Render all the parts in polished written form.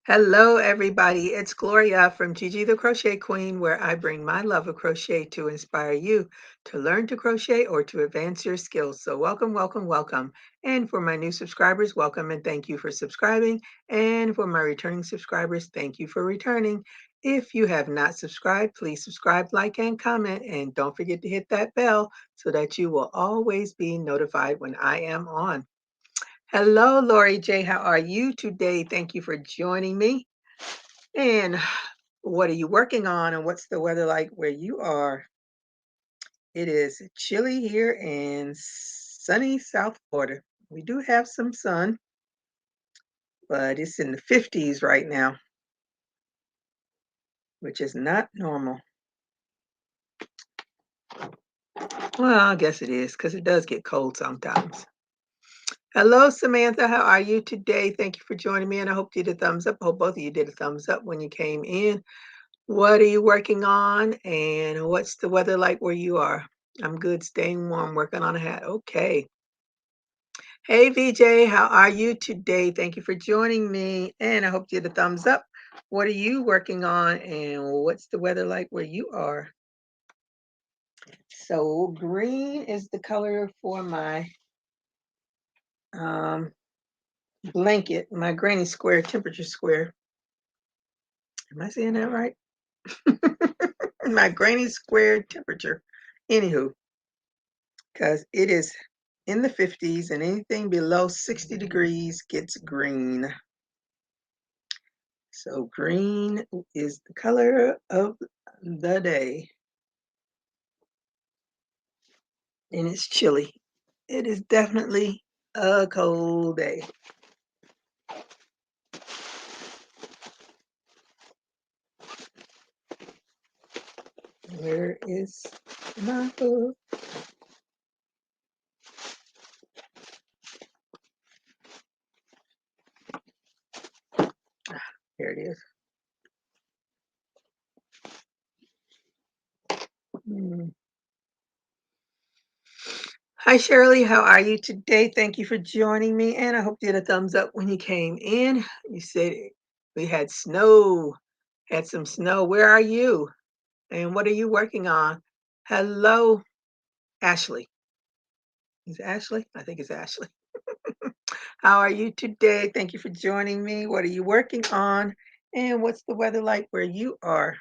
Hello, everybody. It's Gloria from Gigi the Crochet Queen, where I bring my love of crochet to inspire you to learn to crochet or to advance your skills. So, welcome, welcome, welcome. And for my new subscribers, welcome and thank you for subscribing. And for my returning subscribers, thank you for returning. If you have not subscribed, please subscribe, like, and comment. And don't forget to hit that bell so that you will always be notified when I am on. Hello, Lori J. How are you today? Thank you for joining me. And what are you working on, and what's the weather like where you are? It is chilly here in sunny South Florida. We do have some sun, but it's in the 50s right now, which is not normal. Well, I guess it is because it does get cold sometimes. Hello, Samantha. How are you today? Thank you for joining me, and I hope you did a thumbs up. I hope both of you did a thumbs up when you came in. What are you working on, and what's the weather like where you are? I'm good, staying warm, working on a hat. Okay. Hey, VJ, how are you today? Thank you for joining me, and I hope you did a thumbs up. What are you working on, and what's the weather like where you are? So green is the color for my um, blanket, my granny square, temperature square. Am I saying that right? My granny square temperature. Anywho, because it is in the 50s and anything below 60 degrees gets green. So green is the color of the day. And it's chilly. It is definitely a cold day. Where is my book? Here it is. Hmm. Hi, Shirley. How are you today? Thank you for joining me. And I hope you had a thumbs up when you came in. You said we had snow, had some snow. Where are you? And what are you working on? Hello, Ashley. Is it Ashley? I think it's Ashley. How are you today? Thank you for joining me. What are you working on? And what's the weather like where you are?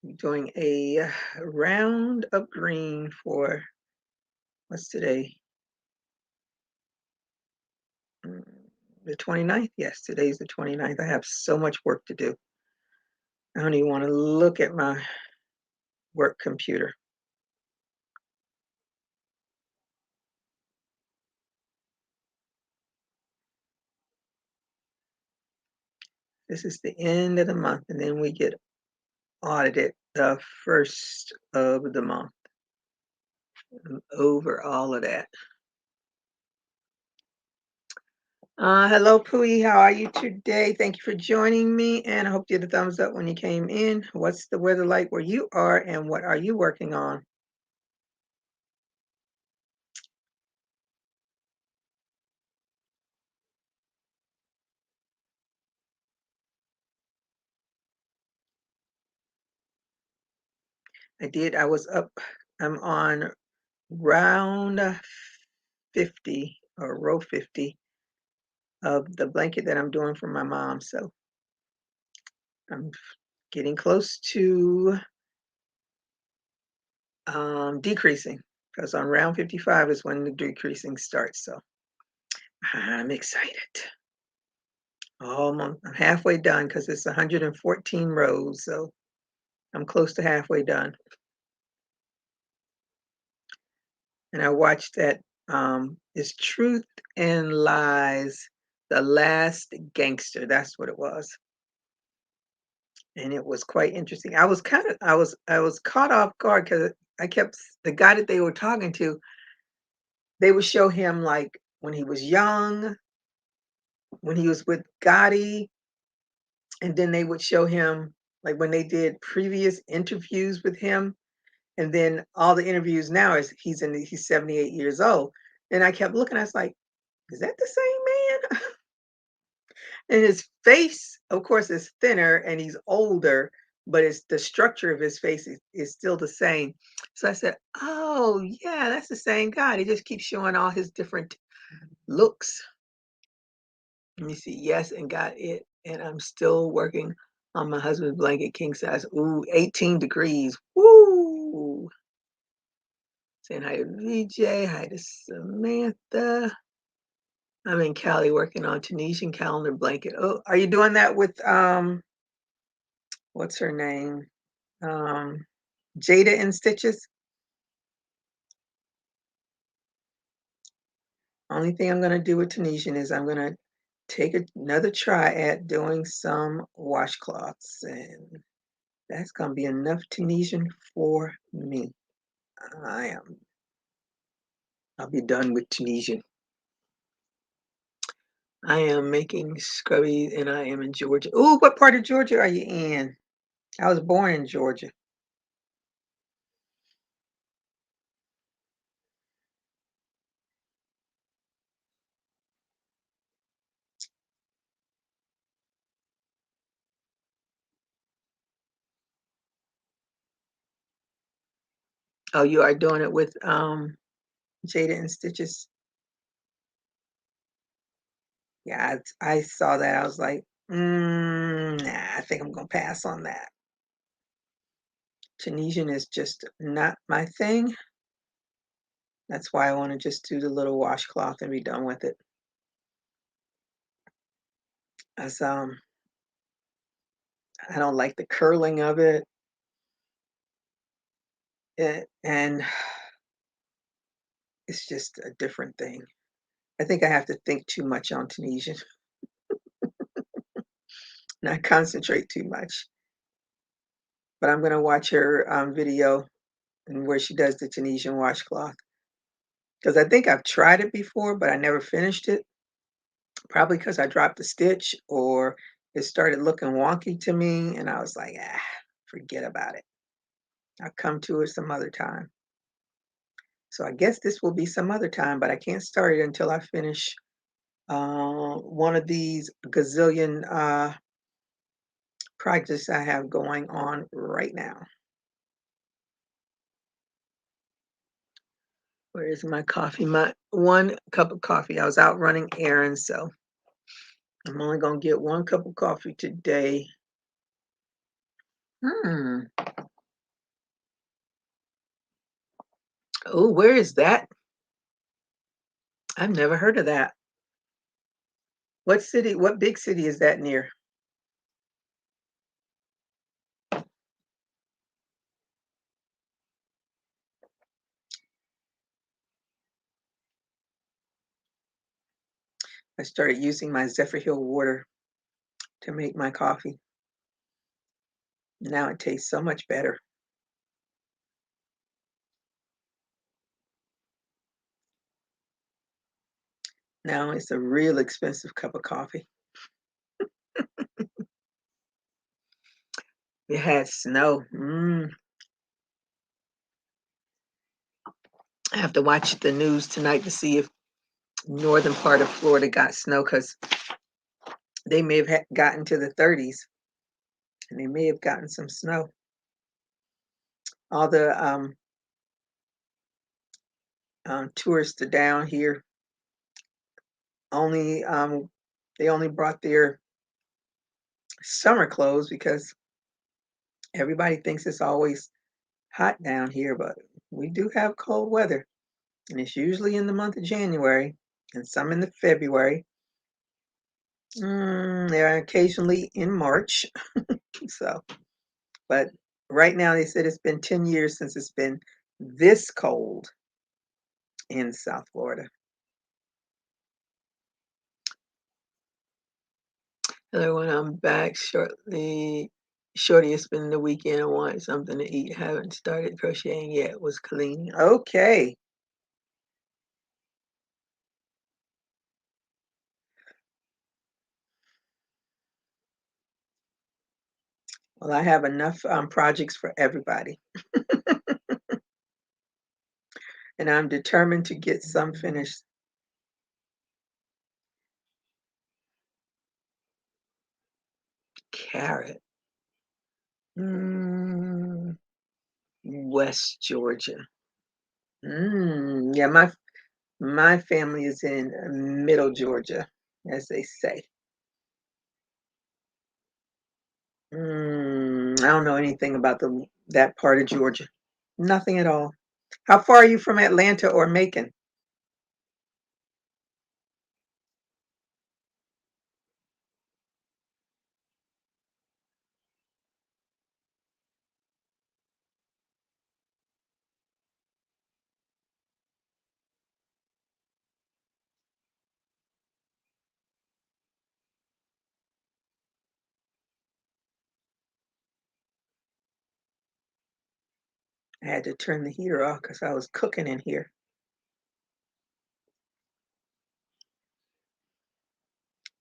I'm doing a round of green for, what's today? The 29th? Yes, today's the 29th. I have so much work to do. I don't even want to look at my work computer. This is the end of the month, and then we get audited the first of the month. I'm over all of that. Hello, Pooey. How are you today? Thank you for joining me, and I hope you had a thumbs up when you came in. What's the weather like where you are, and what are you working on? I did. I was up. I'm on round 50 or row 50 of the blanket that I'm doing for my mom. So I'm getting close to decreasing, because on round 55 is when the decreasing starts. So I'm excited. Almost, I'm halfway done because it's 114 rows. So I'm close to halfway done. And I watched that Is Truth and Lies the Last Gangster. That's what it was. And it was quite interesting. I was caught off guard because I kept, the guy that they were talking to, they would show him like when he was young, when he was with Gotti, and then they would show him like when they did previous interviews with him, And then all the interviews now is he's 78 years old. And I kept looking, I was like, is that the same man? And his face, of course, is thinner and he's older, but it's the structure of his face is still the same. So I said, oh yeah, that's the same guy. He just keeps showing all his different looks. Let me see. Yes, and got it. And I'm still working on my husband's blanket king size. Ooh, 18 degrees. Woo! Saying hi to VJ, hi to Samantha. I'm in Cali working on Tunisian calendar blanket. Oh, are you doing that with what's her name? Um Jada in Stitches? Only thing I'm gonna do with Tunisian is I'm gonna take another try at doing some washcloths, and that's gonna be enough Tunisian for me. I am I'll be done with Tunisian. I am making scrubbies and I am in Georgia. Ooh, what part of Georgia are you in? I was born in Georgia. Oh, you are doing it with Jada and Stitches. Yeah, I saw that. I was like, nah, I think I'm gonna pass on that. Tunisian is just not my thing. That's why I want to just do the little washcloth and be done with it. As I don't like the curling of it, and it's just a different thing. I think I have to think too much on Tunisian, not concentrate too much. But I'm gonna watch her video and where she does the Tunisian washcloth because I think I've tried it before, but I never finished it. Probably because I dropped a stitch or it started looking wonky to me, and I was like, ah, forget about it. I'll come to it some other time. So I guess this will be some other time, but I can't start it until I finish one of these gazillion projects I have going on right now. Where is my coffee? My one cup of coffee. I was out running errands, so I'm only gonna get one cup of coffee today. Hmm. Oh, where is that? I've never heard of that. What city? What big city is that near? I started using my Zephyr Hill water to make my coffee. Now it tastes so much better. Now it's a real expensive cup of coffee. It had snow. I have to watch the news tonight to see if northern part of Florida got snow because they may have gotten to the 30s and they may have gotten some snow. All the tourists are down here. Only they only brought their summer clothes because everybody thinks it's always hot down here, but we do have cold weather, and it's usually in the month of January and some in the February. They're occasionally in March. So, but right now they said it's been 10 years since it's been this cold in South Florida. Hello, when I'm back shortly. Shorty is spending the weekend. I want something to eat. Haven't started crocheting yet. Was cleaning. Okay. Well, I have enough projects for everybody. and I'm determined to get some finished. Carrot. Mm, West Georgia. Yeah, my family is in Middle Georgia, as they say. I don't know anything about that part of Georgia. Nothing at all. How far are you from Atlanta or Macon? I had to turn the heater off because I was cooking in here.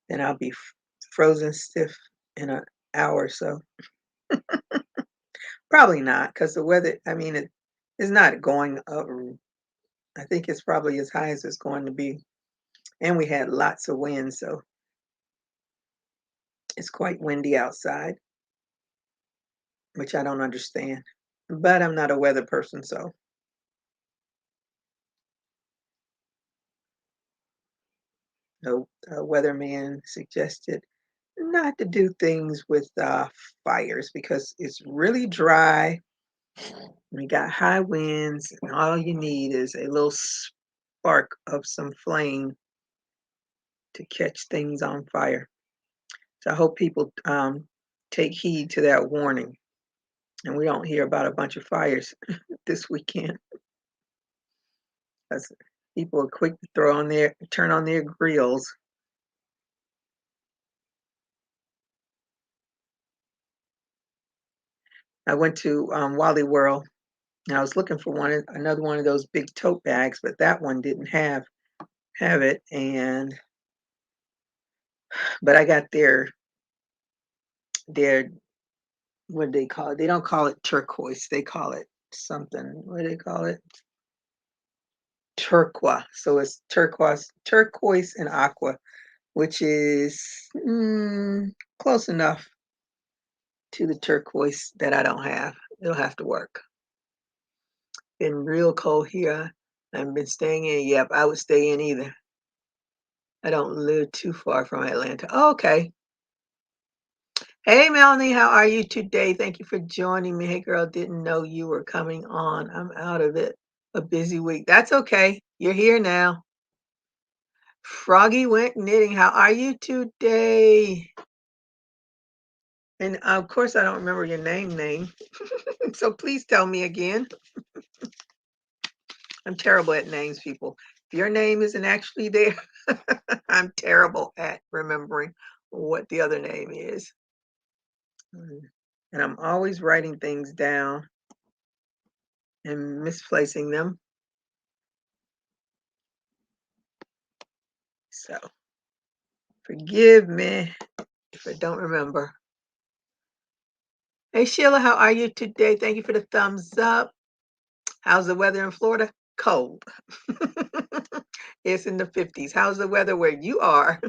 Then I'll be frozen stiff in an hour or so. Probably not, because the weather, I mean, it is not going up. I think it's probably as high as it's going to be. And we had lots of wind, so it's quite windy outside, which I don't understand. But I'm not a weather person, so no weatherman suggested not to do things with fires because it's really dry. We got high winds, and all you need is a little spark of some flame to catch things on fire. So I hope people take heed to that warning, and we don't hear about a bunch of fires this weekend. Because people are quick to turn on their grills. I went to Wally World, and I was looking for another one of those big tote bags, but that one didn't have it. And but I got their what do they call it? They don't call it turquoise. They call it something. What do they call it? Turquoise. So it's turquoise and aqua, which is close enough to the turquoise that I don't have. It'll have to work. Been real cold here. I've been staying in. Yep, I would stay in either. I don't live too far from Atlanta. Oh, okay. Hey, Melanie, how are you today? Thank you for joining me. Hey, girl, didn't know you were coming on. I'm out of it. A busy week. That's okay. You're here now. Froggy went knitting. How are you today? And of course, I don't remember your name. So please tell me again. I'm terrible at names, people. If your name isn't actually there, I'm terrible at remembering what the other name is. And I'm always writing things down and misplacing them. So forgive me if I don't remember. Hey, Sheila, how are you today? Thank you for the thumbs up. How's the weather in Florida? Cold. It's in the 50s. How's the weather where you are?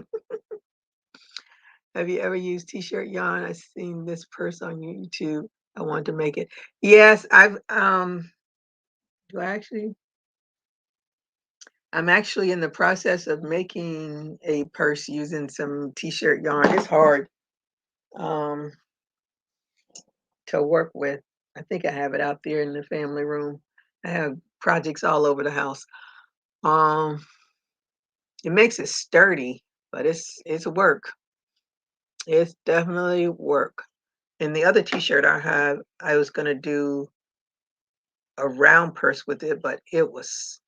Have you ever used t-shirt yarn? I've seen this purse on YouTube. I want to make it. Yes, do I actually I'm actually in the process of making a purse using some t-shirt yarn. It's hard um to work with. I think I have it out there in the family room. I have projects all over the house. Um it makes it sturdy, but it's work. It's definitely work. And the other t-shirt I have, I was gonna do a round purse with it, but it was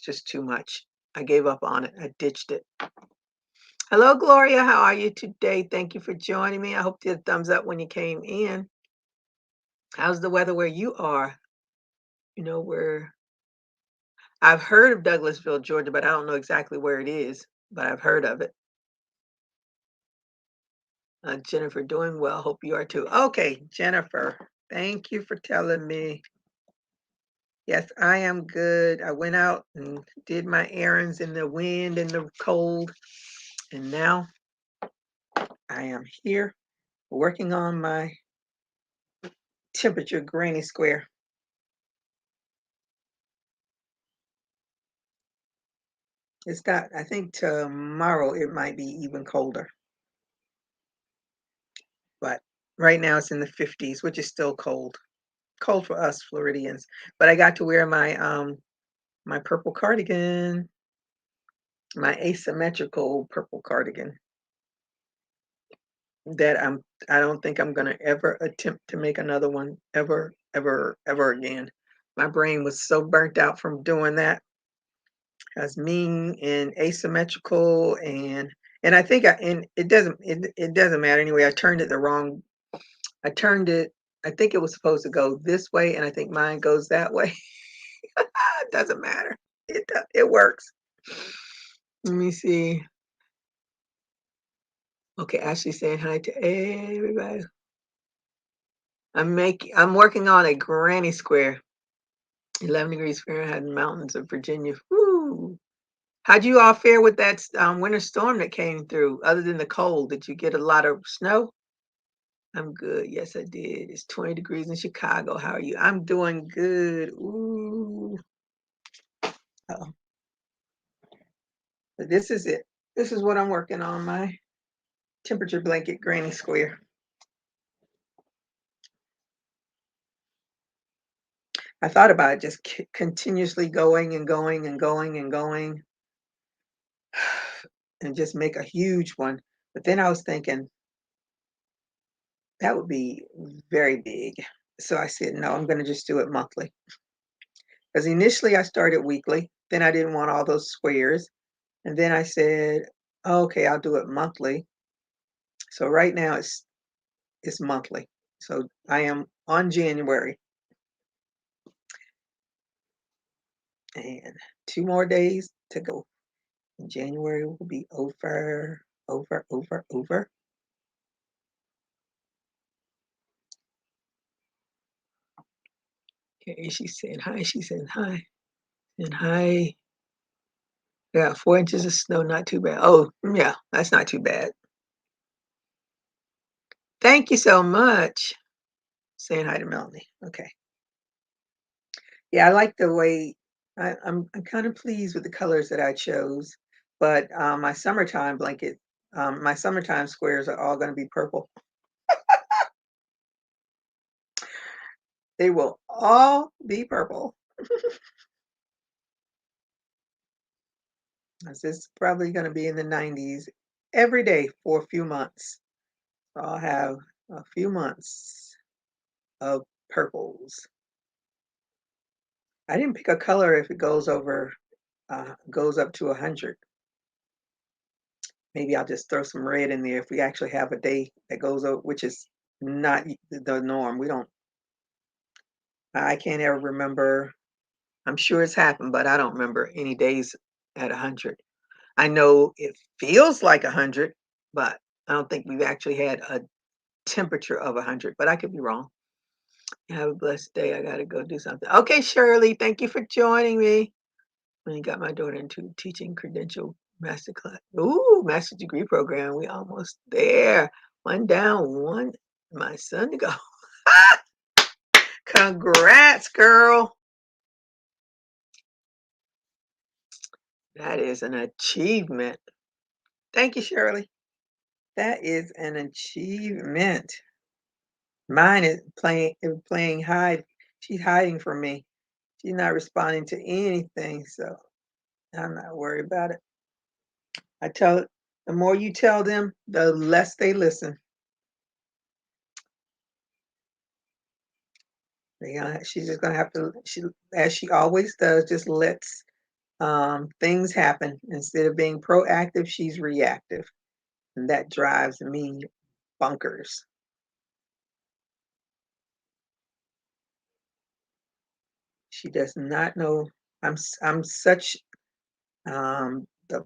just too much. I gave up on it. I ditched it. Hello, Gloria. How are you today? Thank you for joining me. I hope you had a thumbs up when you came in. How's the weather where you are? You know where I've heard of Douglasville, Georgia, but I don't know exactly where it is, but I've heard of it. Jennifer, doing well. Hope you are too. Okay, Jennifer, thank you for telling me. Yes, I am good. I went out and did my errands in the wind and the cold, and now I am here working on my temperature granny square. It's got, I think tomorrow it might be even colder, but right now it's in the 50s, which is still cold. Cold for us Floridians. But I got to wear my purple cardigan, my asymmetrical purple cardigan that I don't think I'm gonna ever attempt to make another one ever, ever, ever again. My brain was so burnt out from doing that as mean and asymmetrical and I think and it doesn't matter anyway. I turned it the wrong. I turned it. I think it was supposed to go this way, and I think mine goes that way. It doesn't matter. It works. Let me see. Okay, Ashley saying hi to everybody. I'm working on a granny square. 11 degrees Fahrenheit in the mountains of Virginia. Woo! How'd you all fare with that winter storm that came through? Other than the cold, did you get a lot of snow? I'm good. Yes, I did. It's 20 degrees in Chicago. How are you? I'm doing good. Ooh. Oh, but this is it. This is what I'm working on, my temperature blanket granny square. I thought about it just continuously going and going and going and going and just make a huge one. But then I was thinking that would be very big. So I said, no, I'm going to just do it monthly. Because initially I started weekly. Then I didn't want all those squares. And then I said, okay, I'll do it monthly. So right now it's monthly. So I am on January and 2 more days to go. And January will be over, over, over, over. Okay, she's saying hi. She's saying hi. And hi. Yeah, 4 inches of snow, not too bad. Oh, yeah, that's not too bad. Thank you so much. Saying hi to Melanie. Okay. Yeah, I like the way I'm kind of pleased with the colors that I chose, but my summertime blanket, my summertime squares are all going to be purple. They will all be purple. This is probably going to be in the 90s every day for a few months. So I'll have a few months of purples. I didn't pick a color if it goes up to 100. Maybe I'll just throw some red in there if we actually have a day that goes up, which is not the norm. We don't, I can't ever remember. I'm sure it's happened, but I don't remember any days at 100. I know it feels like 100, but I don't think we've actually had a temperature of 100, but I could be wrong. Have a blessed day. I got to go do something. Okay, Shirley, thank you for joining me. When you got my daughter into teaching credential master class. Ooh, master degree program. We almost there. One down, one my son to go. Congrats, girl. That is an achievement. Thank you, Shirley. That is an achievement. Mine is playing hide. She's hiding from me. She's not responding to anything, so I'm not worried about it. I tell the more you tell them, the less they listen. She's just gonna have to. She, as she always does, just lets things happen instead of being proactive. She's reactive, and that drives me bonkers. She does not know. I'm such the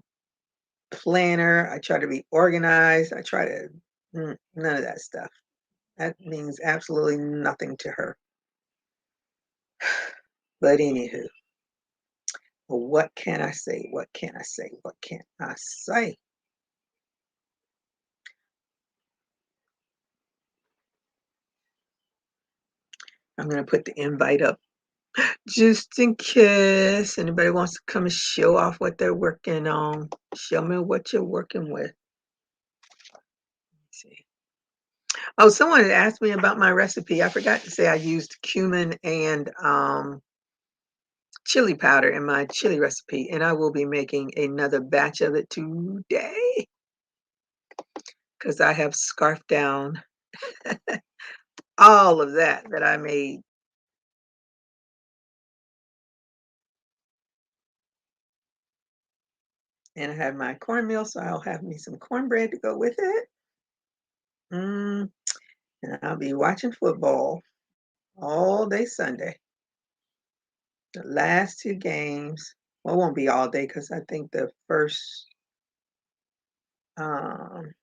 planner. I try to be organized. I try to none of that stuff. That means absolutely nothing to her. But anywho, what can I say? What can I say? What can I say? I'm going to put the invite up just in case anybody wants to come and show off what they're working on. Show me what you're working with. Let's see. Oh, someone had asked me about my recipe. I forgot to say I used cumin and chili powder in my chili recipe, and I will be making another batch of it today because I have scarfed down all of that I made. And I have my cornmeal, so I'll have me some cornbread to go with it. And I'll be watching football all day Sunday. The last two games, well, it won't be all day because I think the first um,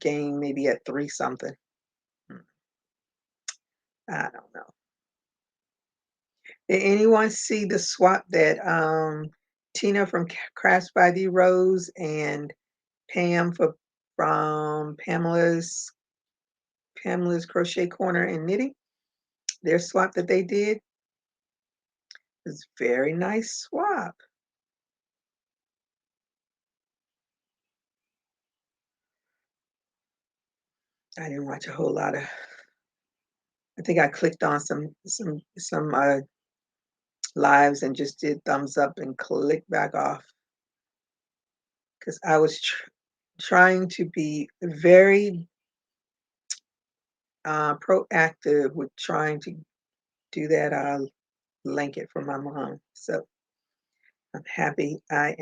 game maybe at 3 something. I don't know. Did anyone see the swap that Tina from Crafts by the Rose and Pam from Pamela's Crochet Corner and Knitting? Their swap that they did was very nice swap. I didn't watch a whole lot of. I think I clicked on some lives and just did thumbs up and click back off because I was trying to be very proactive with trying to do that blanket for my mom. So I'm happy. That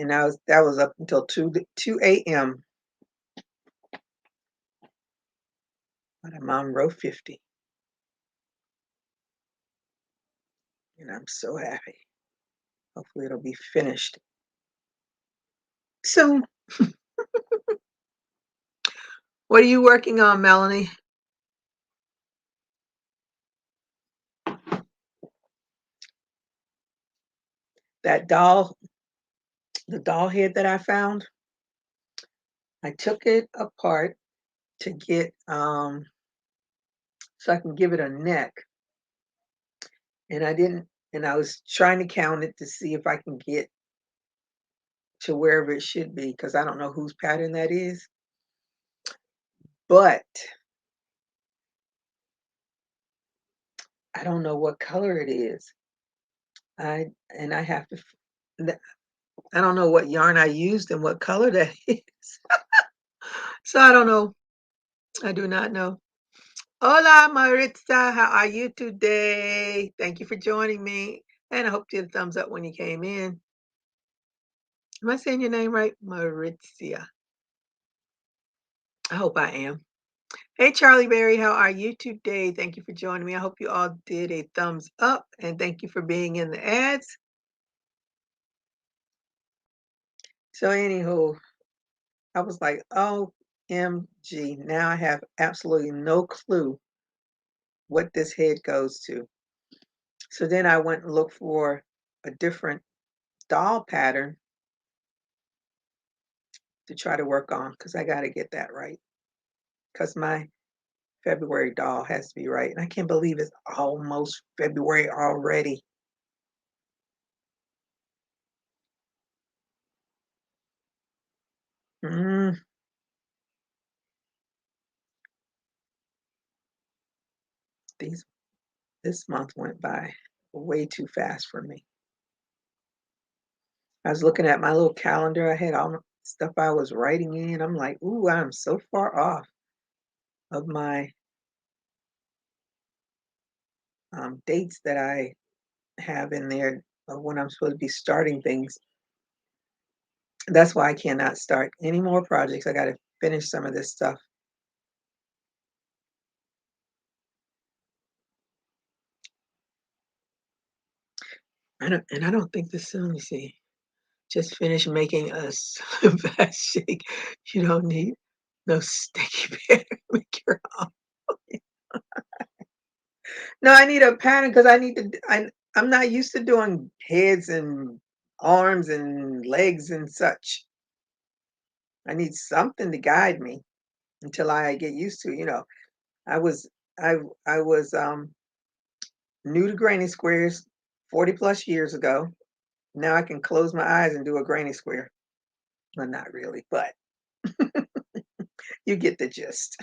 was up until 2 a.m. My mom wrote 50. And I'm so happy. Hopefully it'll be finished soon. What are you working on, Melanie? That doll, the doll head that I found, I took it apart to get so I can give it a neck. And I was trying to count it to see if I can get to wherever it should be because I don't know whose pattern that is. But I don't know what color it is. I have to. I don't know what yarn I used and what color that is. So I don't know. I do not know. Hola, Maritza. How are you today? Thank you for joining me. And I hope you had a thumbs up when you came in. Am I saying your name right? Maritza. I hope I am. Hey, Charlie Berry. How are you today? Thank you for joining me. I hope you all did a thumbs up and thank you for being in the ads. So, anywho, I was like, OMG. Now I have absolutely no clue what this head goes to. So then I went and looked for a different doll pattern to try to work on because I got to get that right. Because my February doll has to be right. And I can't believe it's almost February already. Mm. This month went by way too fast for me. I was looking at my little calendar. I had all the stuff I was writing in. I'm like, ooh, I'm so far off of my dates that I have in there of when I'm supposed to be starting things. That's why I cannot start any more projects. I got to finish some of this stuff. I don't think this, let me see. Just finished making a fast shake. You don't need no sticky pattern. Make your own. No, I need a pattern because I need to. I'm not used to doing heads and arms and legs and such. I need something to guide me until I get used to, I was I was new to granny squares 40 plus years ago. Now I can close my eyes and do a granny square. Well, not really, but you get the gist.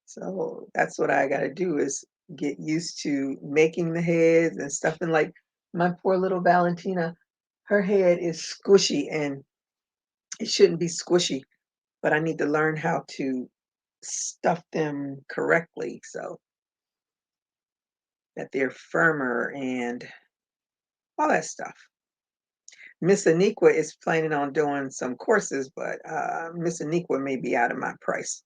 So that's what I got to do is get used to making the heads and stuff. And like my poor little Valentina, her head is squishy and it shouldn't be squishy, but I need to learn how to stuff them correctly so that they're firmer and all that stuff. Miss Aniqua is planning on doing some courses, but Miss Aniqua may be out of my price.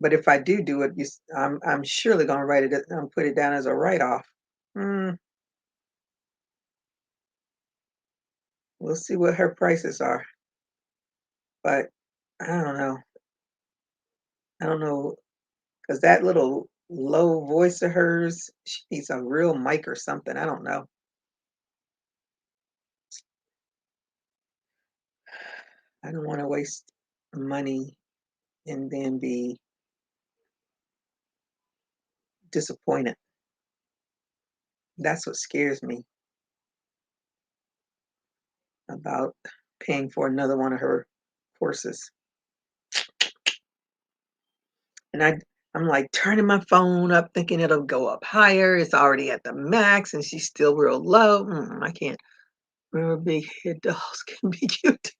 But if I do it, I'm surely gonna write it, put it down as a write-off. Mm, we'll see what her prices are, but I don't know. I don't know because that little low voice of hers, she needs a real mic or something. I don't know. I don't want to waste money and then be disappointed. That's what scares me about paying for another one of her courses. And I'm like turning my phone up, thinking it'll go up higher. It's already at the max, and she's still real low. I can't. Remember, big head dolls can be cute.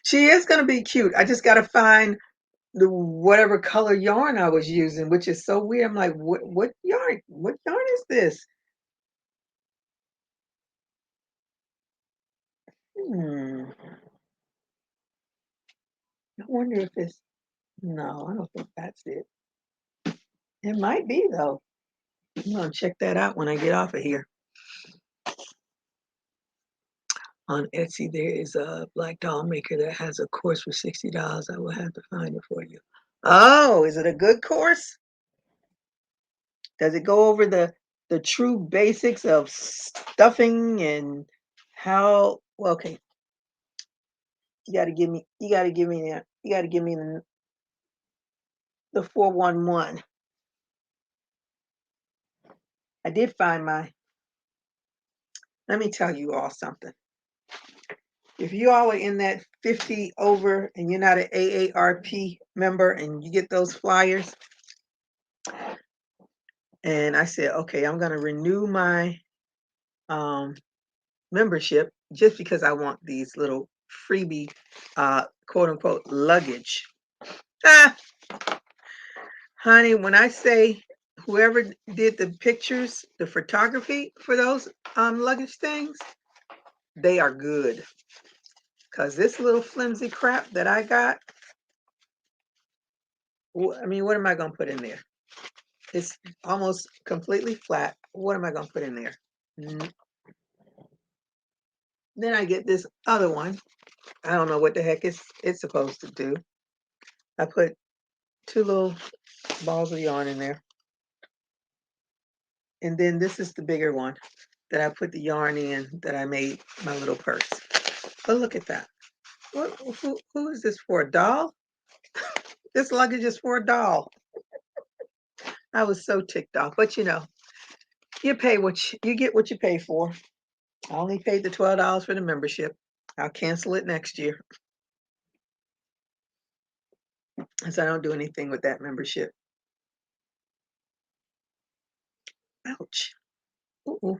She is gonna be cute. I just gotta find the whatever color yarn I was using, which is so weird. I'm like, what yarn? What yarn is this? Hmm. I wonder if it's no, I don't think that's it. It might be though. I'm gonna check that out when I get off of here. On Etsy, there is a black doll maker that has a course for $60. I will have to find it for you. Oh, is it a good course? Does it go over the true basics of stuffing and how? Well, okay, you got to give me that. You got to give me the 411. I did find my. Let me tell you all something. If you all are in that 50 over and you're not an AARP member and you get those flyers, and I said, okay, I'm going to renew my um, membership just because I want these little freebie, quote unquote, luggage. Ah, honey, when I say whoever did the pictures, the photography for those luggage things, they are good. Because this little flimsy crap that I got, I mean, what am I going to put in there? It's almost completely flat. What am I going to put in there? Then I get this other one. I don't know what the heck it's supposed to do. I put two little balls of yarn in there. And then this is the bigger one that I put the yarn in that I made my little purse. But look at that. Who is this for? A doll? This luggage is for a doll. I was so ticked off. But you pay you get what you pay for. I only paid the $12 for the membership. I'll cancel it next year because I don't do anything with that membership. Ouch. Ooh, ooh.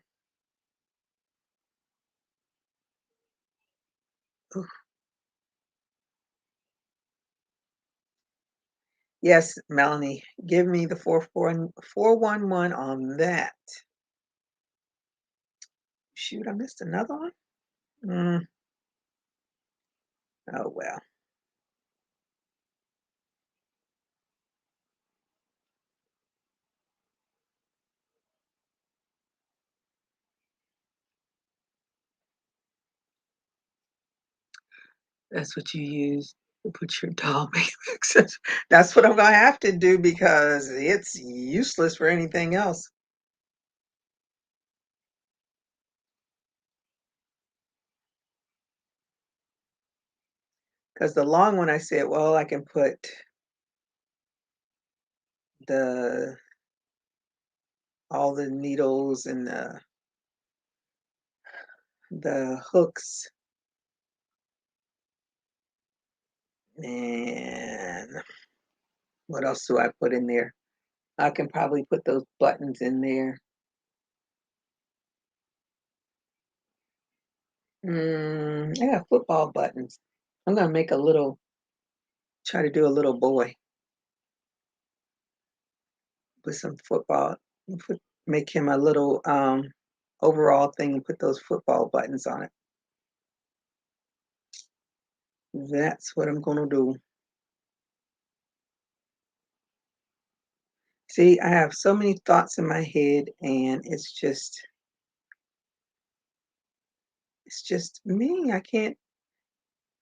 Yes, Melanie, give me the 411 on that. Shoot, I missed another one. Oh well. That's what you use to put your doll makeup. That's what I'm gonna have to do because it's useless for anything else. 'Cause the long one, I said, "Well, I can put the all the needles and the hooks, and what else do I put in there? I can probably put those buttons in there. I got football buttons. I'm gonna make a little try to do a little boy with some football put make him a little, overall thing and put those football buttons on it. That's what I'm gonna do. See, I have so many thoughts in my head, and it's just me. I can't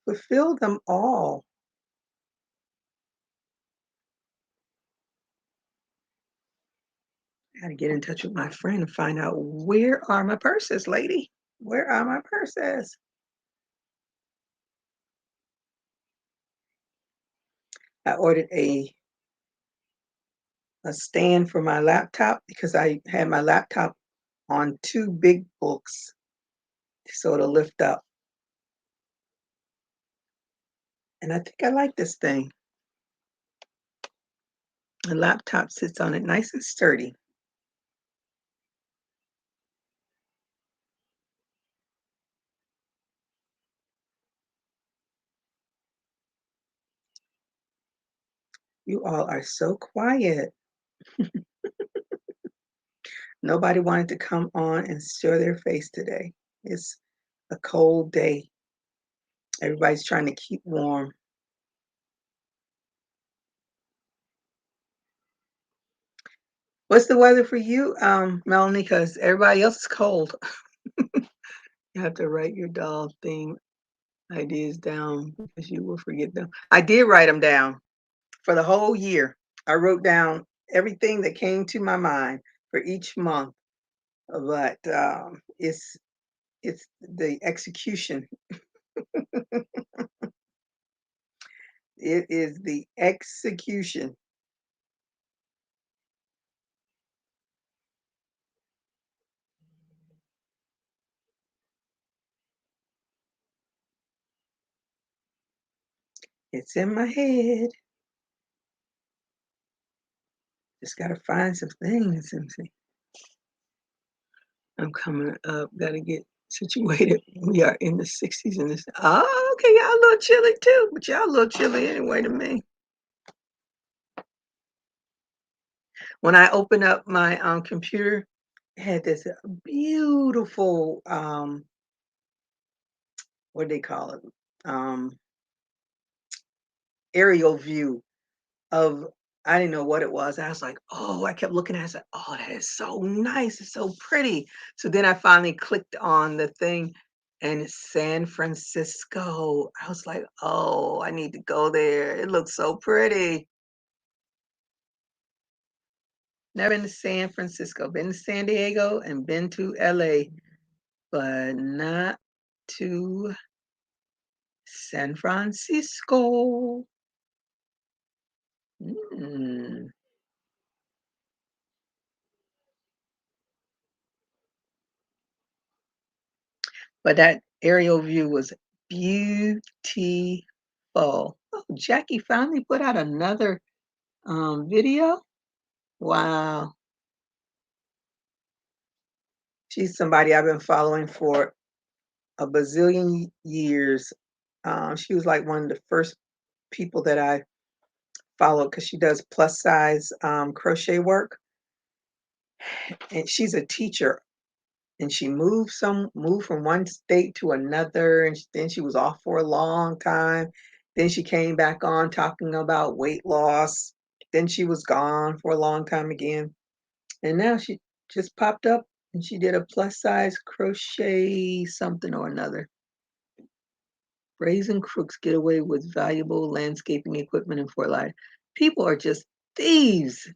fulfill them all. I gotta get in touch with my friend and find out where are my purses, lady? Where are my purses? I ordered a stand for my laptop because I had my laptop on 2 big books, so it'll lift up, and I think I like this thing. The laptop sits on it nice and sturdy. You all are so quiet. Nobody wanted to come on and show their face today. It's a cold day. Everybody's trying to keep warm. What's the weather for you, Melanie? Because everybody else is cold. You have to write your doll theme ideas down because you will forget them. I did write them down for the whole year. I wrote down everything that came to my mind for each month, but it's the execution. It is the execution. It's in my head. Just gotta find some things and see. I'm coming up. Gotta get situated. We are in the 60s in this. Oh, okay. Y'all a little chilly too, but y'all a little chilly anyway to me. When I opened up my computer, it had this beautiful what do they call it? Um, aerial view of I didn't know what it was. I was like, oh, I kept looking at it. I said, oh, that is so nice. It's so pretty. So then I finally clicked on the thing and it's San Francisco. I was like, oh, I need to go there. It looks so pretty. Never been to San Francisco. Been to San Diego and been to LA, but not to San Francisco. Mm. But that aerial view was beautiful. Oh, Jackie finally put out another, video? Wow. She's somebody I've been following for a bazillion years. She was like one of the first people that I followed because she does plus size, crochet work, and she's a teacher. And she moved from one state to another, and then she was off for a long time. Then she came back on talking about weight loss. Then she was gone for a long time again. And now she just popped up and she did a plus size crochet something or another. Brazen crooks get away with valuable landscaping equipment in Fort Life. People are just thieves.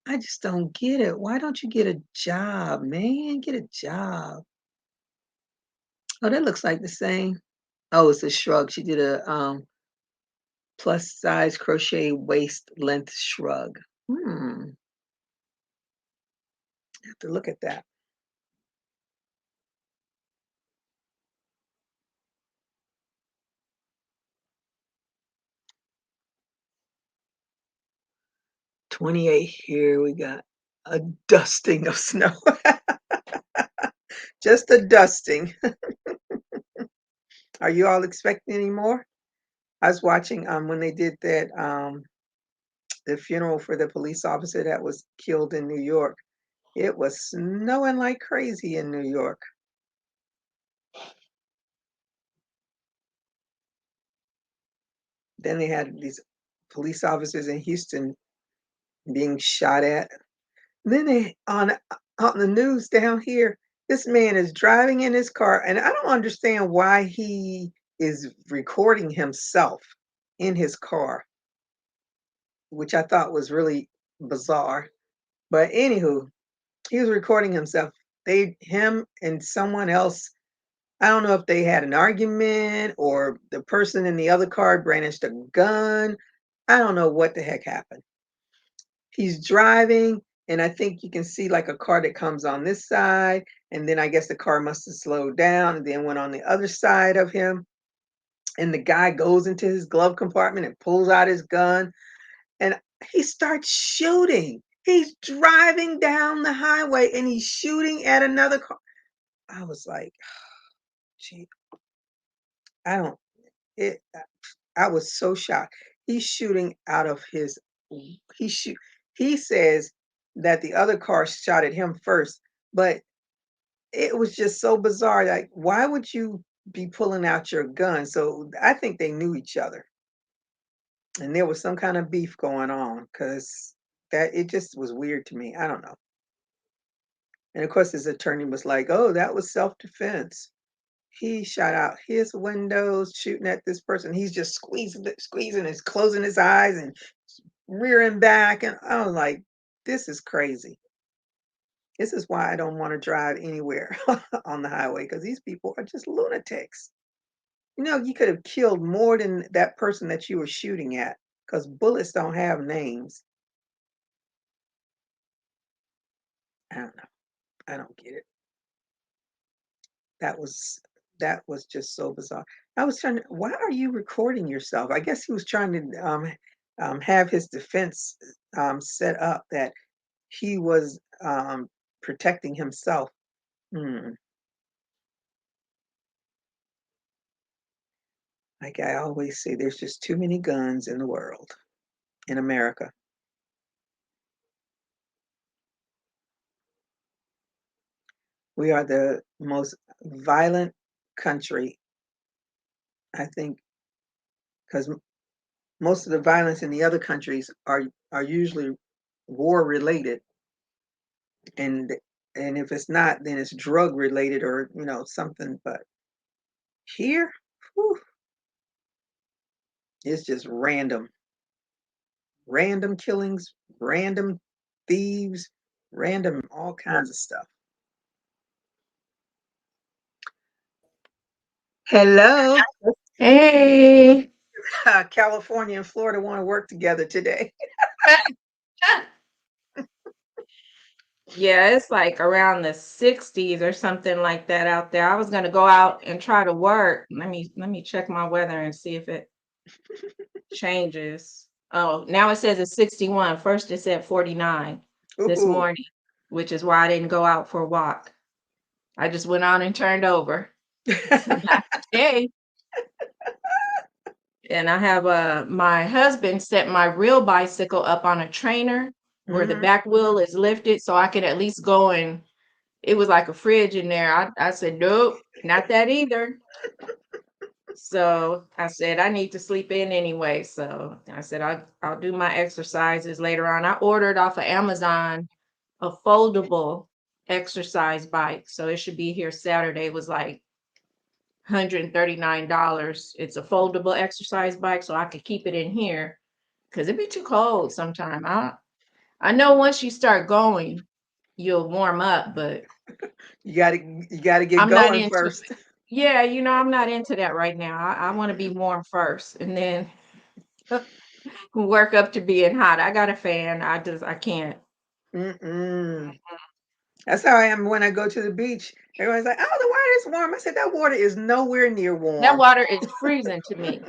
I just don't get it. Why don't you get a job, man? Get a job. Oh, that looks like the same. Oh, it's a shrug. She did a Plus size crochet waist length shrug. Have to look at that. $28 here. We got a dusting of snow. Just a dusting. Are you all expecting any more? I was watching when they did that the funeral for the police officer that was killed in New York. It was snowing like crazy in New York. Then they had these police officers in Houston being shot at. Then they on the news down here, this man is driving in his car, and I don't understand why he is recording himself in his car, which I thought was really bizarre. But anywho, he was recording himself. Him and someone else, I don't know if they had an argument or the person in the other car brandished a gun. I don't know what the heck happened. He's driving, and I think you can see like a car that comes on this side, and then I guess the car must have slowed down and then went on the other side of him. And the guy goes into his glove compartment and pulls out his gun, and he starts shooting. He's driving down the highway and he's shooting at another car. I was like, gee, I don't it I was so shocked. He's shooting out of his he shoot he says that the other car shot at him first, but it was just so bizarre. Like, why would you be pulling out your gun? So I think they knew each other and there was some kind of beef going on because that it just was weird to me. I don't know. And of course, his attorney was like, oh, that was self defense. He shot out his windows, shooting at this person. He's just squeezing, and closing his eyes and rearing back. And I was like, this is crazy. This is why I don't want to drive anywhere on the highway because these people are just lunatics. You know, you could have killed more than that person that you were shooting at because bullets don't have names. I don't know. I don't get it. That was that was just so bizarre. I was trying to, why are you recording yourself? I guess he was trying to have his defense set up that he was protecting himself. Hmm. Like I always say, there's just too many guns in the world, in America. We are the most violent country, I think, because most of the violence in the other countries are usually war related, and and if it's not, then it's drug related or something. But here, whew, it's just random killings, random thieves, random all kinds of stuff. Hello. Hey. California and Florida want to work together today. Yeah, it's like around the 60s or something like that out there. I was gonna go out and try to work. Let me check my weather and see if it changes. Oh, now it says it's 61. First it said 49 this Ooh. morning, which is why I didn't go out for a walk. I just went on and turned over. Not today. And I have my husband set my real bicycle up on a trainer where the Hmm. back wheel is lifted so I can at least go and it was like a fridge in there. I said, nope, not that either. So I said, I need to sleep in anyway. So I said, I'll do my exercises later on. I ordered off of Amazon a foldable exercise bike. So it should be here Saturday. It was like $139. It's a foldable exercise bike. So I could keep it in here because it'd be too cold sometime. I know once you start going, you'll warm up, but You gotta get I'm not going into first. yeah, I'm not into that right now. I want to be warm first and then work up to being hot. I got a fan. I can't. Mm-mm. That's how I am when I go to the beach. Everyone's like, "Oh, the water is warm." I said, "That water is nowhere near That warm." water is freezing to me.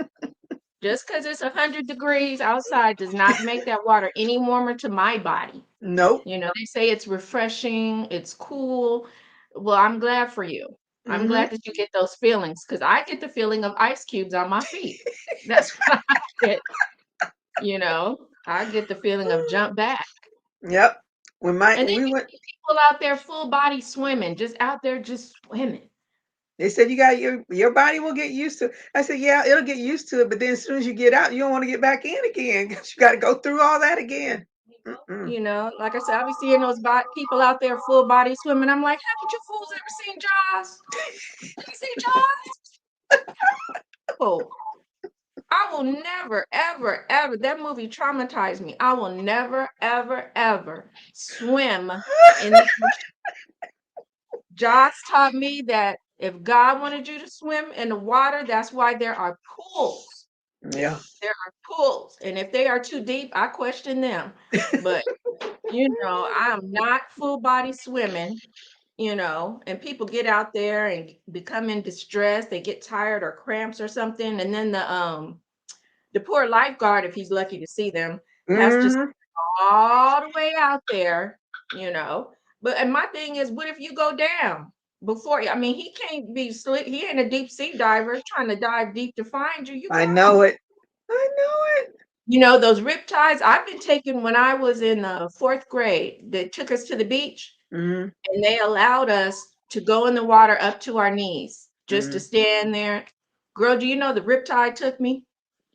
Just because it's 100 degrees outside does not make that water any warmer to my body. Nope. You know, they say it's refreshing, it's cool. Well, I'm glad for you. I'm Mm-hmm. glad that you get those feelings because I get the feeling of ice cubes on my feet. That's what I get. You know, I get the feeling of jump back. Yep. When my And then we you went, see people out there full body swimming, just out there just swimming. they said you got your body will get used to it. I said, yeah, it'll get used to it, but then as soon as you get out, you don't want to get back in again because you got to go through all that again. Mm-mm. You know, like I said, I be seeing those people out there full body swimming. I'm like, haven't you fools ever seen Jaws? You see Jaws? Oh, I will never, ever, ever. That movie traumatized me. I will never, ever, ever swim in the ocean. Jaws taught me that if God wanted you to swim in the water, that's why there are pools. Yeah. There are pools, and if they are too deep, I question them. But you know, I am not full body swimming. You know, and people get out there and become in distress. They get tired or cramps or something, and then the poor lifeguard, if he's lucky to see them, has to Mm-hmm. all the way out there, you know. But and my thing is, what if you go down before? I mean, he can't be slick. He ain't a deep sea diver trying to dive deep to find you. You I gone. know it. I know it. You know those rip tides I've been taking when I was in fourth grade. They took us to the beach Mm-hmm. and they allowed us to go in the water up to our knees just to Mm-hmm. stand there. Girl, do you know the rip tide took me?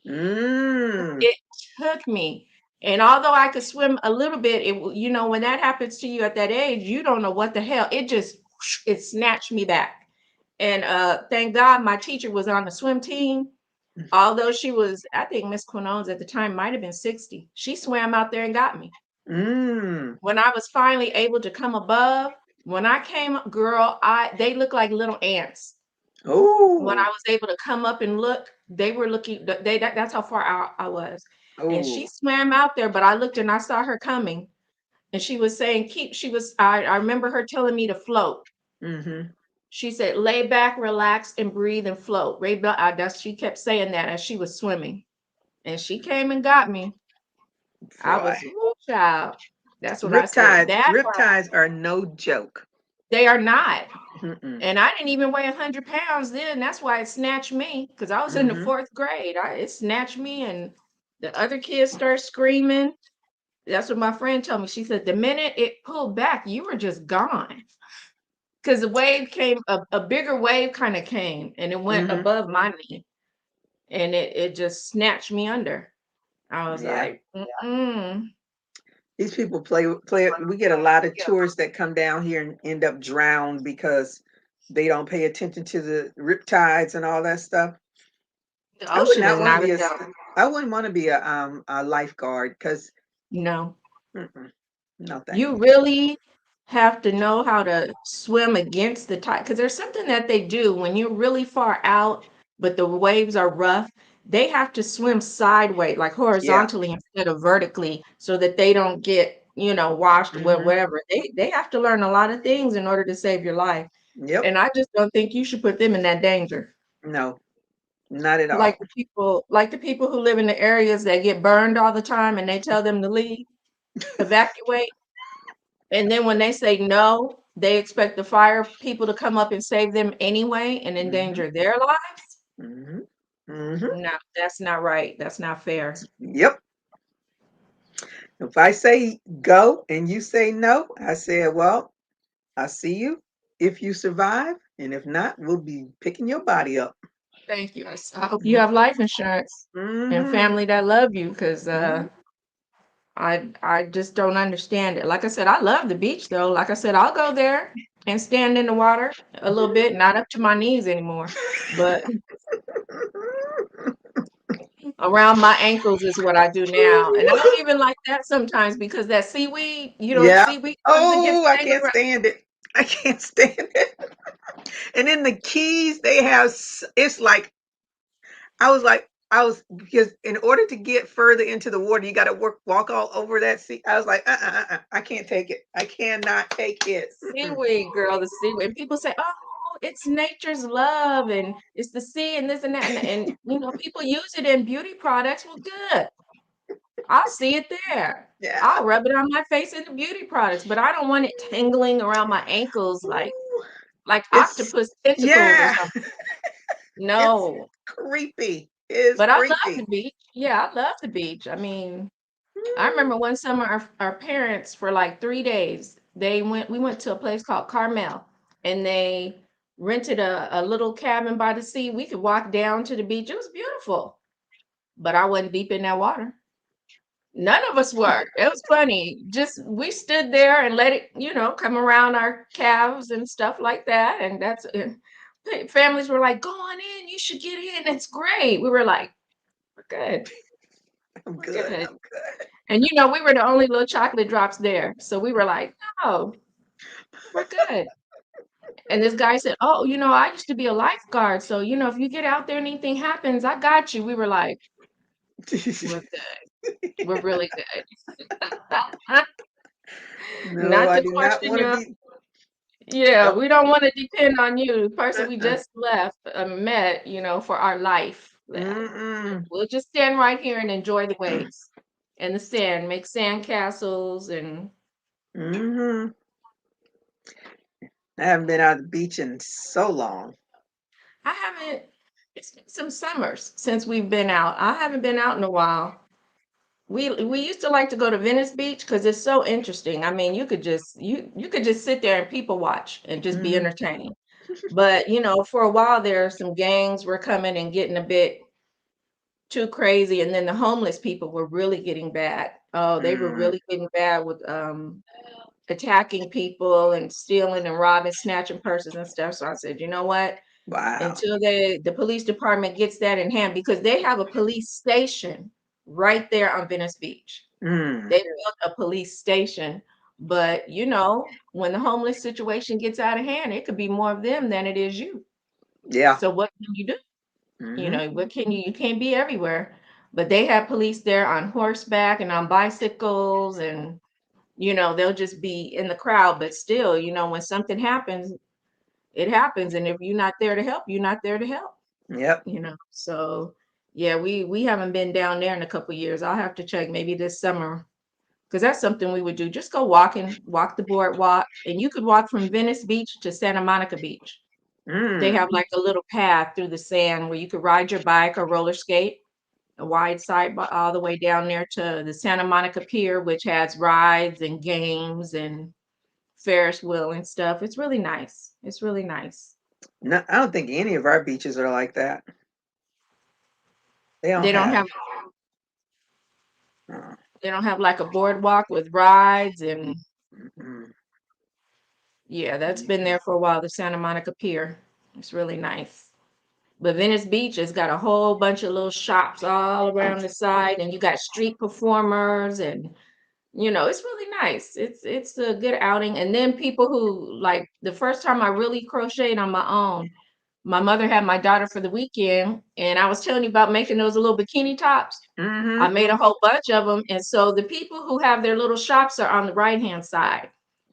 Mm. It took me. And although I could swim a little bit, you know, when that happens to you at that age, you don't know what the hell. It just it snatched me back. And thank God my teacher was on the swim team. Although she was, I think Miss Quinones at the time might have been 60. She swam out there and got me. Mm. When I was finally able to come above, when I came up, girl, they looked like little ants. When I Oh. was able to come up and look, they were looking, that's how far out I was. And she Oh. swam out there, but I looked and I saw her coming. And she was saying, I remember her telling me to float. Mm-hmm. She said, lay back, relax, and breathe and float. She kept saying that as she was swimming. And she came and got me. I Boy. was, woo, child. That's what I said. That Riptides are no joke. they are not. Mm-mm. And I didn't even weigh 100 pounds then. That's why it snatched me because I was in the Mm-hmm. fourth grade. It snatched me, and the other kids start screaming. That's what my friend told me. She said, the minute it pulled back, you were just gone. Because the wave came, a bigger wave kind of came, and it went Mm-hmm. above my knee, and it just snatched me under. I was Yeah. like, mm-mm. These people play. We get a lot of tourists that come down here and end up drowned because they don't pay attention to the riptides and all that stuff. The I would ocean not is want to not be a joke. I wouldn't want to be a lifeguard because No. no thank You you. really have to know how to swim against the tide because there's something that they do when you're really far out, but the waves are rough. They have to swim sideways, like Yeah. horizontally instead of vertically, so that they don't get, you know, washed, Mm-hmm. whatever. They have to learn a lot of things in order to save your life. Yep. And I just don't think you should put them in that danger. No, not at all. Like the people who live in the areas that get burned all the time and they tell them to leave, evacuate. And then when they say no, they expect the fire people to come up and save them anyway and Mm-hmm. endanger their lives? Mm-hmm. Mm-hmm. No, that's not right. That's not fair. Yep. If I say go and you say no, I said, well, I'll see you if you survive, and if not, we'll be picking your body up. Thank you. I hope you have life insurance and Mm-hmm. family that love you because Mm-hmm. I just don't understand it. Like I said, I love the beach though. Like I said, I'll go there and stand in the water a little bit, not up to my knees anymore, but around my ankles is what I do now. And I don't even like that sometimes because that seaweed, you know, Yeah. seaweed comes and gets Oh, I tangled can't around. stand it. I can't stand it. And in the Keys, they have, it's like, I was like, I was because in order to get further into the water, you gotta walk all over that sea. I was like, I can't take it. I cannot take it. Mm-mm. Seaweed, girl, the seaweed. And people say, "Oh, it's nature's love, and it's the sea, and this and that," and people use it in beauty products. Well, good. I'll see it there. Yeah. I'll rub it on my face in the beauty products, but I don't want it tangling around my ankles Ooh, like it's octopus tentacles or yeah, something. it's No. creepy. It's But I love the creepy. beach. Yeah, I love the beach. I mean, I Mm. remember one summer our parents for like 3 days, we went to a place called Carmel, and they rented a little cabin by the sea. We could walk down to the beach. It was beautiful. But I wasn't deep in that water. None of us were. It was funny. Just we stood there and let it, come around our calves and stuff like that. And that's it. Families were like, "Go on in. You should get in. It's great." We were like, "We're good. I'm We're good. good." I'm good. And we were the only little chocolate drops there. So we were like, "No, we're good." And this guy said, "Oh, I used to be a lifeguard. So, if you get out there and anything happens, I got you." We were like, "We're good. We're really good." No, Not I to do not question want to you. be. Yeah, Nope. we don't want to depend on you, the person we Uh-uh. just left, met, for our life. Mm-mm. We'll just stand right here and enjoy the waves and the sand, make sand castles. And Hmm. I haven't been out at the beach in so long. I haven't, it's been some summers since we've been out. I haven't been out in a while. We used to like to go to Venice Beach because it's so interesting. I mean, you could just sit there and people watch and just be Hmm. entertained. But for a while there, some gangs were coming and getting a bit too crazy, and then the homeless people were really getting bad. Oh, they were Mm. really getting bad with attacking people and stealing and robbing, snatching purses and stuff. So I said, you know what? Wow. Until the police department gets that in hand, because they have a police station right there on Venice Beach. Mm. They built a police station, but when the homeless situation gets out of hand, it could be more of them than it is you. Yeah. So what can you do? Hmm. What can you can't be everywhere. But they have police there on horseback and on bicycles, and they'll just be in the crowd. But still, when something happens, it happens. And if you're not there to help, you're not there to help. Yep. So yeah, we haven't been down there in a couple years. I'll have to check maybe this summer, because that's something we would do. Just go walk the boardwalk, and you could walk from Venice Beach to Santa Monica Beach. They Mm. have like a little path through the sand where you could ride your bike or roller skate, a wide side all the way down there to the Santa Monica Pier, which has rides and games and Ferris wheel and stuff. It's really nice. It's really nice. No, I don't think any of our beaches are like that. They don't They don't have. have Uh, they don't have like a boardwalk with rides. And mm-mm. yeah, that's been there for a while, the Santa Monica Pier. It's really nice. But Venice Beach has got a whole bunch of little shops all around the side, and you got street performers, and it's really nice. It's a good outing. And then people who like the first time I really crocheted on my own, my mother had my daughter for the weekend, and I was telling you about making those little bikini tops. I Mhm. made a whole bunch of them. And so the people who have their little shops are on the right-hand side.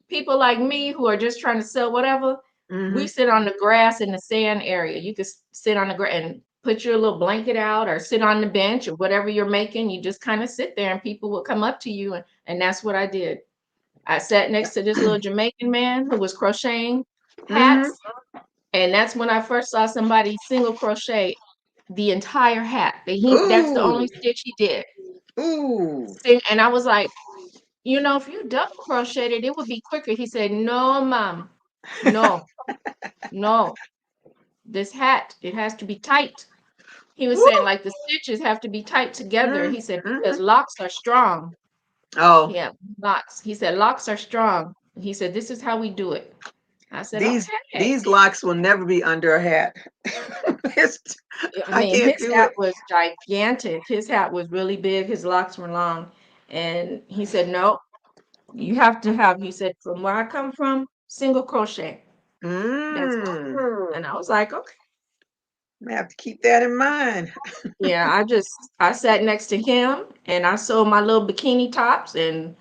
People like me who are just trying to sell whatever, we Mhm. sit on the grass in the sand area. You could sit on the grass and put your little blanket out, or sit on the bench, or whatever you're making. You just kind of sit there and people will come up to you. And that's what I did. I sat next to this little Jamaican man who was crocheting Mhm. hats. And that's when I first saw somebody single crochet the entire hat. That's the Ooh. only stitch he did. Ooh. And I was like, if you double crocheted, it would be quicker. He said, "No, mom, no, no. This hat, it has to be tight." He was saying Woo. like the stitches have to be tight together. Mm. He said, because Mhm. locks are strong. Oh, Yeah, locks. He said, locks are strong. He said, this is how we do it. I said, okay. these locks will never be under a hat. It's- I I mean, can't his do hat it. was gigantic. His hat was really big. His locks were long. And he said, no, you have to have, he said, from where I come from, single crochet. That's Mm. all. And I was like, okay. I have to keep that in mind. Yeah, I sat next to him and I sewed my little bikini tops, and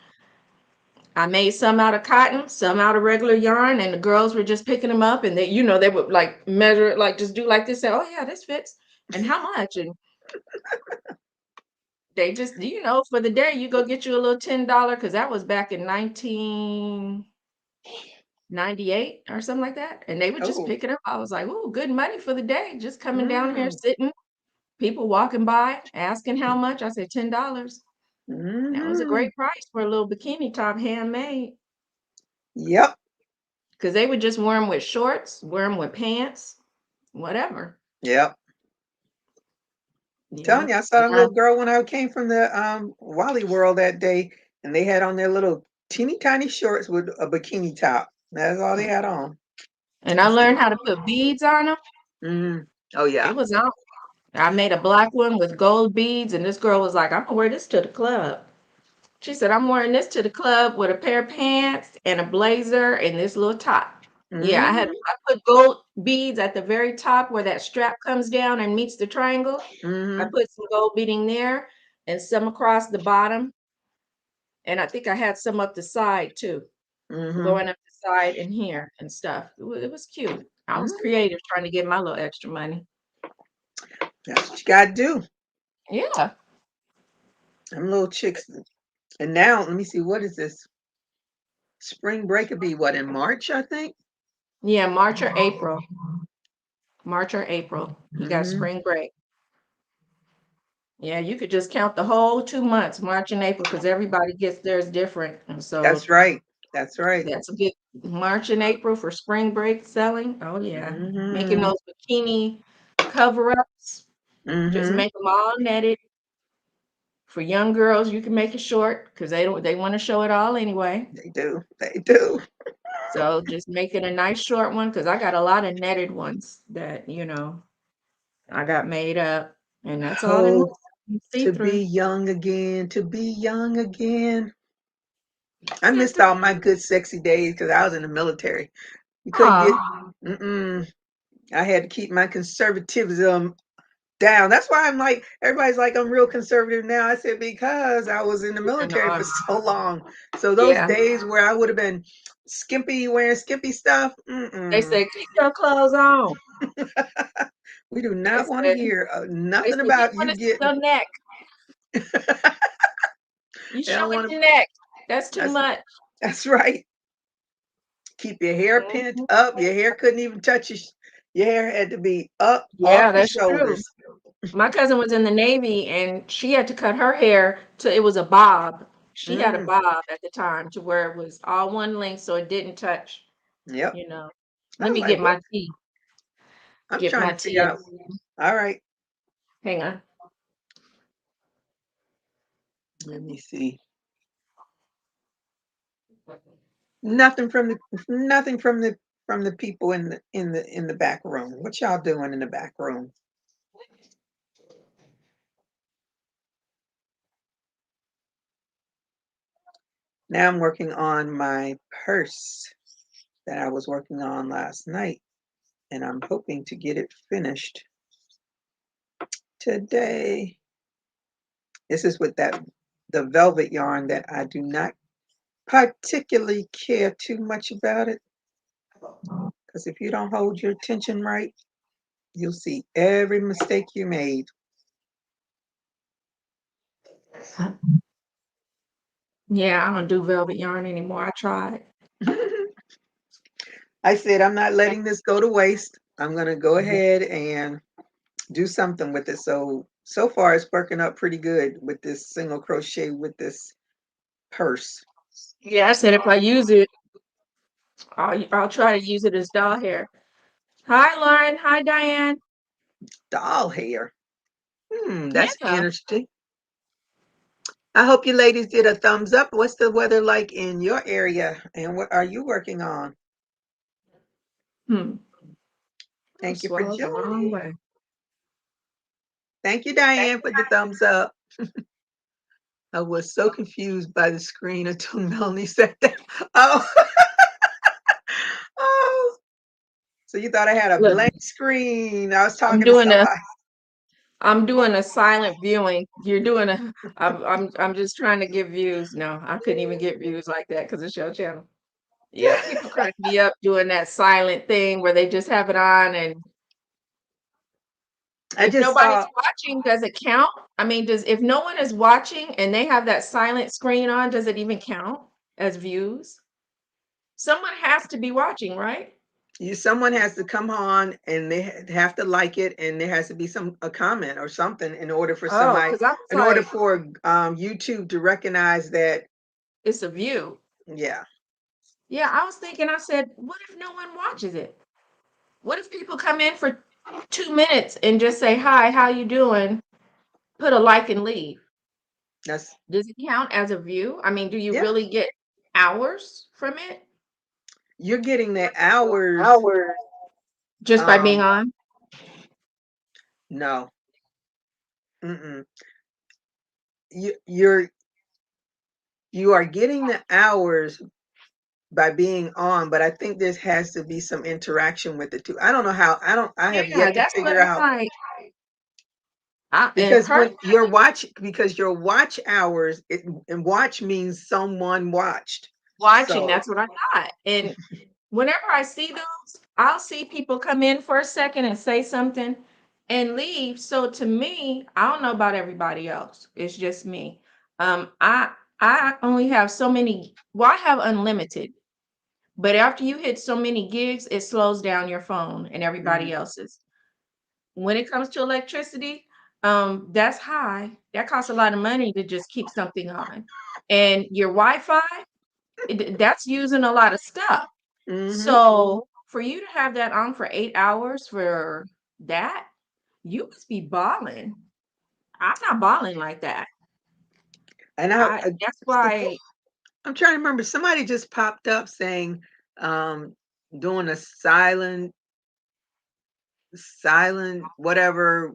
I made some out of cotton, some out of regular yarn, and the girls were just picking them up, and they would like measure it, like just do like this, say, "Oh yeah, this fits," and how much, and they just, for the day, you go get you a little $10, because that was back in 1998 or something like that, and they would just Oh. pick it up. I was like, "Ooh, good money for the day, just coming down here, Mm. sitting, people walking by, asking how much." I said $10. That was a Mm-hmm. great price for a little bikini top, handmade, Yep. because they would just wear them with shorts, wear them with pants, whatever. Yep. Telling you, Yep. I saw a little girl when I came from the Wally World that day, and they had on their little teeny tiny shorts with a bikini top. That's all they had on. And I I said, learned how to put beads on them. mm, "Oh yeah." It was on. I made a black one with gold beads, and this girl was like, "I'm gonna wear this to the club." She said, "I'm wearing this to the club with a pair of pants and a blazer and this little top." Yeah, Mm-hmm. I put gold beads at the very top where that strap comes down and meets the triangle. I Mm-hmm. put some gold beading there and some across the bottom. And I think I had some up the side too, Mm-hmm. going up the side and here and stuff. It was cute. I was Mm-hmm. creative trying to get my little extra money. That's what you gotta do. Yeah. Them little chicks. And now, let me see, what is this? Spring break would be what, in March, I think? Yeah, March or April. March or April. You got Mm-hmm. spring break. Yeah, you could just count the whole 2 months, March and April, because everybody gets theirs different. And so That's right. That's right. that's a good March and April for spring break selling. Oh yeah. Making Mm-hmm. those bikini cover-ups. Just Mm-hmm. make them all netted. For young girls, you can make it short because they want to show it all anyway. They do. They do. So just make it a nice short one, because I got a lot of netted ones that, I got made up, and that's all it Oh, was. See to be through. young again, to be young again. I Yeah, missed all my good sexy days because I was in the military. You couldn't get, oh, mm-mm. I had to keep my conservatism down. That's why I'm like, everybody's like, I'm real conservative now. I said, because I was in the you're in the military for army. so long. So those Yeah. days where I would have been skimpy, wearing skimpy stuff, They mm-mm. said, keep your clothes on. We do They not want to said, hear they nothing said, we about want you to see getting. your neck. You They don't showing want to. your neck. That's too That's much. that's right. Keep your hair pinned Mhm. up. Your hair couldn't even touch your hair had to be up off Yeah, your that's true. shoulders. My cousin was in the Navy, and she had to cut her hair till it was a bob. She had a Mm, bob at the time to where it was all one length so it didn't touch, yep. you know. I Let was me like, get what? my tea. I'm Get trying my to figure tea out. out. All right. Hang on. Let me see. Nothing from the people in the back room. What y'all doing in the back room? Now I'm working on my purse that I was working on last night, and I'm hoping to get it finished today. This is with the velvet yarn that I do not particularly care too much about it, because if you don't hold your attention right, you'll see every mistake you made. Yeah, I don't do velvet yarn anymore. I tried. I said, I'm not letting this go to waste. I'm going to go ahead and do something with it. So far it's working out pretty good with this single crochet with this purse. Yeah, I said if I use it, I'll try to use it as doll hair. Hi, Lauren. Hi, Diane. Doll hair. That's Yeah. interesting. I hope you ladies did a thumbs up. What's the weather like in your area, and what are you working on? Hmm. I Thank you for swallowed the wrong joining. way. Thank you, Diane, for the thumbs up. I was so confused by the screen until Melanie said that. Oh, oh, So you thought I had a Look, blank screen. I was I'm talking to doing a somebody. I'm doing a silent viewing. You're doing a I'm just trying to get views. No, I couldn't even get views like that because it's your channel. Yeah, people crack me up doing that silent thing where they just have it on, and I if just nobody's saw. watching, does it count? I mean, does if no one is watching and they have that silent screen on, does it even count as views? Someone has to be watching, right? Someone has to come on and they have to like it, and there has to be a comment or something in order for Oh, somebody, because I was in order like, for YouTube to recognize that. it's a view. Yeah, Yeah, I was thinking, I said, what if no one watches it? What if people come in for 2 minutes and just say, hi, how you doing? Put a like and leave. that's Does it count as a view? I mean, do you yeah. really get hours from it? You're getting the hours. Hours. Just by being Um, on? no, mm-mm. You're you are getting the hours by being on, but I think there has to be some interaction with it too. I don't know how. I have Yeah, yet to that's what figure I'm out. like. And Because personally, your watch hours, and watch means someone watched. watching, So, that's what I thought. And whenever I see those, I'll see people come in for a second and say something and leave. So to me, I don't know about everybody else. It's just me. I only have so many, well, I have unlimited, but after you hit so many gigs, it slows down your phone and everybody mhm. else's. When it comes to electricity, that's high. That costs a lot of money to just keep something on. And your Wi-Fi, that's using a lot of stuff. Mhm. So for you to have that on for 8 hours for that, you must be balling. I'm not balling like that. And That's why, I'm trying to remember. Somebody just popped up saying, um, doing a silent whatever,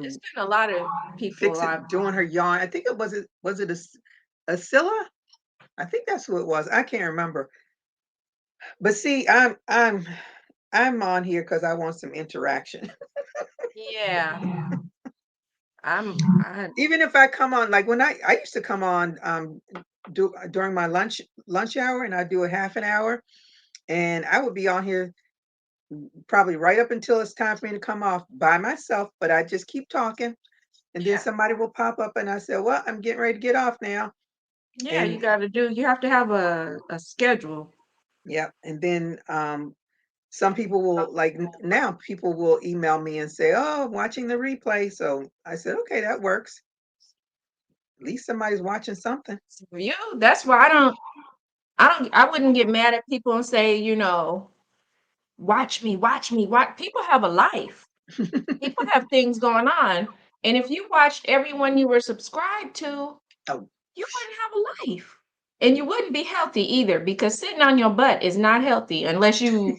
there's been a lot of people fix it, I've doing her yarn. I think was it a Scylla? I think that's who it was. I can't remember. But see, I'm on here because I want some interaction. yeah, I Even if I come on, like when I used to come on, during my lunch hour, and I do a half an hour, and I would be on here probably right up until it's time for me to come off by myself. But I just keep talking, and then yeah. somebody will pop up, and I say, "Well, I'm getting ready to get off now." Yeah, And you have to have a schedule. yeah, and then some people will, like, now people will email me and say, "Oh, I'm watching the replay." So I said, "Okay, that works. At least somebody's watching something." You, that's why I wouldn't get mad at people and say, watch me, watch me, watch. People have a life. People have things going on. And if you watched everyone you were subscribed to, Oh, you wouldn't have a life. And you wouldn't be healthy either because sitting on your butt is not healthy unless you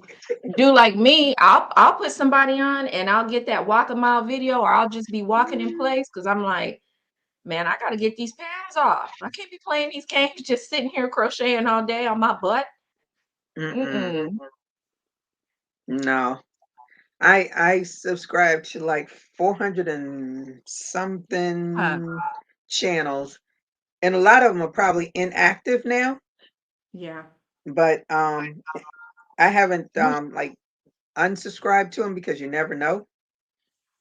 do like me. I'll put somebody on and I'll get that walk a mile video, or I'll just be walking in place because I'm like, man, I gotta get these pants off. I can't be playing these games just sitting here crocheting all day on my butt. mm-mm, Mm-mm. no. I subscribe to like 400 and Huh. something channels, and a lot of them are probably inactive now. Yeah. But I haven't Mm. like unsubscribed to them because you never know.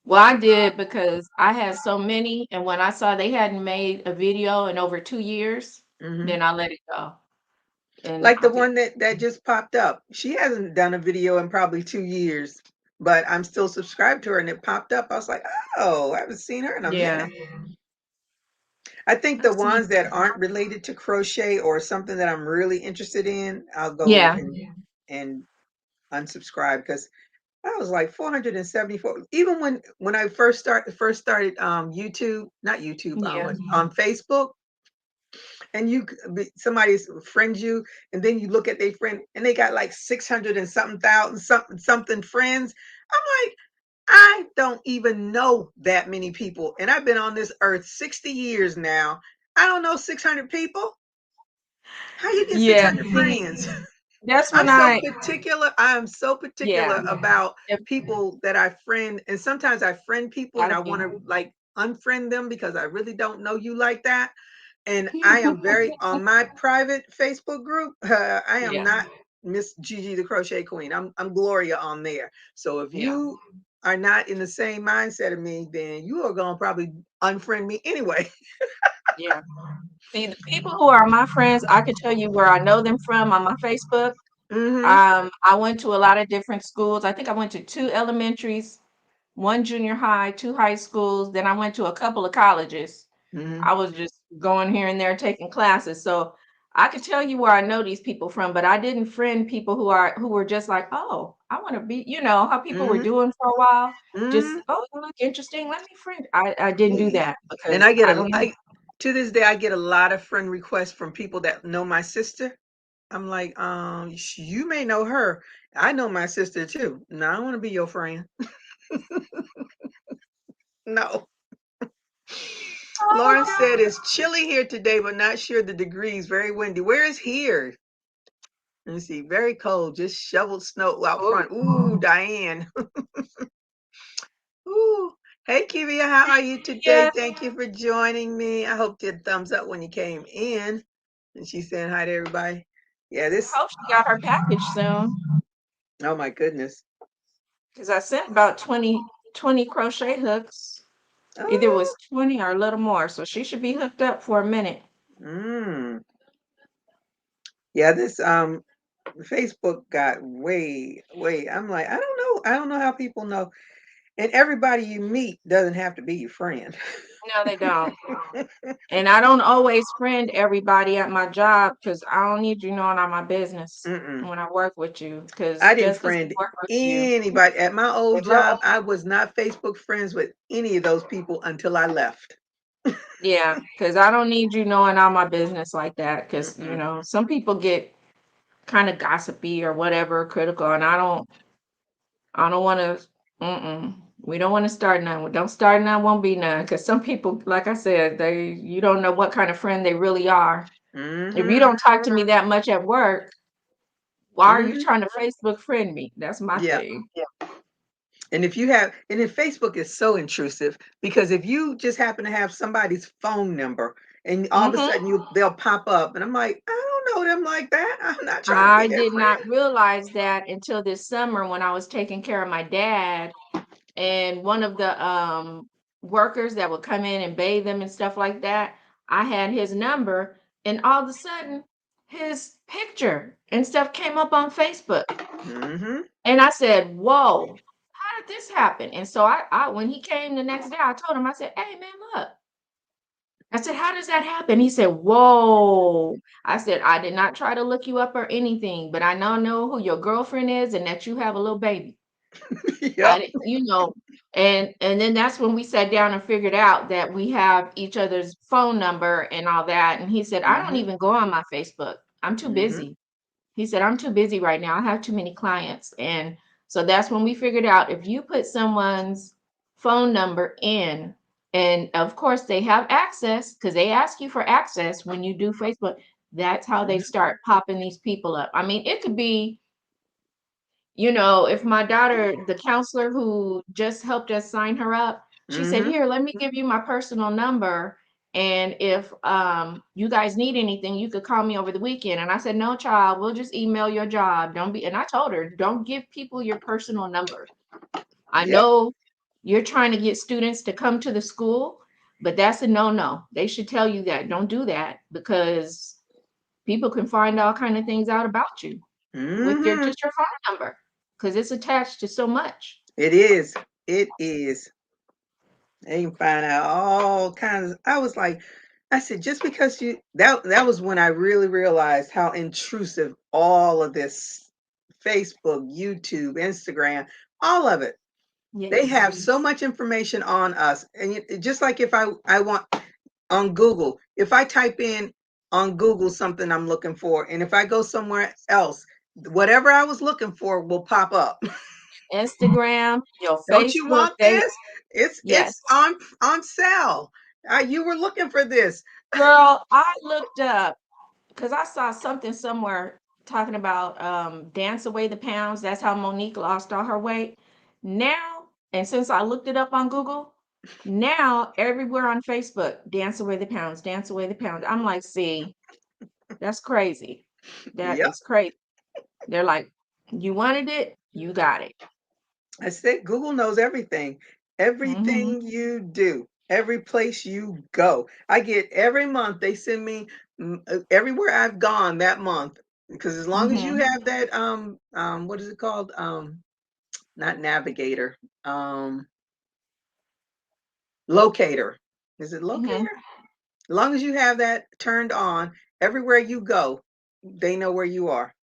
Well, I did because I had so many, and when I saw they hadn't made a video in over 2 years, Hmm. then I let it go. And Like I the think, one that just popped up. She hasn't done a video in probably 2 years, but I'm still subscribed to her, and it popped up. I was like, oh, I haven't seen her in a yeah, minute. I think the I see. ones that aren't related to crochet or something that I'm really interested in, I'll go Yeah, and unsubscribe, because I was like 474. Even when I first started YouTube, not YouTube, yeah, on Facebook, and somebody friends you, and then you look at their friend, and they got like 600 and something thousand something friends. I'm like, I don't even know that many people, and I've been on this earth 60 years now. I don't know 600 people. How you get yeah. 600 friends? That's I'm when so I particular. I am so yeah, particular about if people that I friend, and sometimes I friend people and gotta I be. want to like unfriend them because I really don't know you like that. And I am very on my private Facebook group. I am Yeah, not Miss Gigi the Crochet Queen. I'm Gloria on there. So if yeah, you are not in the same mindset of me, then you are gonna probably unfriend me anyway. yeah. See, the people who are my friends, I can tell you where I know them from on my Facebook. Mm-hmm. I went to a lot of different schools. I think I went to 2 elementaries, 1 junior high, 2 high schools, then I went to a couple of colleges. Mm-hmm. I was just going here and there taking classes, so I could tell you where I know these people from, but I didn't friend people who were just like, "Oh, I wanna be," you know, how people were Mm-hmm. doing for a while, Mm-hmm. just, "Oh, you look interesting, let me friend." I didn't do that And because I get I a don't know. I to this day I get a lot of friend requests from people that know my sister. I'm like, you may know her. I know my sister too. No, I don't want to be your friend. No. Oh my Lauren god. said it's chilly here today, but not sure the degrees. Very windy. Where is here? Let me see. Very cold. Just shoveled snow out Oh, front. Ooh, Diane. Ooh. Hey, Kivia, how are you today? yes. Thank you for joining me. I hope you had thumbs up when you came in. And she's saying hi to everybody. Yeah, I this. hope she got her package soon Oh my goodness. because I sent about 20 crochet hooks. Either it Oh. was 20 or a little more, so she should be hooked up for a minute. Mm. Yeah, this Facebook got way. I'm like, I don't know. I don't know how people know. And everybody you meet doesn't have to be your friend. No, they don't. And I don't always friend everybody at my job because I don't need you knowing all my business Mm-mm. when I work with you. Because I didn't just because I friend work with you, anybody at my old job. I was not Facebook friends with any of those people until I left. yeah, because I don't need you knowing all my business like that. Because Mm-mm. some people get kind of gossipy or whatever, critical, and I don't want to. We don't want to start none. We don't start none. Won't be none. Because some people, like I said, you don't know what kind of friend they really are. If you Mm-hmm. don't talk to me that much at work, why are you Mm-hmm. trying to Facebook friend me? That's my Yeah. thing. And if you have, and then Facebook is so intrusive because if you just happen to have somebody's phone number and all of a Hmm. sudden they'll pop up, and I'm like, I don't know them like that. I'm not trying to be I their did not friend. realize that until this summer when I was taking care of my dad, and one of the workers that would come in and bathe them and stuff like that, I had his number, and all of a sudden his picture and stuff came up on Facebook. Mm-hmm. And I said, "Whoa, how did this happen?" And so I when he came the next day, I told him, I said, "Hey man, look." I said, "How does that happen?" He said, "Whoa." I said, "I did not try to look you up or anything, but I now know who your girlfriend is and that you have a little baby." I Yep. didn't, and then that's when we sat down and figured out that we have each other's phone number and all that. And he said, "I don't Mm-hmm. even go on my Facebook. I'm too Mm-hmm. busy." He said, "I'm too busy right now. I have too many clients." And so that's when we figured out if you put someone's phone number in, and of course they have access because they ask you for access when you do Facebook, that's how they Mm-hmm. start popping these people up. I mean, it could be, if my daughter, the counselor who just helped us sign her up, she said, Mm-hmm. "Here, let me give you my personal number. And if you guys need anything, you could call me over the weekend." And I said, "No, child, we'll just email your job. Don't be," and I told her, "Don't give people your personal number. I Yep. know you're trying to get students to come to the school, but that's a no-no. They should tell you that. Don't do that because people can find all kind of things out about you with your Mm-hmm. just your phone number because it's attached to so much." It is. It is. They can find out all kinds. I was like, I said, just because that was when I really realized how intrusive all of this Facebook, YouTube, Instagram, all of it. They Yes. have so much information on us. And just like if I want on Google, if I type in on Google something I'm looking for, and if I go somewhere else, whatever I was looking for will pop up. Instagram, your Don't you Facebook, want this? It's yes. on sale. You were looking for this. Girl, I looked up because I saw something somewhere talking about dance away the pounds. That's how Monique lost all her weight. Now, and since I looked it up on Google, now everywhere on Facebook, dance away the pounds, dance away the pounds. I'm like, see, that's crazy. That Yep. is crazy. They're like, you wanted it, you got it. I said Google knows everything. Mm-hmm. Everything you do, every place you go. I get every month they send me everywhere I've gone that month because as long as you Mm-hmm. have that what is it called? Not navigator. Locator. Is it Mm-hmm. locator? As long as you have that turned on, everywhere you go, they know where you are.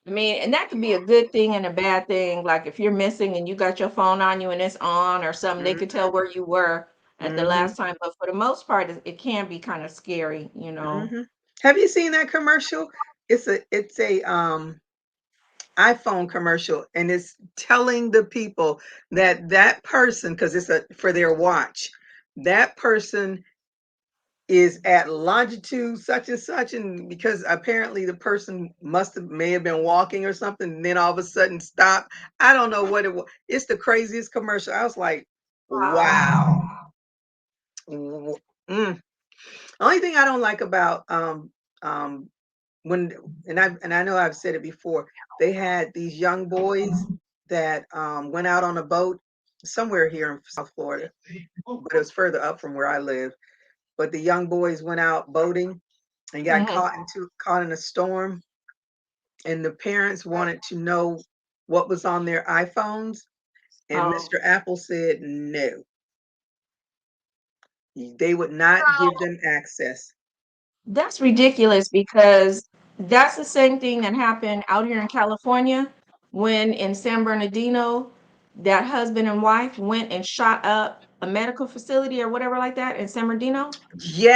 I mean, and that could be a good thing and a bad thing. Like if you're missing and you got your phone on you and it's on or something, they could Mhm. tell where you were at the Mhm. last time. But for the most part, it can be kind of scary, you know. Mhm. Have you seen that commercial? It's a iPhone commercial, and it's telling the people that that person, because it's a for their watch, that person is at longitude such and such, and because apparently the person may have been walking or something, and then all of a sudden stop. I don't know what it was. It's the craziest commercial. I was like, wow. Wow. W- Mm. Only thing I don't like about um when and I know I've said it before, they had these young boys that went out on a boat somewhere here in South Florida, but it was further up from where I live. But the young boys went out boating and got Hmm. caught in a storm, and the parents wanted to know what was on their iPhones, and Oh, Mr. Apple said no, they would not give them access. that's ridiculous because that's the same thing that happened out here in California when in San Bernardino, that husband and wife went and shot up a medical facility or whatever like that in San Bernardino.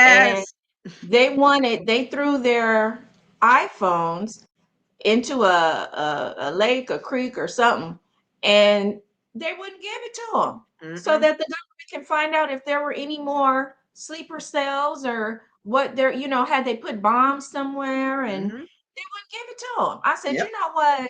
And Yes. they threw their iPhones into a lake, a creek, or something, and they wouldn't give it to them so Mm-mm. that the government can find out if there were any more sleeper cells or what there, had they put bombs somewhere, and Mm-hmm. they wouldn't give it to them. I said, Yep. you know what?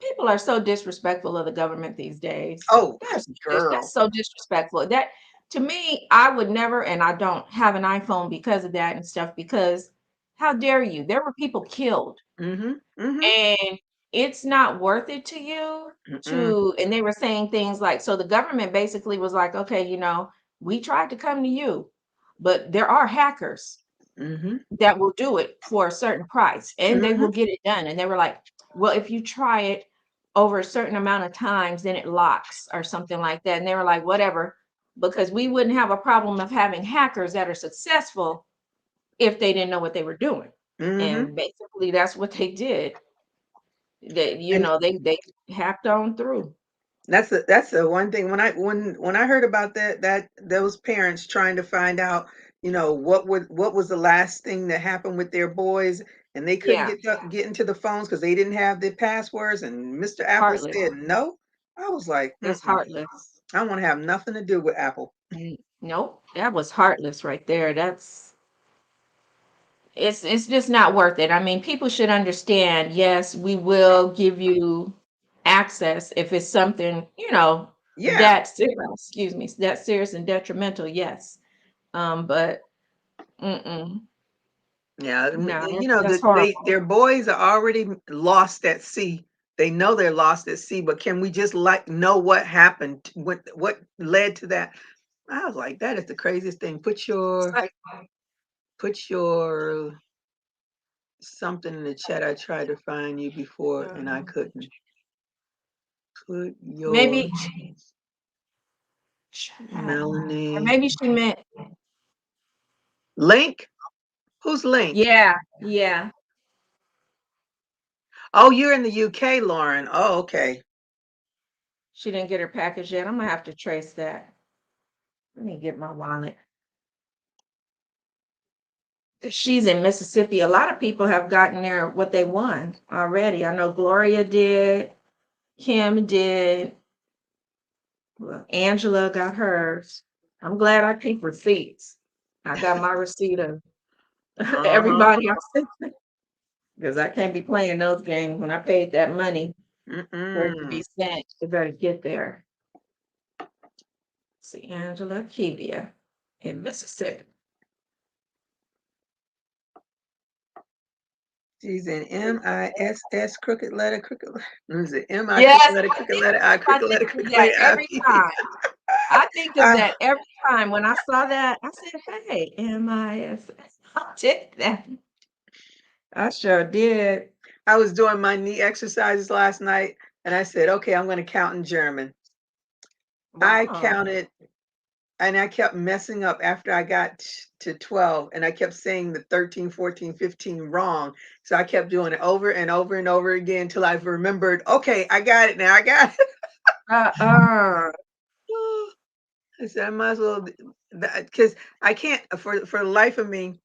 People are so disrespectful of the government these days. Oh, That's girl. so disrespectful. That to me, I would never, and I don't have an iPhone because of that and stuff. Because how dare you? There were people killed, Mm-hmm. Mm-hmm. and it's not worth it to you Mm-mm. to. And they were saying things like, so the government basically was like, okay, we tried to come to you, but there are hackers Mm-hmm. that will do it for a certain price and they Mm-hmm. will get it done. And they were like, well, if you try it over a certain amount of times, then it locks or something like that. And they were like, whatever, because we wouldn't have a problem of having hackers that are successful if they didn't know what they were doing. Mm-hmm. And basically that's what they did. They, And they hacked on through. that's the one thing when I heard about that those parents trying to find out, what was the last thing that happened with their boys, and they couldn't Yeah, get into the phones because they didn't have the passwords, and Mr. Apple heartless. said no. I was like, That's mm-mm, heartless. I want to have nothing to do with Apple. Nope, that was heartless right there. It's just not worth it. I mean, people should understand, yes, we will give you access if it's something, Yeah. that serious, excuse me, that serious and detrimental, yes. But mm-mm, Yeah, no, that's that horrible. their boys are already lost at sea. They know they're lost at sea, but can we just like know what happened? What led to that? I was like, that is the craziest thing. It's like, Put your something in the chat. I tried to find you before and I um, couldn't. Put your maybe, or Melanie maybe she meant, link. Who's link? yeah, yeah. Oh, you're in the UK, Lauren. Oh, okay. She didn't get her package yet. I'm gonna have to trace that. Let me get my wallet. She's in Mississippi. A lot of people have gotten their what they won already. I know Gloria did, Kim did, well, Angela got hers. I'm glad I keep receipts. I got my receipt of Uh huh. everybody else. because I can't be playing those games. When I paid that money for it to be Mm-mm. sent, it better get there. See, Angela Kivia in Mississippi. She's in MISS crooked letter, crooked letter. Is it MI Yes, crooked letter, I I crooked think letter, of crooked that letter, every I? time. I think of I that every time. When I saw that, I said, "Hey, MISS." I did that. I sure did. I was doing my knee exercises last night, and I said, "Okay, I'm gonna count in German." I Wow. counted, and I kept messing up after I got to 12, and I kept saying the 13, 14, 15 wrong. So I kept doing it over and over and over again until I remembered, okay, I got it now. I got it. Uh-uh. I said, I might as well, because I can't, for the life of me,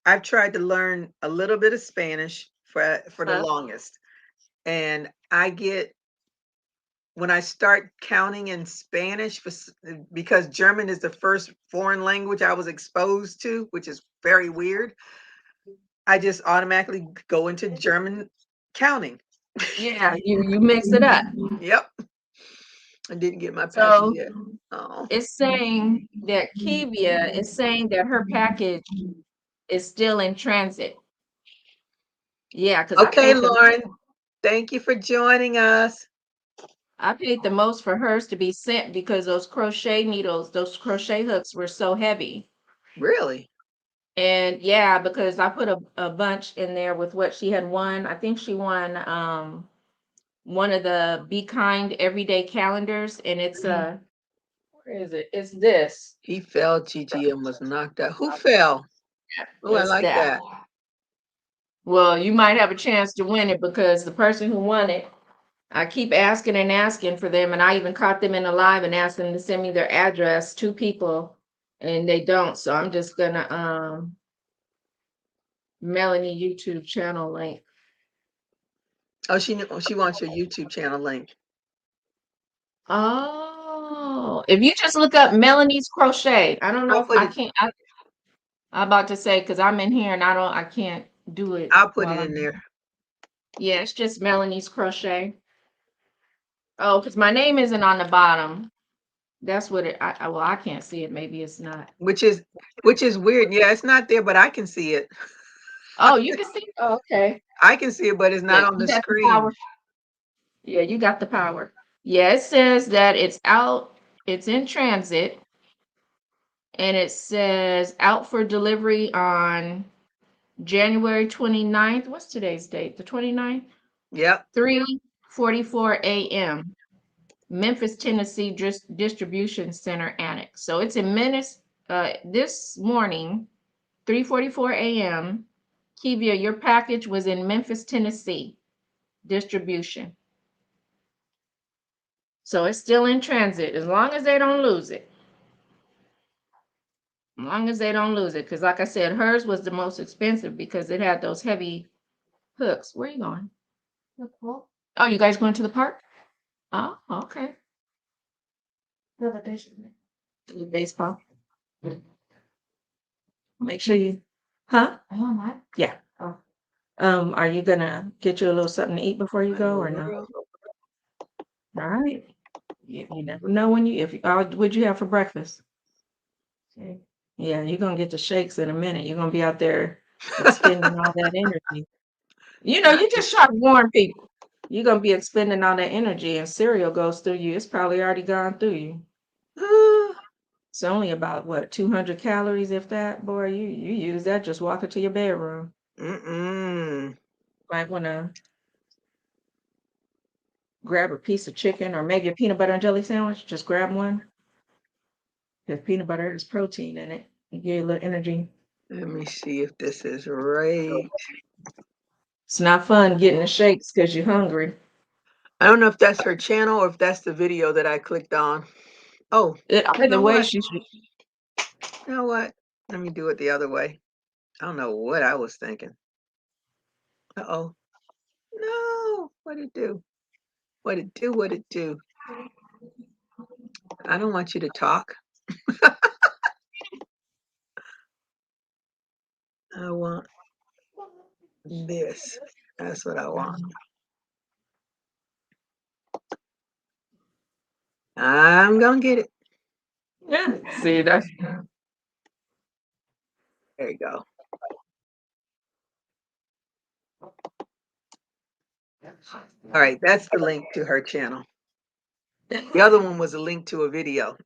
I've tried to learn a little bit of Spanish for the Huh? longest. And I get when I start counting in Spanish because German is the first foreign language I was exposed to, which is very weird. I just automatically go into German counting. Yeah, you mix it up. Yep. I didn't get my package So yet. Oh. it's saying that Kivia is saying that her package is still in transit. Yeah, because Okay, Lauren. Thank you for joining us. I paid the most for hers to be sent because those crochet needles, those crochet hooks were so heavy. Really? And yeah, because I put a bunch in there with what she had won. I think she won one of the Be Kind Everyday calendars, and it's where is it? It's this. He fell, Gigi, and was knocked out. Who fell? Oh, I It's like that. that. Well, you might have a chance to win it because the person who won it, I keep asking and asking for them, and I even caught them in a live and asked them to send me their address, two people, and they don't. So I'm just gonna Melanie YouTube channel link. Oh, she wants your YouTube channel link. Oh, if you just look up Melanie's Crochet, I don't know I'll if put I it. can't. I'm about to say because I'm in here and I can't do it I'll put while it I'm. in there. Yeah, it's just Melanie's Crochet. Oh, because my name isn't on the bottom. That's what it. Well, I can't see it. Maybe it's not. Which is weird. Yeah, it's not there, but I can see it. Oh, you can see. Oh, okay. I can see it, but it's Yeah, not on you the got the power. screen. Yeah, you got the power. Yeah, it says that it's out. It's in transit, and it says out for delivery on January 29th. What's today's date? The 29th? Yep. 3:44 a.m. Memphis, Tennessee Distribution Center Annex. So it's in minutes. This morning, 3:44 a.m. Kivia, your package was in Memphis, Tennessee distribution. So it's still in transit as long as they don't lose it. As long as they don't lose it. Because like I said, hers was the most expensive because it had those heavy hooks. Where are you going? Oh, you guys going to the park? Oh, okay. The baseball. Make sure you, huh? Yeah. Oh. Are you gonna get you a little something to eat before you What in go the or no? world? All right. You never know when you if you what'd you have for breakfast? Yeah, you're gonna get the shakes in a minute. You're gonna be out there expending all that energy. You know, you just try to warn people. You're gonna be expending all that energy and cereal goes through you. It's probably already gone through you. It's only about what, 200 calories, if that. Boy, you use that just walking to your bedroom. Mm-mm. Might wanna grab a piece of chicken or maybe a peanut butter and jelly sandwich. Just grab one. Because peanut butter has protein in it. It give you a little energy. Let me see if this is right. It's not fun getting the shakes because you're hungry. I don't know if that's her channel or if that's the video that I clicked on. Oh, you Either know way, what? she should. You know what? Let me do it the other way. I don't know what I was thinking. Uh-oh. No. What it do? What it do? What it do? I don't want you to talk. I want This. That's what I want. I'm gonna get it. Yeah. See, that's There you go. All right, that's the link to her channel. The other one was a link to a video.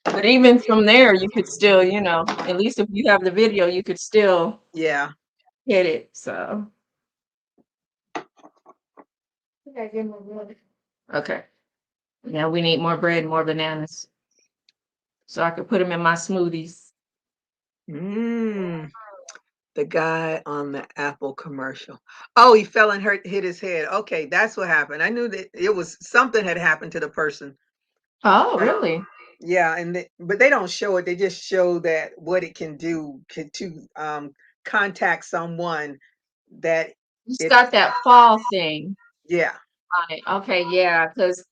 but even from there, you could still, at least if you have the video, you could still Yeah. hit it. So okay. Now we need more bread, more bananas. So I could put them in my smoothies. Mm. The guy on the Apple commercial. Oh, he fell and hit his head. Okay, that's what happened. I knew that it was something had happened to the person. Oh, Right. really? Yeah, but they don't show it. They just show that what it can do to contact someone that It's it's got that fall thing yeah. on it. Okay, yeah, because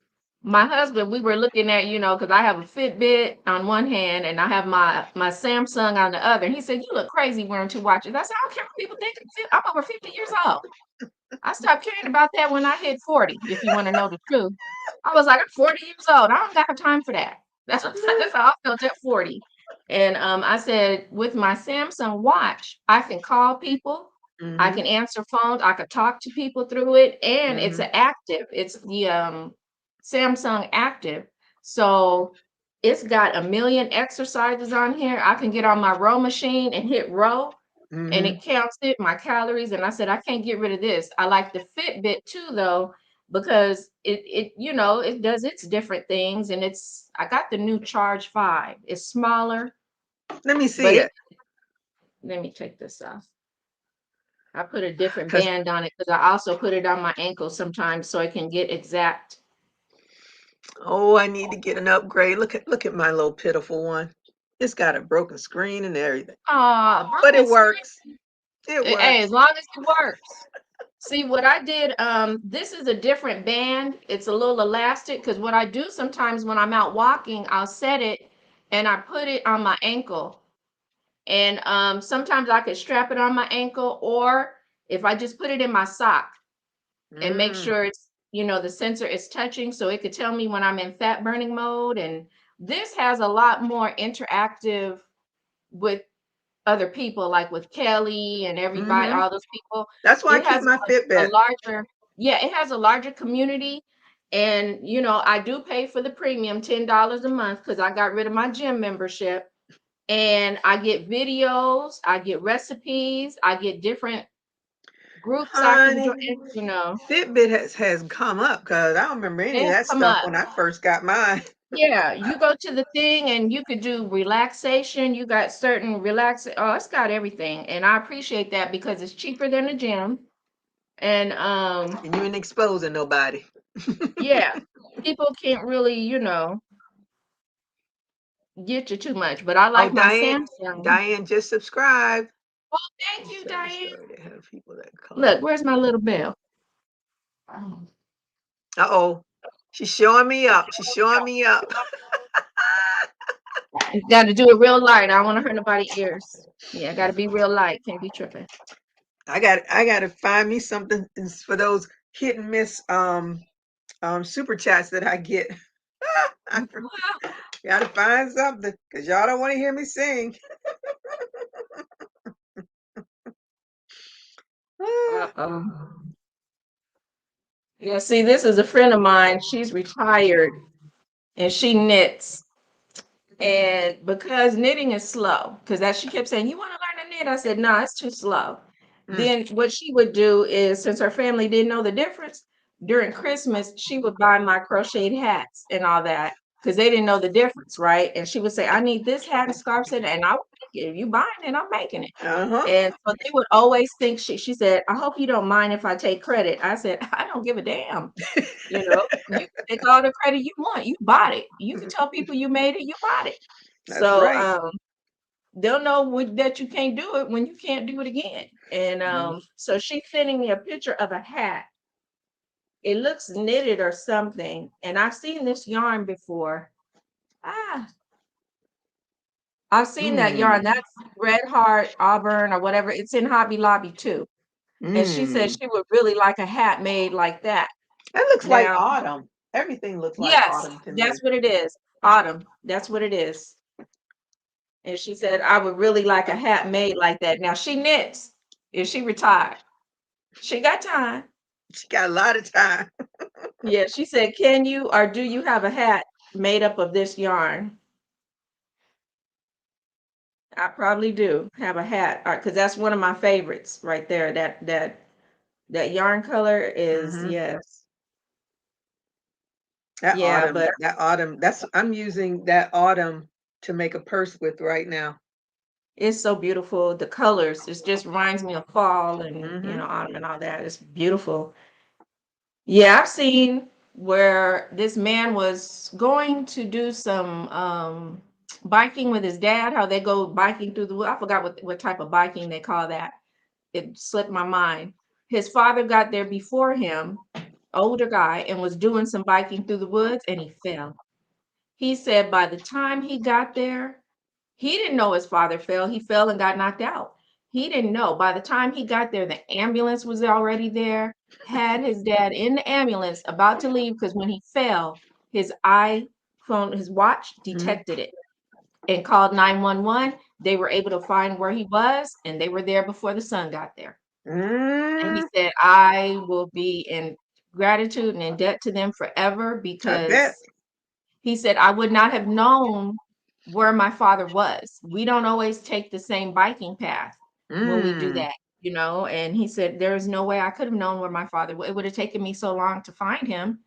my husband, we were looking at, because I have a Fitbit on one hand and I have my Samsung on the other. And he said, "You look crazy wearing two watches." I said, "I don't care what people think. I'm over 50 years old." I stopped caring about that when I hit 40, if you want to know the truth. I was like, I'm 40 years old. I don't got time for that. That's how I felt at 40. And I said, with my Samsung watch, I can call people, I Mhm. can answer phones, I could talk to people through it, and it's Mhm. an active. It's the Samsung Active. So it's got a million exercises on here. I can get on my row machine and hit row and Mhm. it counts it my calories, and I said I can't get rid of this. I like the Fitbit too though, because it does its different things, and I got the new Charge 5. It's smaller, Let me but see it. let me take this off. I put a different Cuz band on it because I also put it on my ankle sometimes so I can get exact. oh, I need to get an upgrade. Look at my little pitiful one. It's got a broken screen and everything. But it Broken screen. works. It Hey, as works. long as it works. See what I did, this is a different band. It's a little elastic because what I do sometimes when I'm out walking, I'll set it and I put it on my ankle. And sometimes I could strap it on my ankle, or if I just put it in my sock and make Mm. sure the sensor is touching so it could tell me when I'm in fat burning mode. And this has a lot more interactive with other people, like with Kelly and everybody, Mhm. all those people. That's why I It keep has my a Fitbit. larger, yeah, it has a larger community. And I do pay for the premium $10 a month because I got rid of my gym membership. And I get videos, I get recipes, I get different groups I can join, Honey, you know. Fitbit has come up because I don't remember They any of have that come stuff up. when I first got mine. Yeah, you go to the thing and you could do relaxation. You got certain oh, it's got everything. And I appreciate that because it's cheaper than the gym. And And you ain't exposing nobody. yeah, people can't really, get you too much. But I Oh, like my Diane, Samsung. Diane just subscribed. Oh, thank I'm you, so Diane. sorry to have people that call. Look, where's my little bell? Oh. Uh-oh. She's showing me up. She's showing me up. Got to do it real light. I don't want to hurt nobody's ears. Yeah, got to be real light. Can't be tripping. I got to find me something for those hit and miss super chats that I get. I got to find something because y'all don't want to hear me sing. Uh-oh. Yeah, see, this is a friend of mine. She's retired and she knits. And because knitting is slow, because as she kept saying, "You want to learn to knit?" I said, "No, it's too slow." Mm. Then what she would do is, since her family didn't know the difference, during Christmas, she would buy my crocheted hats and all that because they didn't know the difference, right? And she would say, "I need this hat and scarf set," and I would make it. If you buying it, I'm making it. Uh-huh. And so they would always think she said, "I hope you don't mind if I take credit." I said, "I don't give a damn. You can take all the credit you want. You bought it. You can tell people you made it, you bought it." That's So right. they'll know that you can't do it when you can't do it again. And Mm. so she's sending me a picture of a hat. It looks knitted or something. And I've seen this yarn before. Ah, I've seen that yarn. Mm, That's Red Heart, Auburn, or whatever. It's in Hobby Lobby too. And she said mm. she would really like a hat made like that. That looks like Now, autumn. Everything looks like yes, autumn to me. that's what it is. Autumn. That's what it is. And she said, I would really like a hat made like that. Now she knits. If she retired, she got time. She got a lot of time. Yeah, she said, can you or do you have a hat made up of this yarn? I probably do have a hat, because that's one of my favorites right there. That yarn color is, Hmm. yes. That Yeah, autumn, but that autumn, that's I'm using that autumn to make a purse with right now. it's so beautiful. The colors, it just reminds me of fall and Hmm. autumn and all that. It's beautiful. Yeah, I've seen where this man was going to do some biking with his dad, how they go biking through the wood. I forgot what type of biking they call that. It slipped my mind. His father got there before him, older guy, and was doing some biking through the woods, and he fell. He said by the time he got there, he didn't know his father fell. He fell and got knocked out. He didn't know. By the time he got there, the ambulance was already there, had his dad in the ambulance about to leave because when he fell, his iPhone, his watch Hmm. detected it and called 911. They were able to find where he was, and they were there before the sun got there. And he Mm, said, I will be in gratitude and in debt to them forever I bet. because he said, I would not have known where my father was. We don't always take the same biking path when we do Mm, that, And he said, there is no way I could have known where my father was. It would have taken me so long to find him,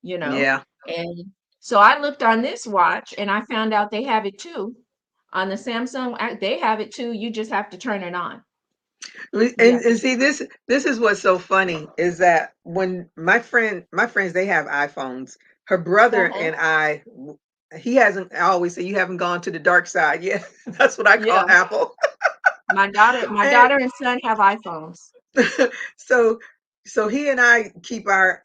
you know. yeah. And so I looked on this watch and I found out they have it too. On the Samsung, they have it too. You just have to turn it on. You have to. And see, this is what's so funny is that when my friends, they have iPhones. Her brother Uh-huh. and he hasn't. I always say you haven't gone to the dark side yet. That's what I call Yeah. Apple. My And daughter and son have iPhones. so so he and I keep our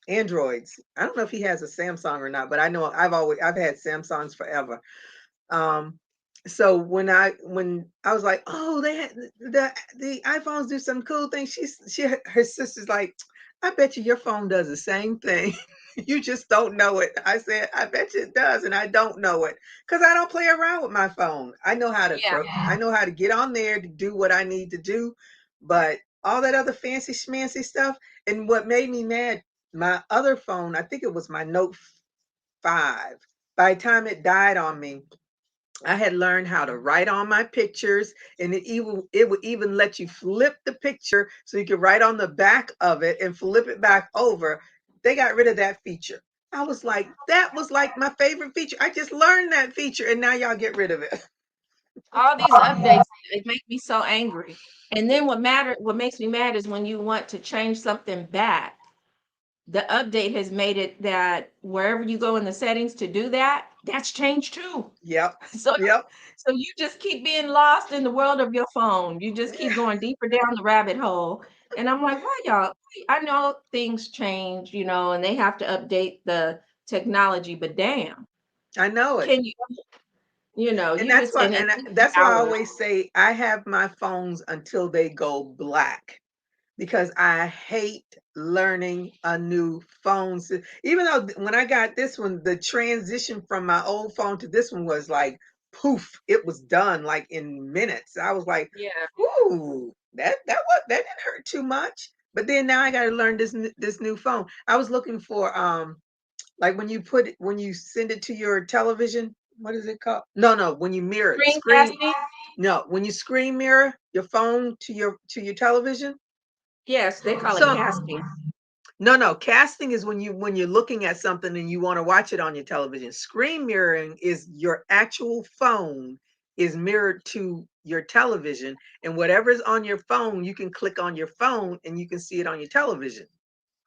Androids. I don't know if he has a Samsung or not, but I know I've had Samsungs forever. Um, so when I was like, oh, they had the iPhones do some cool things. Her sister's like, I bet you your phone does the same thing. You just don't know it. I said, I bet you it does, and I don't know it because I don't play around with my phone. Yeah. I know how to get on there to do what I need to do, but all that other fancy schmancy stuff. And what made me mad, my other phone, I think it was my Note 5. By the time it died on me, I had learned how to write on my pictures, and it would even let you flip the picture so you could write on the back of it and flip it back over. They got rid of that feature. I was like, that was like my favorite feature. I just learned that feature, and now y'all get rid of it. All these updates, it make me so angry. And then what makes me mad is when you want to change something back. The update has made it that wherever you go in the settings to do that, that's changed too. Yep, So yep. so you just keep being lost in the world of your phone. You just keep going deeper down the rabbit hole. And I'm like, why y'all? I know things change, and they have to update the technology, but damn, I know it. can And you just and it takes you that's why I hours. always say I have my phones until they go black, because I hate learning a new phone. Even though when I got this one, the transition from my old phone to this one was like poof, it was done like in minutes. I was like, Yeah. ooh, that didn't hurt too much. But then now I got to learn this new phone. I was looking for like when you send it to your television, what is it called? No, when you mirror it, screen. Screencasting? No, when you screen mirror your phone to your television. Yes, they call it So casting. no, casting is when you're looking at something and you want to watch it on your television. Screen mirroring is your actual phone is mirrored to your television, and whatever's on your phone, you can click on your phone and you can see it on your television.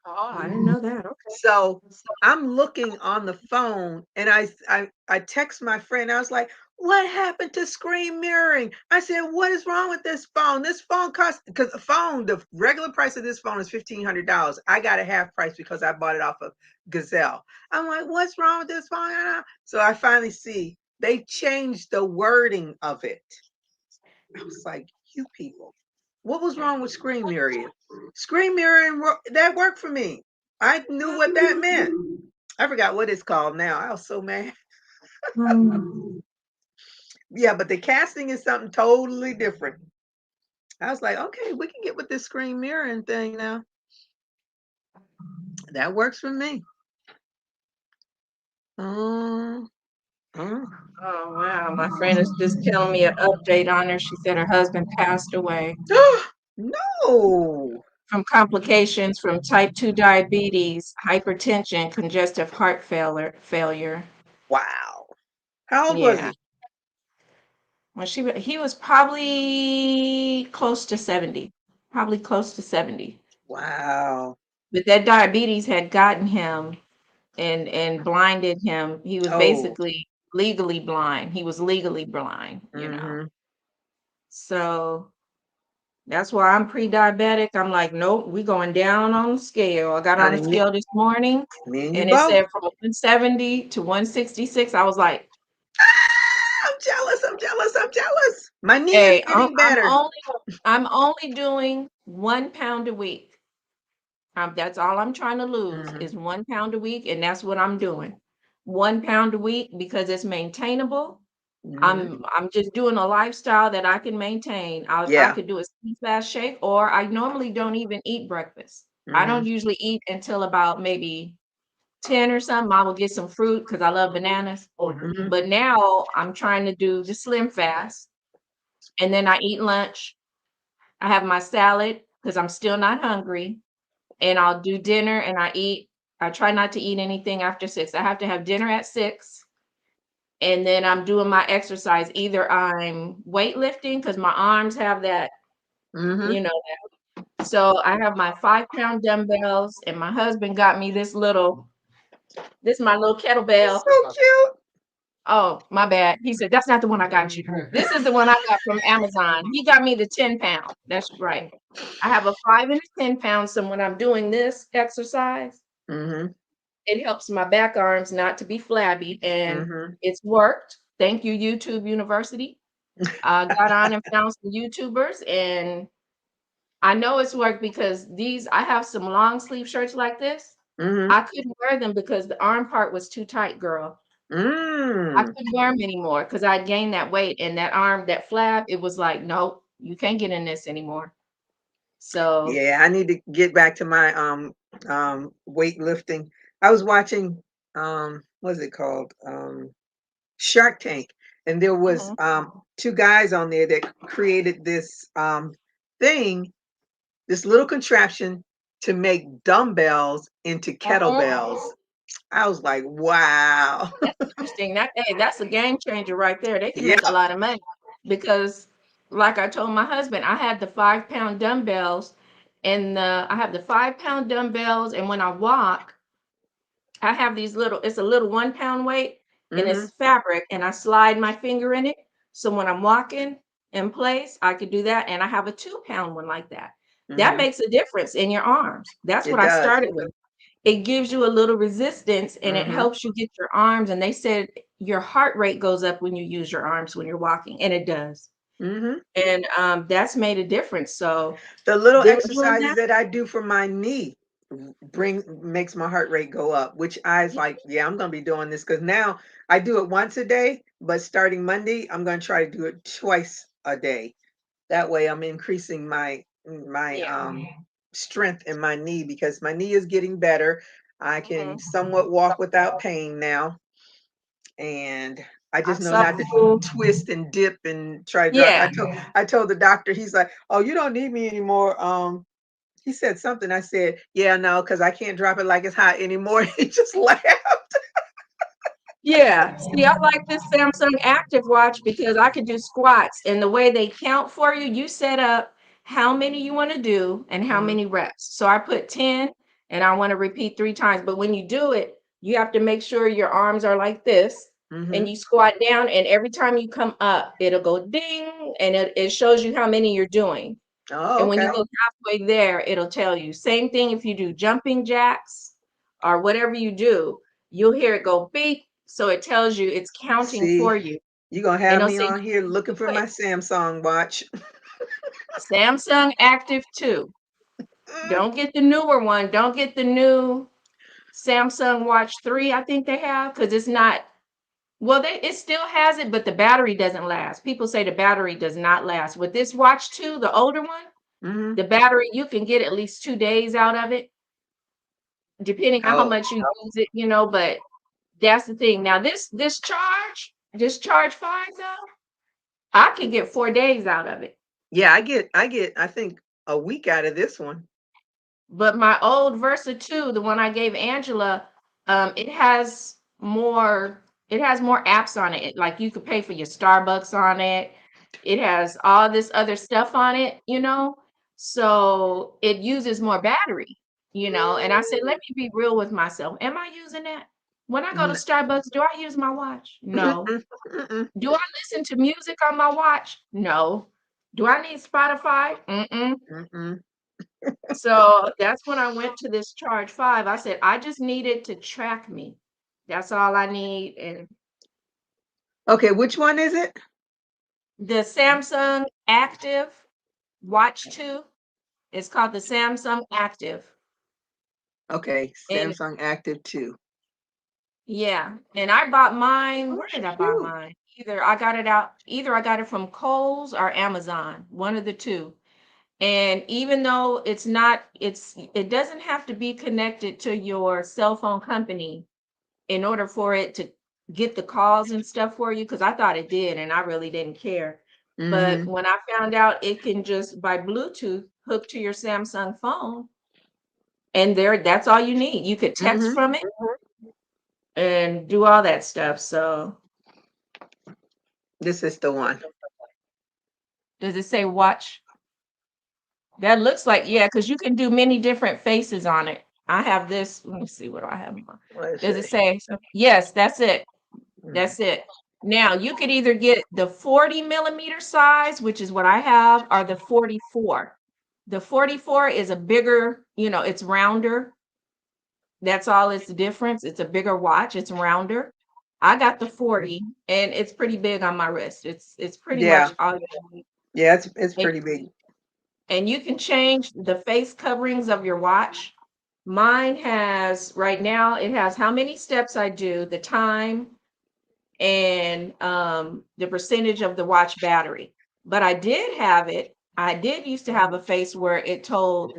Oh, I didn't know that. Okay. So I'm looking on the phone and I text my friend. I was like, what happened to screen mirroring? I said, what is wrong with this phone? This phone costs, because the regular price of this phone is $1,500. I got a half price because I bought it off of Gazelle. I'm like, what's wrong with this phone? So I finally see they changed the wording of it. I was like, you people, what was wrong with screen mirroring? Screen mirroring, that worked for me. I knew what that meant. I forgot what it's called now. I was so mad. Mm. Yeah, but the casting is something totally different. I was like, okay, we can get with this screen mirroring thing now. That works for me. Mm, mm. Oh wow, my friend is just telling me an update on her. She said her husband passed away No. from complications from type 2 diabetes, hypertension, congestive heart failure. Wow. How old was Yeah. he? When he was probably close to 70. Probably close to 70. Wow. But that diabetes had gotten him and blinded him. He was Oh. basically legally blind. He was legally blind, you know. Mm-hmm. So that's why I'm pre-diabetic. I'm like, nope, we going down on the scale. I got on the Honey, scale this morning me and you and it both. said from 170 to 166. I was like, I'm jealous. I'm jealous. I'm jealous. My knee is hey, getting better. I'm only doing 1 pound a week. That's all I'm trying to lose Mm-hmm. is 1 pound a week, and that's what I'm doing. 1 pound a week because it's maintainable. Mm-hmm. I'm just doing a lifestyle that I can maintain. I Yeah. could do a fast shake, or I normally don't even eat breakfast. I Mm-hmm. don't usually eat until about maybe 10 or something. I will get some fruit because I love bananas. Mm-hmm. But now I'm trying to do the slim fast, and then I eat lunch. I have my salad because I'm still not hungry, and I'll do dinner and I try not to eat anything after 6. I have to have dinner at 6, and then I'm doing my exercise. Either I'm weightlifting because my arms have that, Mm-hmm. you know, so I have my 5-pound dumbbells, and my husband got me this is my little kettlebell. So cute. Oh, my bad. He said, "That's not the one I got you. This is the one I got from Amazon." He got me the 10-pound. That's right. I have a 5 and a 10-pound, so when I'm doing this exercise, Mm-hmm. it helps my back arms not to be flabby, and Mm-hmm. it's worked. Thank you, YouTube University. Got on and found some YouTubers, and I know it's worked because I have some long sleeve shirts like this. Mm-hmm. I couldn't wear them because the arm part was too tight, girl. I Mm. couldn't wear them anymore because I gained that weight, and that arm, that flab, it was like, nope, you can't get in this anymore. So, Yeah, I need to get back to my weightlifting. I was watching what's it called? Shark Tank, and there was mhm, two guys on there that created this thing, this little contraption to make dumbbells into mhm. kettlebells. I was like, wow. That's interesting. That's a game changer right there. They can Yeah. make a lot of money because, like I told my husband, I had the 5-pound dumbbells, and I have the 5-pound dumbbells, and when I walk, I have these little. It's a little 1 pound weight, and Mhm. it's fabric, and I slide my finger in it. So when I'm walking in place, I could do that, and I have a 2-pound one like that. That Mhm. makes a difference in your arms. That's what It I does. started with. It gives you a little resistance and it Mhm. helps you get your arms. And they said your heart rate goes up when you use your arms when you're walking, and it does. Mhm. And that's made a difference. So The little doing exercises that, that I do for my knee bring makes my heart rate go up, which I was like, yeah, I'm gonna be doing this because now I do it once a day, but starting Monday, I'm gonna try to do it twice a day. That way I'm increasing my yeah. strength in my knee because my knee is getting better. I can Mhm. somewhat walk without pain now, and I I just know not to suffer. twist and dip and try to drop. Yeah. I told the doctor, he's like, "Oh, you don't need me anymore." He said something. I said, "Yeah, no, because I can't drop it like it's hot anymore." He just laughed. Yeah. See, I like this Samsung Active Watch because I can do squats, and the way they count for you, you set up how many you want to do and how Mhm. many reps. So I put 10 and I want to repeat 3 times. But when you do it, you have to make sure your arms are like this. and Mhm. you squat down, and every time you come up, it'll go ding, and it shows you how many you're doing. Oh, And when you okay. go halfway there, it'll tell you. Same thing if you do jumping jacks or whatever you do, you'll hear it go beep. So it tells you it's counting for See, you. you gonna And have it'll me say, on here looking you for put my Samsung watch. Samsung Active 2. Don't get the newer one. Don't get the new Samsung Watch 3, I think they have, because it's not, well, it still has it, but the battery doesn't last. People say the battery does not last. With this Watch 2, the older one, Mhm. the battery, you can get at least 2 days out of it, depending on how Oh, much you use it, but that's the thing. Now, this charge 5 though, I can get 4 days out of it. yeah, I get, I think, a week out of this one. But my old Versa 2, the one I gave Angela, it has more apps on it. Like you could pay for your Starbucks on it. It has all this other stuff on it. So it uses more battery. And I said, let Mm. me be real with myself. Am I using that? When I go to Mm. Starbucks, do I use my watch? No. Mm-mm, mm-mm, Do I listen to music on my watch? No. Do I need Spotify? Mm-mm. mm-mm. So that's when I went to this charge 5. I said, I just needed to track me. That's all I need. And Okay, which one is it? the Samsung Active Watch 2 is called the Samsung Active. Okay, And Samsung Active 2. yeah, and I bought mine. Oh, Where did I buy cute. mine? Either I got it from Kohl's or Amazon, one of the two. And even though it doesn't have to be connected to your cell phone company in order for it to get the calls and stuff for you, because I thought it did and I really didn't care. But Mhm, when I found out it can just by Bluetooth hook to your Samsung phone, and that's all you need. You could text mhm. from it and do all that stuff. So This is the one. does it say watch? That looks like, yeah, because you can do many different faces on it. I have this. Let me see what do I have on. What is Does it it? say? Yes, that's it. Mm. That's it. Now you could either get the 40 millimeter size, which is what I have, or the 44. The 44 is a bigger, it's rounder. That's all its difference. It's a bigger watch, it's rounder. I got the 40 and it's pretty big on my wrist. It's pretty Yeah, much all you need. yeah, it's And, pretty big. and you can change the face coverings of your watch. Mine has right now, it has how many steps I do, the time, and the percentage of the watch battery. But I did used to have a face where it told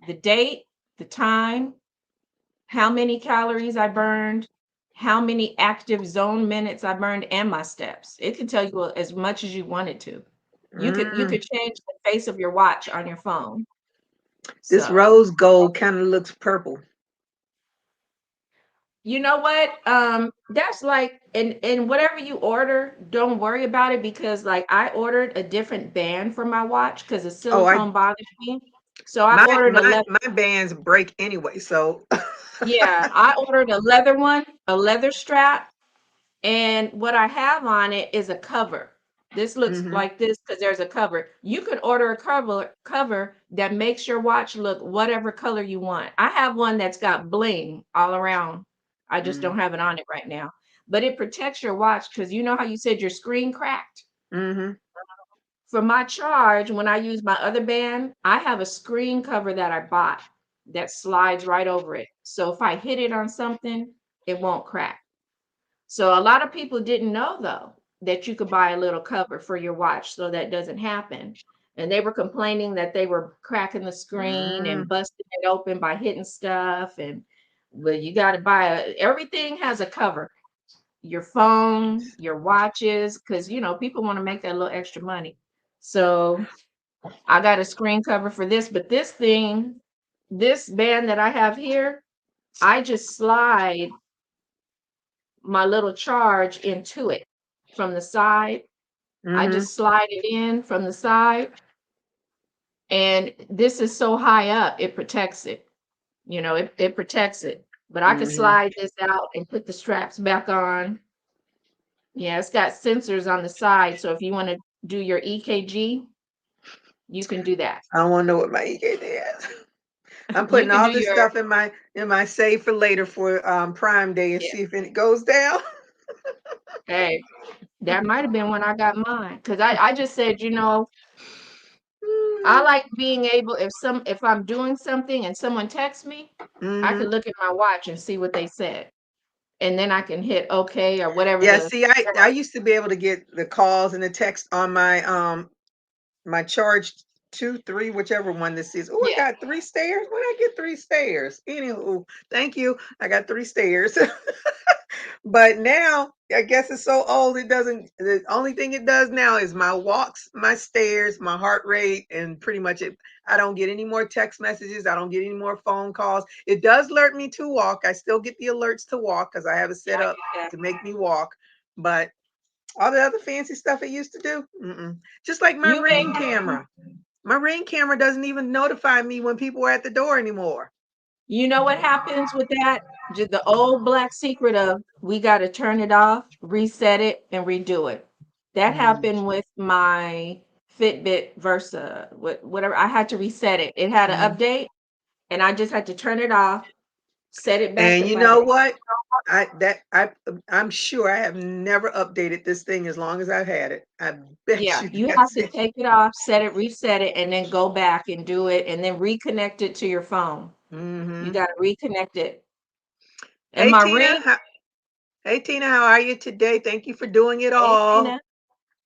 the date, the time, how many calories I burned, how many active zone minutes I burned, and my steps. It can tell you as much as you wanted to. You could Mm. change the face of your watch on your phone. This So rose gold kinda looks purple. you know what? That's like, and whatever you order, don't worry about it because like I ordered a different band for my watch because the Oh, I silicone bothers me. So I my ordered a my leather. my bands break anyway, so Yeah, I ordered a leather one, a leather strap, and what I have on it is a cover. This looks Mhm, like this because there's a cover. You could order a cover that makes your watch look whatever color you want. I have one that's got bling all around. I just mm, don't have it on it right now. But it protects your watch because you know how you said your screen cracked? mhm, For my charge, when I use my other band, I have a screen cover that I bought that slides right over it. So if I hit it on something, it won't crack. So a lot of people didn't know though that you could buy a little cover for your watch so that doesn't happen. And they were complaining that they were cracking the screen and mm. busting it open by hitting stuff. And well, you got to everything has a cover. Your phone, your watches, because people want to make that little extra money. So I got a screen cover for this, but this band that I have here, I just slide my little charge into it from the side. I Mhm, just slide it in from the side. And this is so high up, it protects it. It protects it. But I could mhm. slide this out and put the straps back on Yeah, it's got sensors on the side, so if you want to do your EKG, you can do that. I don't want to know what my EKG is. I'm You putting can do all this your stuff in my save for later for Prime Day and yeah. see if it goes down. Hey, that might have been when I got mine because I just said, I like being able if I'm doing something and someone texts me, I Mm-hmm. can look at my watch and see what they said, and then I can hit okay or whatever Yeah, the see, I used to be able to get the calls and the text on my charge 2, 3, whichever one this is. Oh, I yeah. got 3 stairs. When I get 3 stairs? Anywho, thank you. I got 3 stairs. But now I guess it's so old it doesn't. The only thing it does now is my walks, my stairs, my heart rate, and pretty much it. I don't get any more text messages. I don't get any more phone calls. It does alert me to walk. I still get the alerts to walk because I have it set I up get that. to make me walk. But all the other fancy stuff it used to do, just like my You Ring make camera. My Ring camera doesn't even notify me when people are at the door anymore. You know what happens with that? The old black secret of we got to turn it off, reset it, and redo it. That Mm, happened with my Fitbit Versa, whatever. I had to reset it. It had an mm. update, and I just had to turn it off, set it back And to you my. know what? I'm sure I have never updated this thing as long as I've had it. I bet Yeah, you you have that's to it. take it off, set it, reset it, and then go back and do it, and then reconnect it to your phone. You Hmm. got to reconnect it. And Hey my Tina, ring, how are you today? Thank you for doing it hey all. Tina,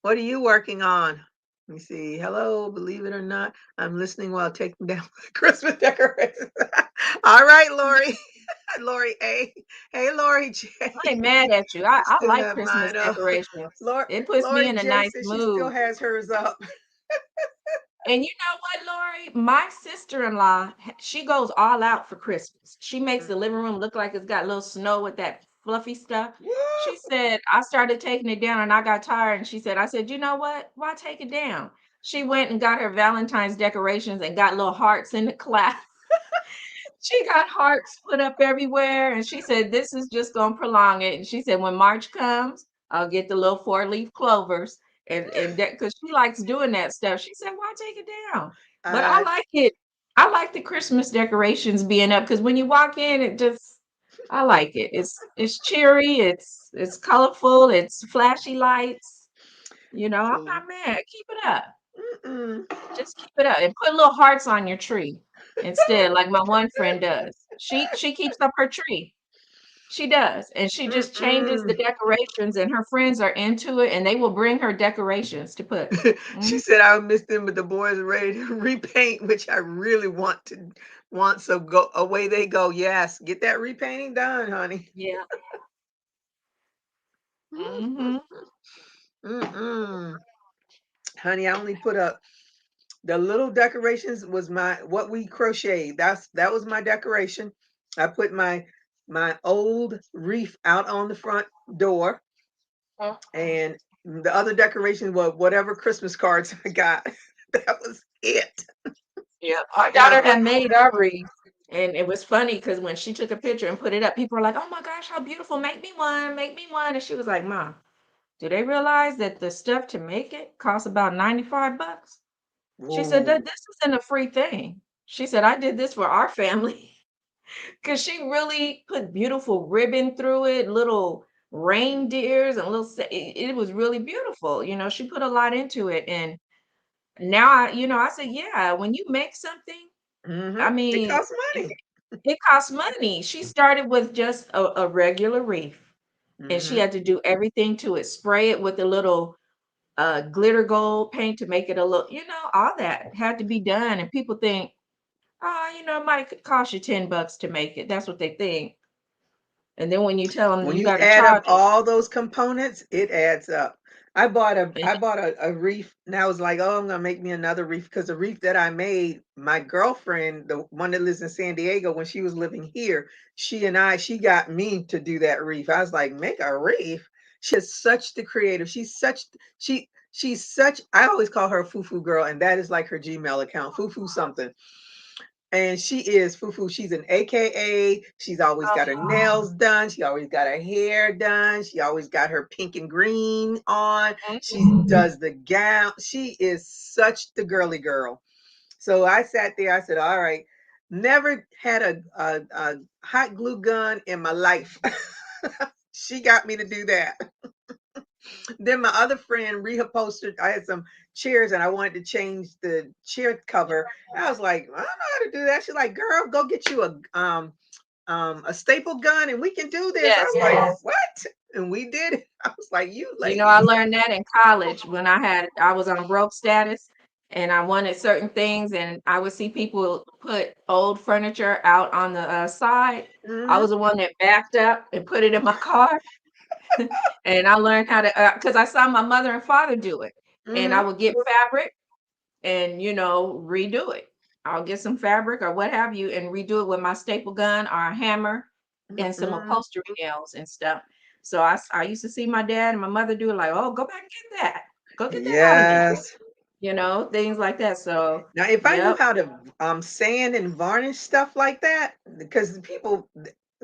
What are you working on? Let me see. Hello, believe it or not, I'm listening while taking down Christmas decorations. All right, Lori. Lori A. Hey, Lori J. I ain't mad at you. I I still like have Christmas mine up. decorations. Lori, It puts me Lori in a J nice says she still mood. has hers up. And you know what, Lori? My sister-in-law, she goes all out for Christmas. She makes the living room look like it's got little snow with that fluffy stuff. She Woo! said, I started taking it down and I got tired. And she said, I said, you know what? Why take it down? She went and got her Valentine's decorations and got little hearts in the cloud. She got hearts put up everywhere, and she said, "This is just gonna prolong it." And she said, "When March comes, I'll get the little four-leaf clovers and that because she likes doing that stuff." She said, "Why take it down?" But I Uh, like it. I like the Christmas decorations being up because when you walk in, it just I like it. It's cheery, it's colorful, it's flashy lights. I'm so, not mad. Keep it up. mm-mm, Just keep it up and put little hearts on your tree instead, like my one friend does. She keeps up her tree. She does, and she just changes the mm-mm. decorations, and her friends are into it, and they will bring her decorations to put. She Mhm. said I missed them, but the boys are ready to repaint, which I really want. So go away they go. Yes, get that repainting done, honey. Yeah. Mhm. Mm-mm. Honey, I only put up the little decorations was my what we crocheted. That was my decoration. I put my old wreath out on the front door, Mhm. and the other decorations were whatever Christmas cards I got. That was it. Yeah. Our And I daughter was had like, made our wreath, and it was funny because when she took a picture and put it up, people were like, "Oh my gosh, how beautiful! Make me one, make me one." And she was like, "Mom, do they realize that the stuff to make it costs about 95 bucks?" She said whoa. that this isn't a free thing. She said, I did this for our family because she really put beautiful ribbon through it, little reindeers and it was really beautiful. She put a lot into it. And now I said, yeah, when you make something, I It mean, costs money. it costs money. She started with just a regular wreath and she Hmm. had to do everything to it, spray it with a little glitter gold paint to make it a look, all that had to be done. And people think, oh, it might cost you 10 bucks to make it. That's what they think. And then when you tell them When you you got to add up charge them, all those components, it adds up. I bought a and I bought a wreath, and I was like, oh, I'm gonna make me another wreath because the wreath that I made, my girlfriend, the one that lives in San Diego, when she was living here, she got me to do that wreath. I was like, make a wreath. She is such the creative. She's such. I always call her Foo Foo Girl, and that is like her Gmail account, Foo Foo something. And she is Fufu. She's an AKA. She's always got her nails done. She always got her hair done. She always got her pink and green on. She does the gown. She is such the girly girl. So I sat there. I said, "All right, never had a hot glue gun in my life." She got me to do that. Then my other friend reupholstered. I had some chairs and I wanted to change the chair cover. I was like, I don't know how to do that. She's like, girl, go get you a staple gun and we can do this. I Yes, was like, what? And we did it. I was like, you you know, I ladies. learned that in college when I was on broke status and I wanted certain things, and I would see people put old furniture out on the side. I Hmm. was the one that backed up and put it in my car. And I learned how to, because I saw my mother and father do it. And I Hmm. would get fabric and, redo it. I'll get some fabric or what have you and redo it with my staple gun or a hammer and some Hmm. upholstery nails and stuff. So I used to see my dad and my mother do it, like, oh, go back and get that. Go get that out of there. Yes. Things like that. So, Now, if I knew yep. how to sand and varnish stuff like that, because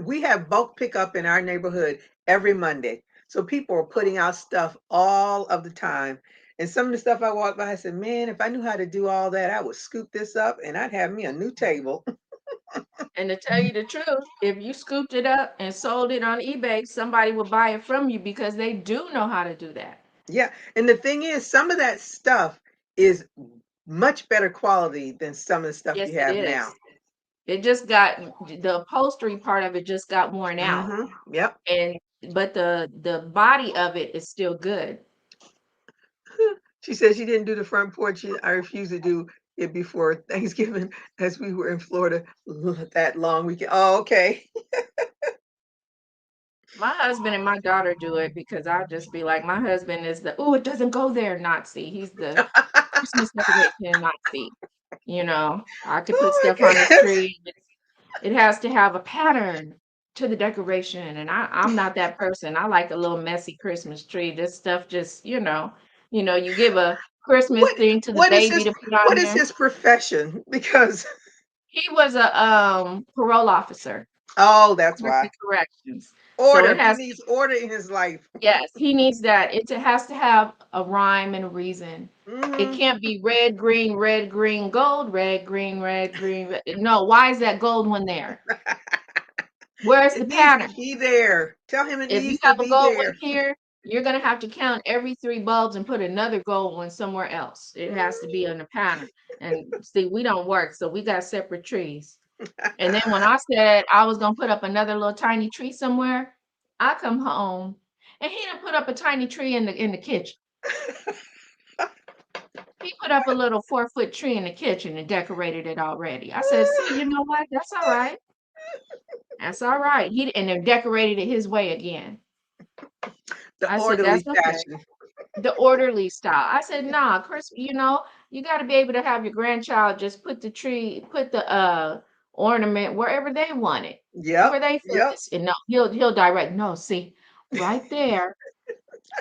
we have bulk pickup in our neighborhood every Monday. So people are putting out stuff all of the time. And some of the stuff I walked by, I said, man, if I knew how to do all that, I would scoop this up and I'd have me a new table. And to tell you the truth, if you scooped it up and sold it on eBay, somebody would buy it from you because they do know how to do that. Yeah. And the thing is, some of that stuff is much better quality than some of the stuff Yes, you it have now. is. It just got the upholstery part of it just got worn out. Hmm. Yep. And but the body of it is still good. She said she didn't do the front porch. I refused to do it before Thanksgiving as we were in Florida that long weekend. Oh, okay. My husband and my daughter do it because I'll just be like, my husband is the, oh, it doesn't go there Nazi. He's the Christmas decoration Nazi. I could put Oh stuff my on the goodness. tree. It has to have a pattern to the decoration. And I'm not that person. I like a little messy Christmas tree. This stuff just, you give a Christmas What thing to the what is baby his to put on what is there. his profession? Because He was a parole officer, oh, that's Department why. of Corrections. So Order. it He has needs order in his life. yes, he needs that. It has to have a rhyme and a reason. It Hmm. can't be red, green, gold, red, green, red, green. No, why is that gold one there? Where's It the needs to pattern? be there. Tell him it If you needs to have a be gold one there. here, you're gonna have to count every three bulbs and put another gold one somewhere else. It has to be in a pattern. And see, we don't work, so we got separate trees. And then when I said I was gonna put up another little tiny tree somewhere, I come home and he done put up a tiny tree in the kitchen. He put up a little 4-foot tree in the kitchen and decorated it already. I said, see, you know what? That's all right. That's all right. He and then decorated it his way again. The I said, orderly that's okay. fashion. The orderly style. I said, nah, Chris, you got to be able to have your grandchild just put the ornament wherever they want it, where Yep. they feel Yep. it's, and no, he'll direct. No, see, right there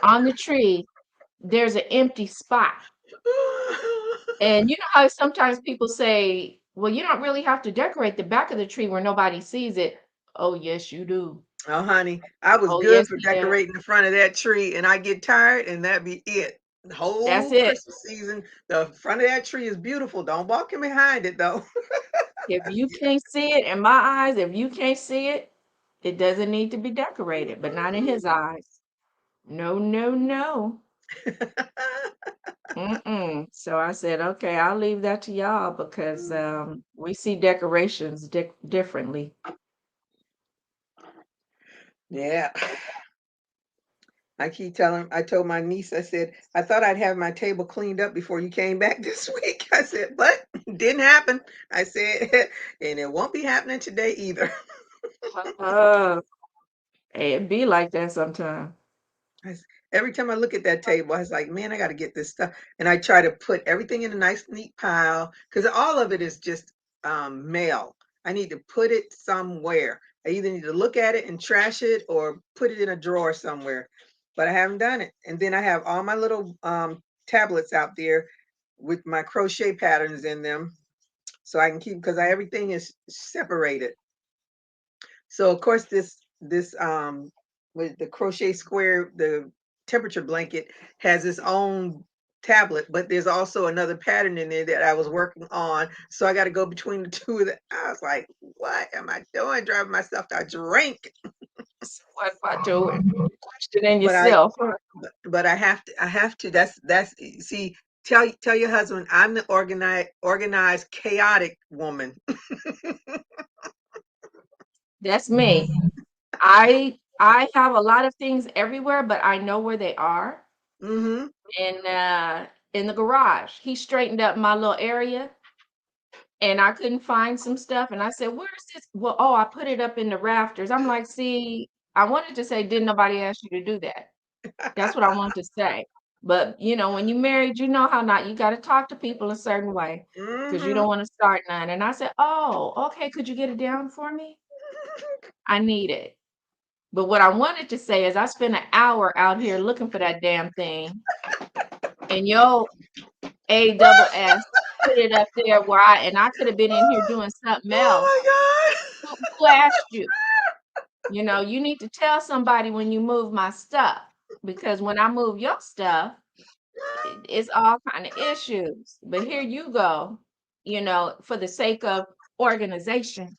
on the tree, there's an empty spot. And you know how sometimes people say, well, you don't really have to decorate the back of the tree where nobody sees it. Oh, yes, you do. Oh, honey, I was Oh, good yes, for you do. decorating the front of that tree, and I get tired, and that be it. The That's whole it. Christmas season, the front of that tree is beautiful. Don't walk in behind it, though. If you can't see it in my eyes, if you can't see it, it doesn't need to be decorated, but not in his eyes. No, no, no. Mm-mm. So I said, okay, I'll leave that to y'all because we see decorations differently. Yeah. I told my niece, I said, I thought I'd have my table cleaned up before you came back this week. I said, but didn't happen. I said, and it won't be happening today either. Uh, it be like that sometimes. I s Every time I look at that table, I was like, "Man, I gotta get this stuff," and I try to put everything in a nice neat pile because all of it is just, mail. I need to put it somewhere. I either need to look at it and trash it or put it in a drawer somewhere, but I haven't done it, and then I have all my little, tablets out there with my crochet patterns in them, so I can keep because everything is separated. So of course this with the crochet square, the temperature blanket has its own tablet, but there's also another pattern in there that I was working on. So I got to go between the two of them. I was like, what am I doing? Driving myself to drink. So what am I doing? Questioning But I yourself, huh? but I have to. That's see. Tell your husband I'm the organized chaotic woman. That's me. I have a lot of things everywhere, but I know where they are. Hmm. In the garage. He straightened up my little area and I couldn't find some stuff. And I said, where's this? Well, oh, I put it up in the rafters. I'm like, see, I wanted to say, didn't nobody ask you to do that? That's what I wanted to say. But when you married, you know how not you got to talk to people a certain way because you don't Hmm. want to start none. And I said, oh, okay, could you get it down for me? I need it. But what I wanted to say is I spent an hour out here looking for that damn thing. And A double S put it up there where I could have been in here doing something else. Oh Who asked you? You need to tell somebody when you move my stuff because when I move your stuff, it's all kind of issues. But here you go, for the sake of organization,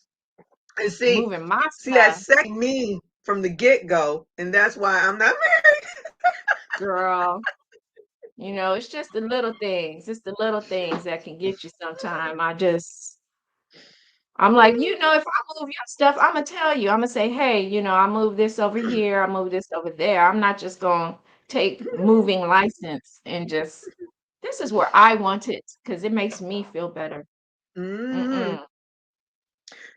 And moving my see that stuff, set me from the get go, and that's why I'm not married. girl. It's just the little things. It's the little things that can get you sometime. I'm like, if I move your stuff, I'm gonna tell you. I'm gonna say, hey, I move this over here, I move this over there. I'm not just gonna take moving license and just this is where I want it because it makes me feel better. Hmm. Mm-mm.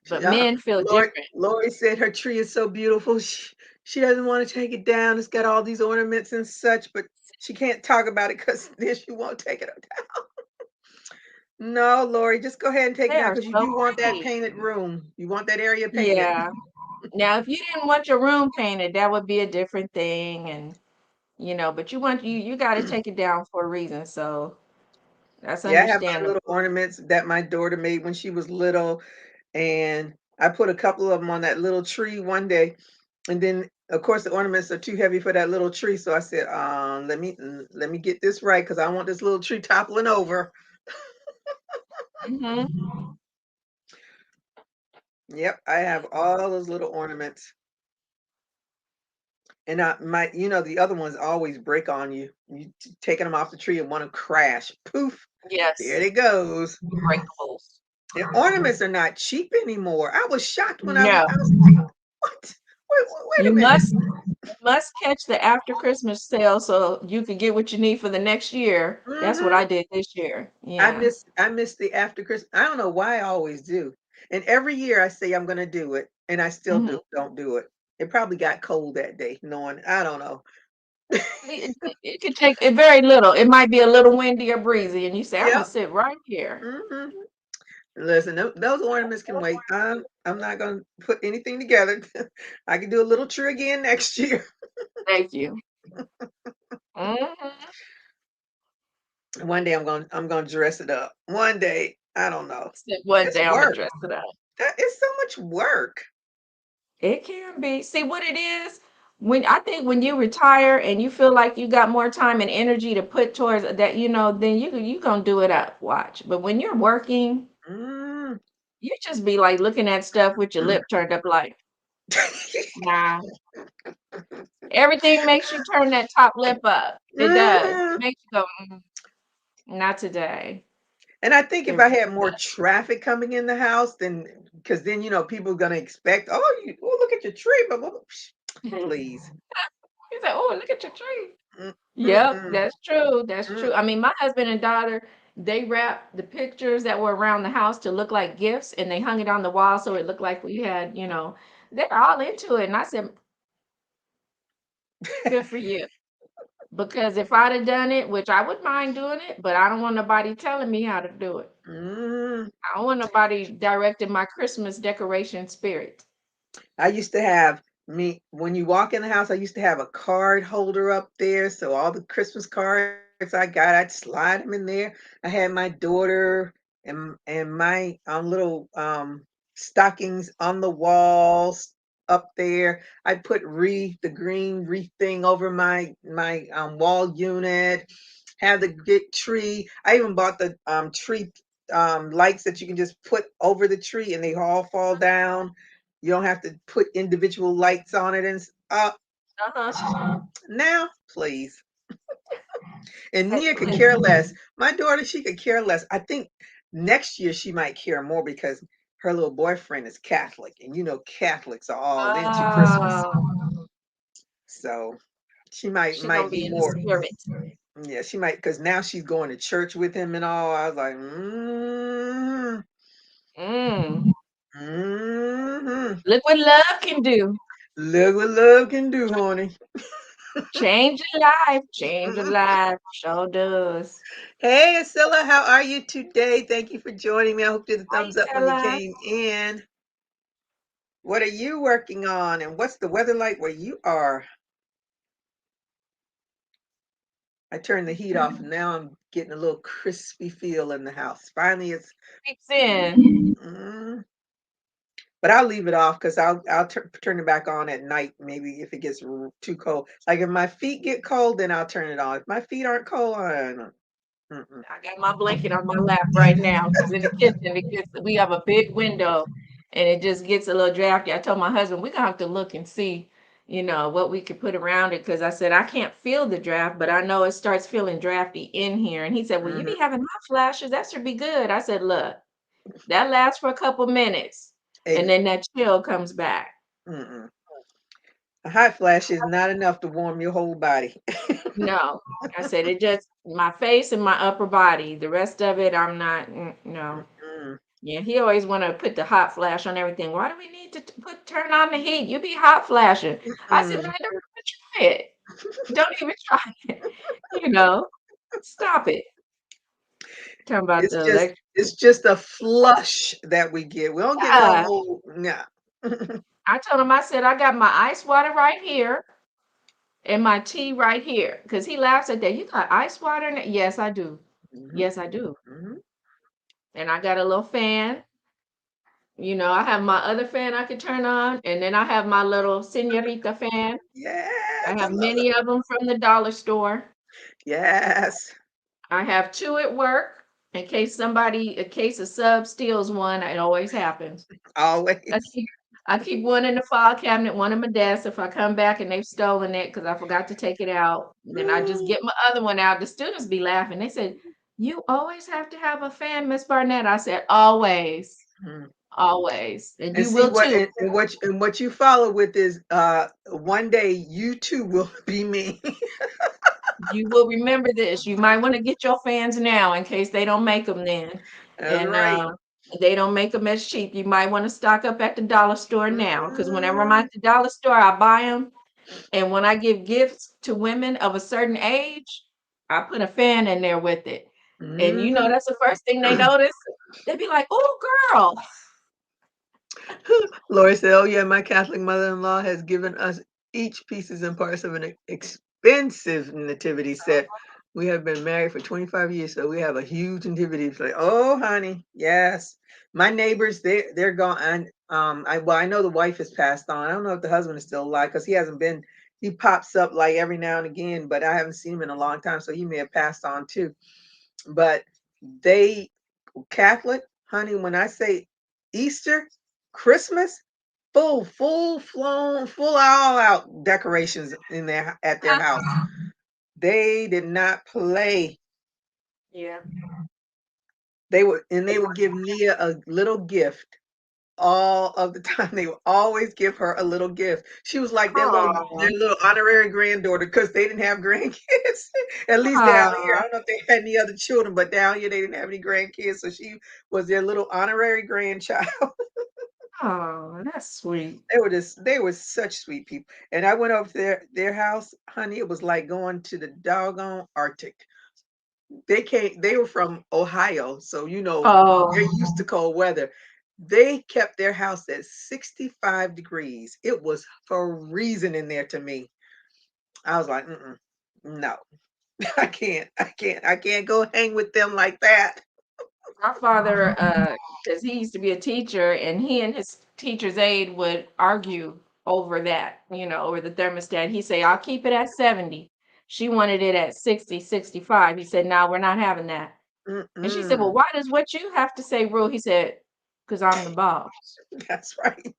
But men feel different. Lori said her tree is so beautiful. She doesn't want to take it down. It's got all these ornaments and such, but she can't talk about it because then she won't take it down. No, Lori, just go ahead and take it They down are because you so do want that pretty. painted room. You want that area painted. Yeah. Now, if you didn't want your room painted, that would be a different thing, and but you got to take it down for a reason. So that's Yeah, I have my understandable. little ornaments that my daughter made when she was little, and I put a couple of them on that little tree one day, and then of course the ornaments are too heavy for that little tree, so I said, let me get this right because I want this little tree toppling over. Hmm. Yep, I have all those little ornaments, and the other ones always break on you. You taking them off the tree and want to crash. Poof, there Yes. it goes. Breakables. And ornaments are not cheap anymore. I was shocked when No. I was like, what? Wait You a minute. must catch the after Christmas sale so you can get what you need for the next year. That's what Hmm. I did this year. Yeah. I miss the after Christmas. I don't know why I always do. And every year I say I'm gonna do it, and I still Hmm. don't do it. It probably got cold that day, knowing I don't know. It could take it very little. It might be a little windy or breezy, and you say, "I'm gonna Yep. sit right here." Hmm. Listen, those ornaments can wait. I'm not gonna put anything together. I can do a little tree again next year. Thank you. Hmm. One day I'm gonna dress it up. One day, I don't know. One It's day I'm gonna work. dress it up. That is so much work. It can be. See what it is? I think when you retire and you feel like you got more time and energy to put towards that, then you gonna do it up. Watch. But when you're working, Mm. you just be like looking at stuff with your lip turned up like, nah. Everything makes you turn that top lip up. It does. It Mhm. makes you go, not today. And I think if It I had more traffic coming in the house, then because then people are gonna expect, look at your tree, but please. He said, "Oh, look at your tree." Mm, Yep, mm-mm, that's true. That's mm. true. I mean, my husband and daughter, they wrapped the pictures that were around the house to look like gifts and they hung it on the wall so it looked like we had, they're all into it. And I said, good for you. Because if I'd have done it, which I wouldn't mind doing it, but I don't want nobody telling me how to do it. Mm. I don't want nobody directing my Christmas decoration spirit. I used to have me when you walk in the house, I used to have a card holder up there. So all the Christmas cards I got, I'd slide them in there. I had my daughter and my little stockings on the walls up there. I put the green wreath thing over my wall unit. Have the big tree. I even bought the tree lights that you can just put over the tree and they all fall down. You don't have to put individual lights on it. And Uh-huh. now, please. And Hey, Nia could care listen. less. My daughter, she could care less. I think next year she might care more because her little boyfriend is Catholic, and you know Catholics are all into Christmas. Oh, So she might she gonna be be in the more. spirit. Yeah, she might because now she's going to church with him and all. I was like, Mm. mm-hmm. Look what love can do. Look what love can do, honey. Change your life. Change your life. Sure does. Hey, Asilla, how are you today? Thank you for joining me. I hope you did the Hi, thumbs up when you Stella. came in. What are you working on? And what's the weather like where you are? I turned the heat off and now I'm getting a little crispy feel in the house. Finally, it's, Peeps in. mm, but I'll leave it off because I'll turn it back on at night. Maybe if it gets too cold. Like if my feet get cold, then I'll turn it on. If my feet aren't cold, I don't. Mm-mm. I got my blanket on my lap right now because in the kitchen we have a big window and it just gets a little drafty. I told my husband we're gonna have to look and see, what we could put around it because I said I can't feel the draft, but I know it starts feeling drafty in here. And he said, "Well, you Mm-hmm. be having hot flashes. That should be good." I said, "Look, that lasts for a couple minutes, and Amen. then that chill comes back." Mm-mm. A hot flash is not enough to warm your whole body. No, I said it just my face and my upper body. The rest of it, I'm not. No. Mm-mm. Yeah, he always want to put the hot flash on everything. Why do we need to turn on the heat? You be hot flashing. I said, Mm-mm. man, don't even try it. Don't even try it. You know, stop it. Talking about the electric. It's just a flush that we get. We don't get no Yeah. whole no. I told him, I said, I got my ice water right here and my tea right here. Because he laughs at that. You got ice water in it? Yes, I do. Mhm, Yes, I do. mhm. And I got a little fan. I have my other fan I could turn on, and then I have my little señorita fan. I Yes, I have love many it. of them from the dollar store. Yes, I have 2 at work in case a sub steals one, it always happens. I always. keep I keep one in the file cabinet, one in my desk. If I come back and they've stolen it because I forgot to take it out, then I just get my other one out. The students be laughing. They said, "You always have to have a fan, Miss Barnett." I said, "Always, Mhm. always, and And you see will what too." and what you follow with is one day you too will be me. You will remember this. You might want to get your fans now in case they don't make them then. That's And right. they don't make them as cheap. You might want to stock up at the dollar store now because whenever I'm Mm, at the dollar store, I buy them. And when I give gifts to women of a certain age, I put a fan in there with it. And mhm. that's the first thing they notice. They'd be like, "Oh, girl." Lori said, "Oh yeah, my Catholic mother-in-law has given us each pieces and parts of an expensive nativity set. We have been married for 25 years, so we have a huge nativity." It's like, "Oh, honey, yes." My neighbors, they're gone. And, I know the wife has passed on. I don't know if the husband is still alive because he hasn't been. He pops up like every now and again, but I haven't seen him in a long time, so he may have passed on too. But they Catholic, honey, when I say Easter, Christmas, full flown, full all out decorations in their at their house. They did not play. Yeah. They would give Nia a little gift all of the time. They would always give her a little gift. She was like Oh, their little honorary granddaughter because they didn't have grandkids. At least down here. I oh, don't know if they had any other children, but down here they didn't have any grandkids. So she was their little honorary grandchild. oh, that's sweet. They were such sweet people. And I went over to their house, honey. It was like going to the doggone Arctic. They were from Ohio, so they're Oh, used to cold weather. They kept their house at 65 degrees. It was freezing in there to me. I was like, mm-mm, no, I can't go hang with them like that. My father, because he used to be a teacher, and he and his teacher's aide would argue over that, over the thermostat. He say, "I'll keep it at 70." She wanted it at 60, 65. He said, "No, we're not having that." And she said, "Well, Mm-mm. why does what you have to say rule?" He said, "Because I'm the boss." That's right.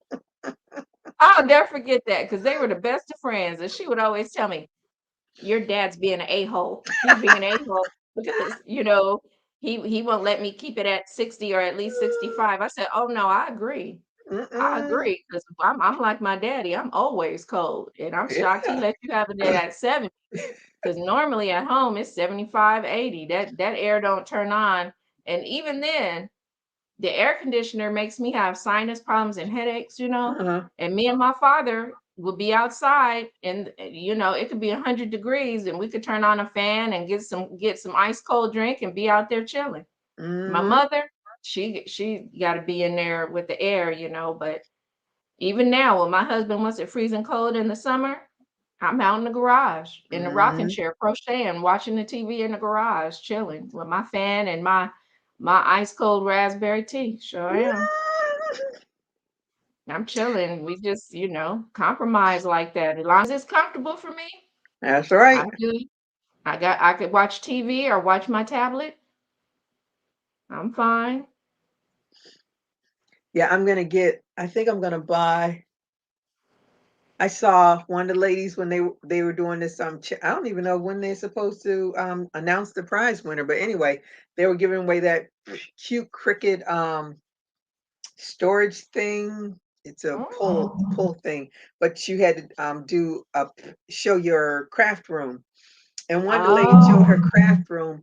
I'll never forget that because they were the best of friends. And she would always tell me, "Your dad's being an a-hole. He's being an a-hole because, he won't let me keep it at 60 or at least 65." I said, "Oh no, I agree. I Mm-mm. agree because I'm like my daddy. I'm always cold. And I'm shocked he Yeah. let you have it at 70 because normally at home it's 75, 80. That air don't turn on. And even then, the air conditioner makes me have sinus problems and headaches. Uh-huh. And me and my father will be outside and it could be 100 degrees and we could turn on a fan and get some ice cold drink and be out there chilling. My Mm-hmm. mother, she got to be in there with the air. But even now, when my husband wants it freezing cold in the summer, I'm out in the garage in the rocking Mm-hmm. chair, crocheting, watching the TV in the garage, chilling with my fan and my ice cold raspberry tea. Sure am. I'm chilling. We just, compromise like that. As long as it's comfortable for me, That's I right. do. I could watch TV or watch my tablet. I'm fine. Yeah, I think I'm gonna buy. I saw one of the ladies when they were doing this. I don't even know when they're supposed to announce the prize winner, but anyway, they were giving away that cute Cricut storage thing. It's a Mm. pull thing, but you had to show your craft room. And one of the ladies showed her Oh, craft room,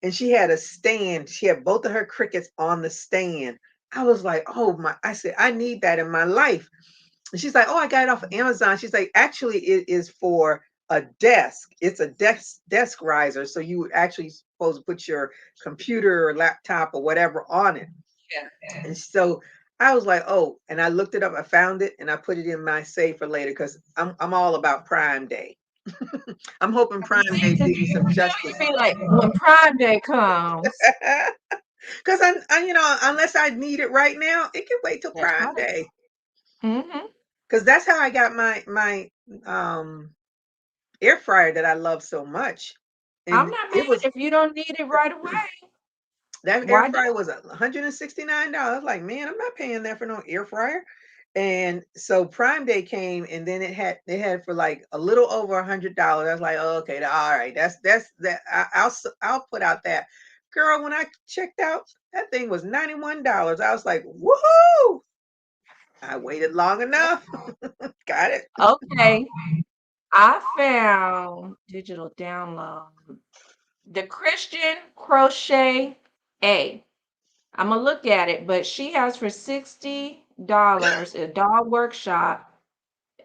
and she had a stand. She had both of her crickets on the stand. I was like, oh my! I said, I need that in my life. And she's like, oh, I got it off of Amazon. She's like, actually, it is for a desk. It's a desk riser. So you would actually supposed to put your computer or laptop or whatever on it. yeah. And so I was like, oh, and I looked it up. I found it and I put it in my save for later because I'm all about Prime Day. I'm hoping Prime Day You do me some justice. be like, when Prime Day comes, Because unless I need it right now, it can wait till that's Prime right. Day. Hmm. Because that's how I got my um air fryer that I love so much. I'm And not mad it was if you don't need it right away. that air Why do fryer was $169. Like, man, I'm not paying that for no air fryer. And so Prime Day came, and then it had for like a little over $100. I was like, oh, okay, all right, that's that. I'll put out that. Girl, when I checked out, that thing was $91. I was like, woohoo! I waited long enough. Got it. Okay, I found digital download. The Christian Crochet A. I'm gonna look at it, but she has for $60 a doll workshop.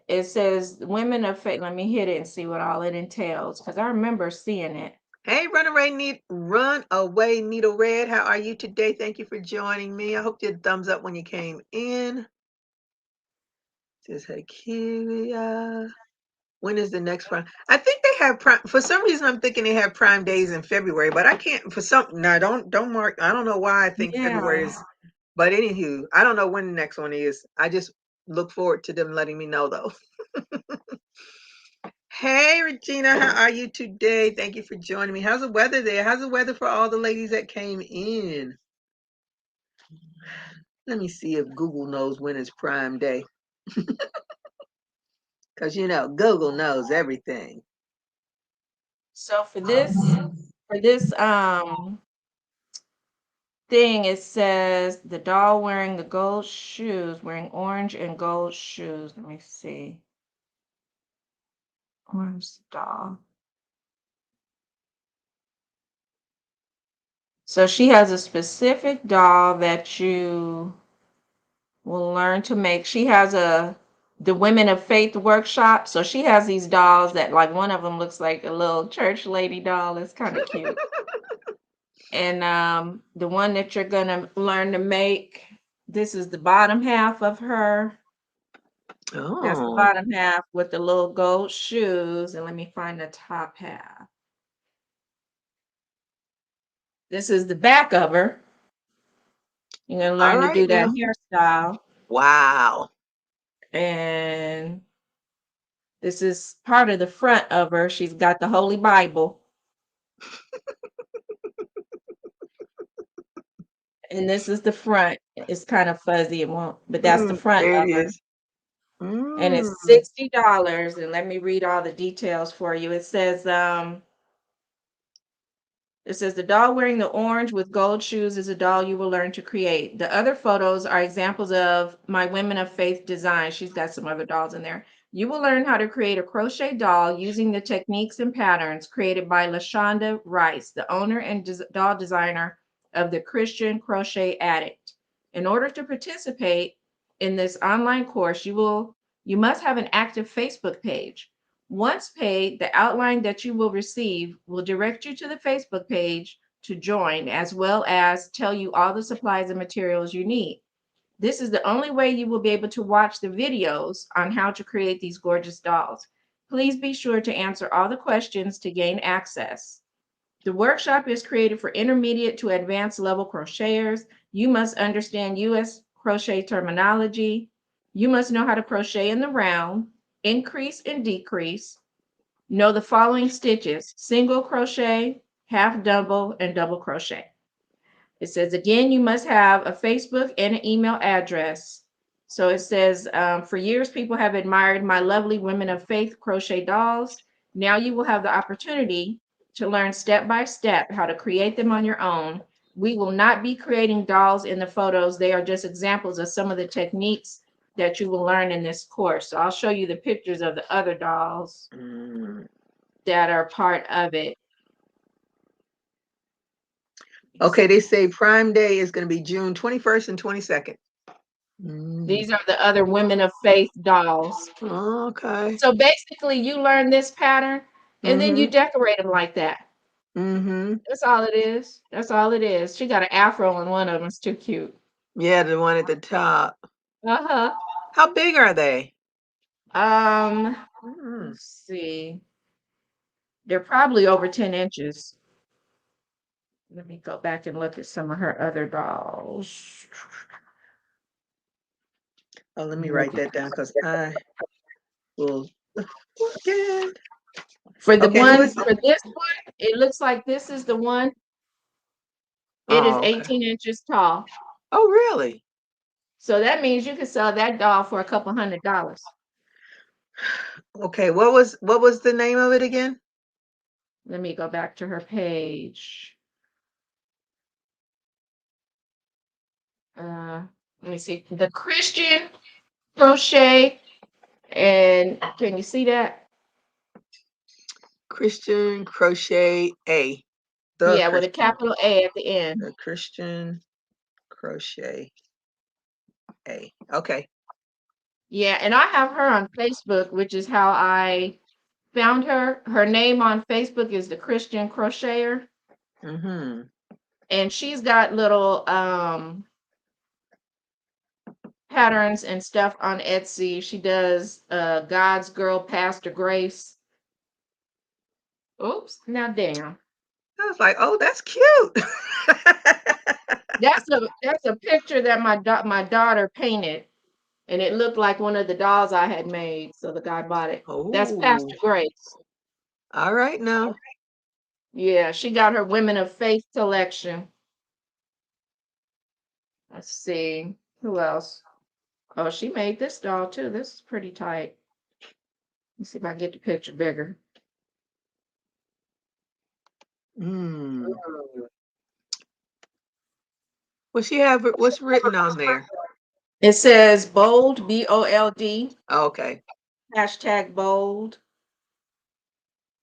It says women of faith. Let me hit it and see what all it entails because I remember seeing it. Hey, run away, Needle Red. How are you today? Thank you for joining me. I hope you had thumbs up when you came in. Says Hakiria. When is the next Prime? I think they have Prime. For some reason, I'm thinking they have Prime days in February, but I can't. For some, no, don't mark. I don't know why I think February Yeah. is. But anywho, I don't know when the next one is. I just look forward to them letting me know though. Hey, Regina, how are you today? Thank you for joining me. How's the weather there? How's the weather for all the ladies that came in? Let me see if Google knows when it's Prime Day. Because, Google knows everything. So for this thing, it says the doll wearing the gold shoes, wearing orange and gold shoes. Let me see. Orange doll. So she has a specific doll that you will learn to make. She has the Women of Faith workshop. So she has these dolls that like one of them looks like a little church lady doll. It's kind of cute. And the one that you're gonna learn to make, this is the bottom half of her. That's the Oh, bottom half with the little gold shoes. And let me find the top half. This is the back of her. You're gonna All learn to right do that now. hairstyle. Wow. And this is part of the front of her. She's got the Holy Bible. And this is the front. It's kind of fuzzy, it won't, but that's the front There it of her. is. And it's Mm. $60. And let me read all the details for you. It says the doll wearing the orange with gold shoes is a doll you will learn to create. The other photos are examples of my Women of Faith design. She's got some other dolls in there. You will learn how to create a crochet doll using the techniques and patterns created by LaShonda Rice, the owner and doll designer of the Christian Crochet Addict. In order to participate in this online course, you must have an active Facebook page. Once paid, the outline that you will receive will direct you to the Facebook page to join, as well as tell you all the supplies and materials you need. This is the only way you will be able to watch the videos on how to create these gorgeous dolls. Please be sure to answer all the questions to gain access. The workshop is created for intermediate to advanced level crocheters. You must understand US crochet terminology. You must know how to crochet in the round, increase and decrease, know the following stitches: single crochet, half double, and double crochet. It says again, you must have a Facebook and an email address. So it says, for years, people have admired my lovely Women of Faith crochet dolls. Now you will have the opportunity to learn step by step how to create them on your own. We will not be creating dolls in the photos. They are just examples of some of the techniques that you will learn in this course. So I'll show you the pictures of the other dolls Mm. that are part of it. Okay, they say Prime Day is going to be June 21st and 22nd. These are the other Women of Faith dolls. Okay. So basically, you learn this pattern and then you Mm-hmm. decorate them like that. Mm-hmm. That's all it is. That's all it is. She got an afro on one of them. It's too cute. Yeah, the one at the top. Uh-huh. How big are they? Um, Mm. let's see. They're probably over 10 inches. Let me go back and look at some of her other dolls. Oh, let me write Look at that down because I will forget. for the Okay, who one is it? for this one, it looks like this is the one. It is Oh, okay. 18 inches tall. Oh, really? So that means you could sell that doll for a couple $100. Okay, what was the name of it again? Let me go back to her page. Uh, let me see. The Christian Crochet. And can you see that? Christian Crochet A. The Yeah, with a Christian. capital A at the end. The Christian Crochet A. Okay. Yeah, and I have her on Facebook, which is how I found her. Her name on Facebook is the Christian Crocheter, Mm-hmm. and she's got little patterns and stuff on Etsy. She does God's Girl Pastor Grace. Oops, now damn. I was like, oh, that's cute. That's a picture that my daughter painted, and it looked like one of the dolls I had made. So the guy bought it. That's Oh, Pastor Grace. all right now. Yeah, she got her Women of Faith collection. Let's see who else. Oh, she made this doll too. This is pretty tight. Let's see if I can get the picture bigger. Mm. What's written on there? It says bold, BOLD, Okay. hashtag bold.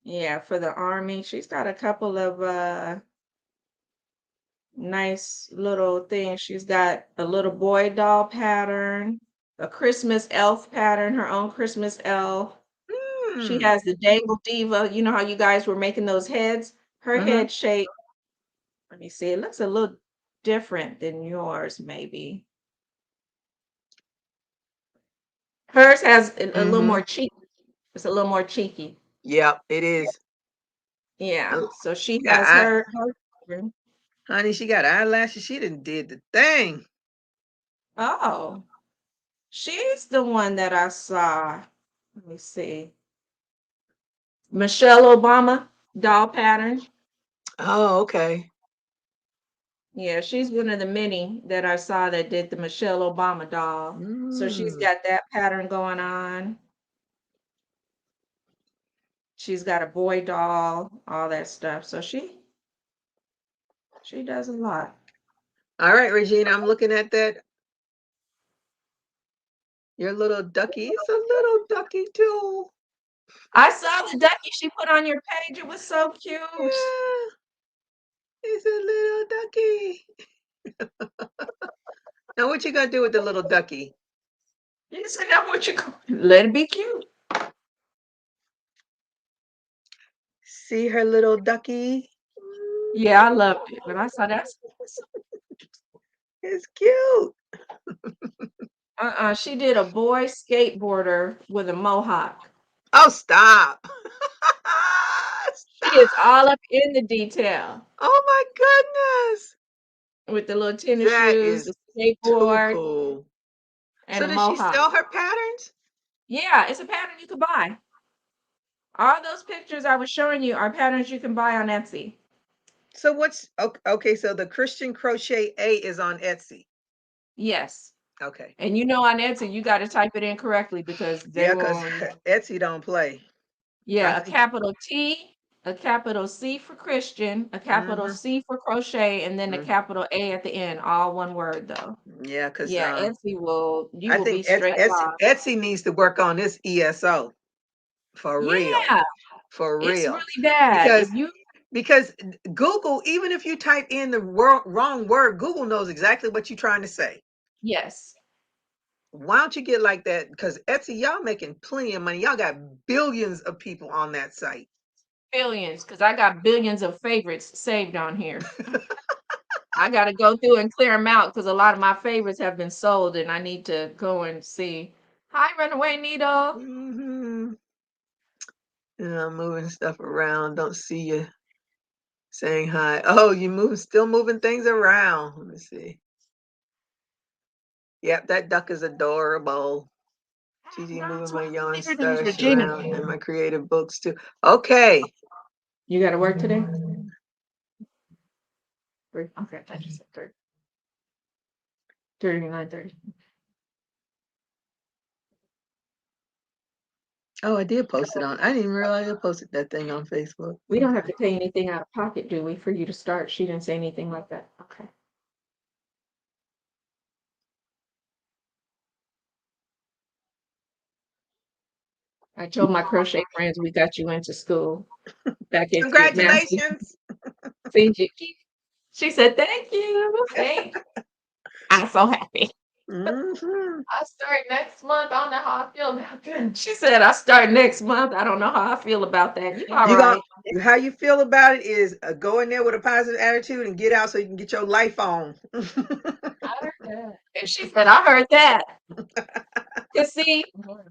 Yeah, for the army. She's got a couple of nice little things. She's got a little boy doll pattern, a Christmas elf pattern, her own Christmas elf. She Mm. has the Dangle Diva. You know how you guys were making those heads? Her Mm-hmm. head shape, let me see, it looks a little different than yours, maybe. Hers has a little Mm-hmm. more cheek. It's a little more cheeky. Yep, it is. Yeah. Oh, So she got has eye, her. honey, she got eyelashes. She done did the thing. Oh, she's the one that I saw. Let me see. Michelle Obama doll pattern. Oh, okay. Yeah, she's one of the many that I saw that did the Michelle Obama doll. So she's Mm. got that pattern going on. She's got a boy doll, all that stuff. So she does a lot. All right, Regina, I'm looking at that. Your little ducky. It's a little ducky too. I saw the ducky she put on your page. It was so cute. Yeah, it's a little ducky. Now, what you gonna do with the little ducky? You said that what you call let it be cute. See her little ducky? Yeah, I loved it. But I saw that's It's cute. she did a boy skateboarder with a mohawk. Oh, stop. She is Stop. all up in the detail Oh my goodness. with the little tennis That shoes, is the too skateboard, cool. and So a does she mohawk. sell her patterns? Yeah, it's a pattern you could buy. All those pictures I was showing you are patterns you can buy on Etsy. So what's okay, so the Christian Crochet A is on Etsy. Yes. Okay. And you know on Etsy, you got to type it in correctly because they Yeah, because will, Etsy don't play. I yeah, a think. capital T, a capital C for Christian, a capital Mm-hmm. C for crochet, and then a Mm, capital A at the end, all one word though. yeah, because Yeah, Etsy you I will be think straight lost. Etsy needs to work on this ESO for real. Yeah, For it's real. really bad. If Because you, because Google, even if you type in the wrong word, Google knows exactly what you're trying to say. yes, Why don't you get like that? Because Etsy, y'all making plenty of money. Y'all got billions of people on that site. billions, because I got billions of favorites saved on here. I got to go through and clear them out because a lot of my favorites have been sold and I need to go and see. Hi, Runaway Needle. Mm-hmm. Moving stuff around. Don't see you saying hi. Oh, still moving things around. Let me see. Yep, that duck is adorable. Gigi moving That's my why yarn I figured it was stash Regina. around and my creative books too. Okay. You got to work today? Three. Okay, I just said 30. 39:30. Oh, I did post it on. I didn't even realize I posted that thing on Facebook. We don't have to pay anything out of pocket, do we, for you to start? She didn't say anything like that. Okay. I told my crochet friends we got you into school back into master. Congratulations. See, she said, thank you. Thank I'm so happy. Hmm. I start next month. I don't know how I feel about that. She said, I start next month. I don't know how I feel about that. You all You got right. how you feel about it is go in there with a positive attitude and get out so you can get your life on. I heard that. And she said, I heard that. Because see,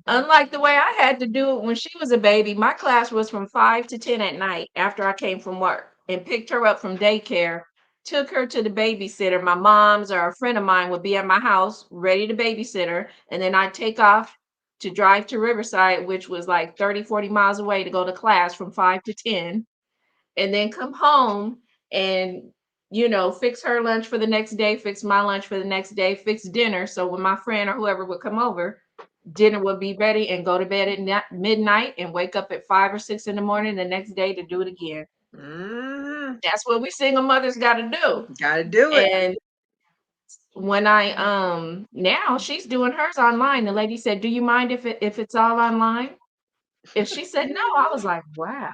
unlike the way I had to do it when she was a baby, my class was from 5 to 10 at night after I came from work and picked her up from daycare, took her to the babysitter. My mom's or a friend of mine would be at my house ready to babysit her. And then I'd take off to drive to Riverside, which was like 30, 40 miles away to go to class from 5 to 10, and then come home and fix her lunch for the next day, fix my lunch for the next day, fix dinner. So when my friend or whoever would come over, dinner would be ready and go to bed at midnight and wake up at 5 or 6 in the morning the next day to do it again. Hmm. That's what we single mothers got to do. Gotta do it. And when I now she's doing hers online. The lady said, "Do you mind if it's all online?" If she said no, I was like, "Wow."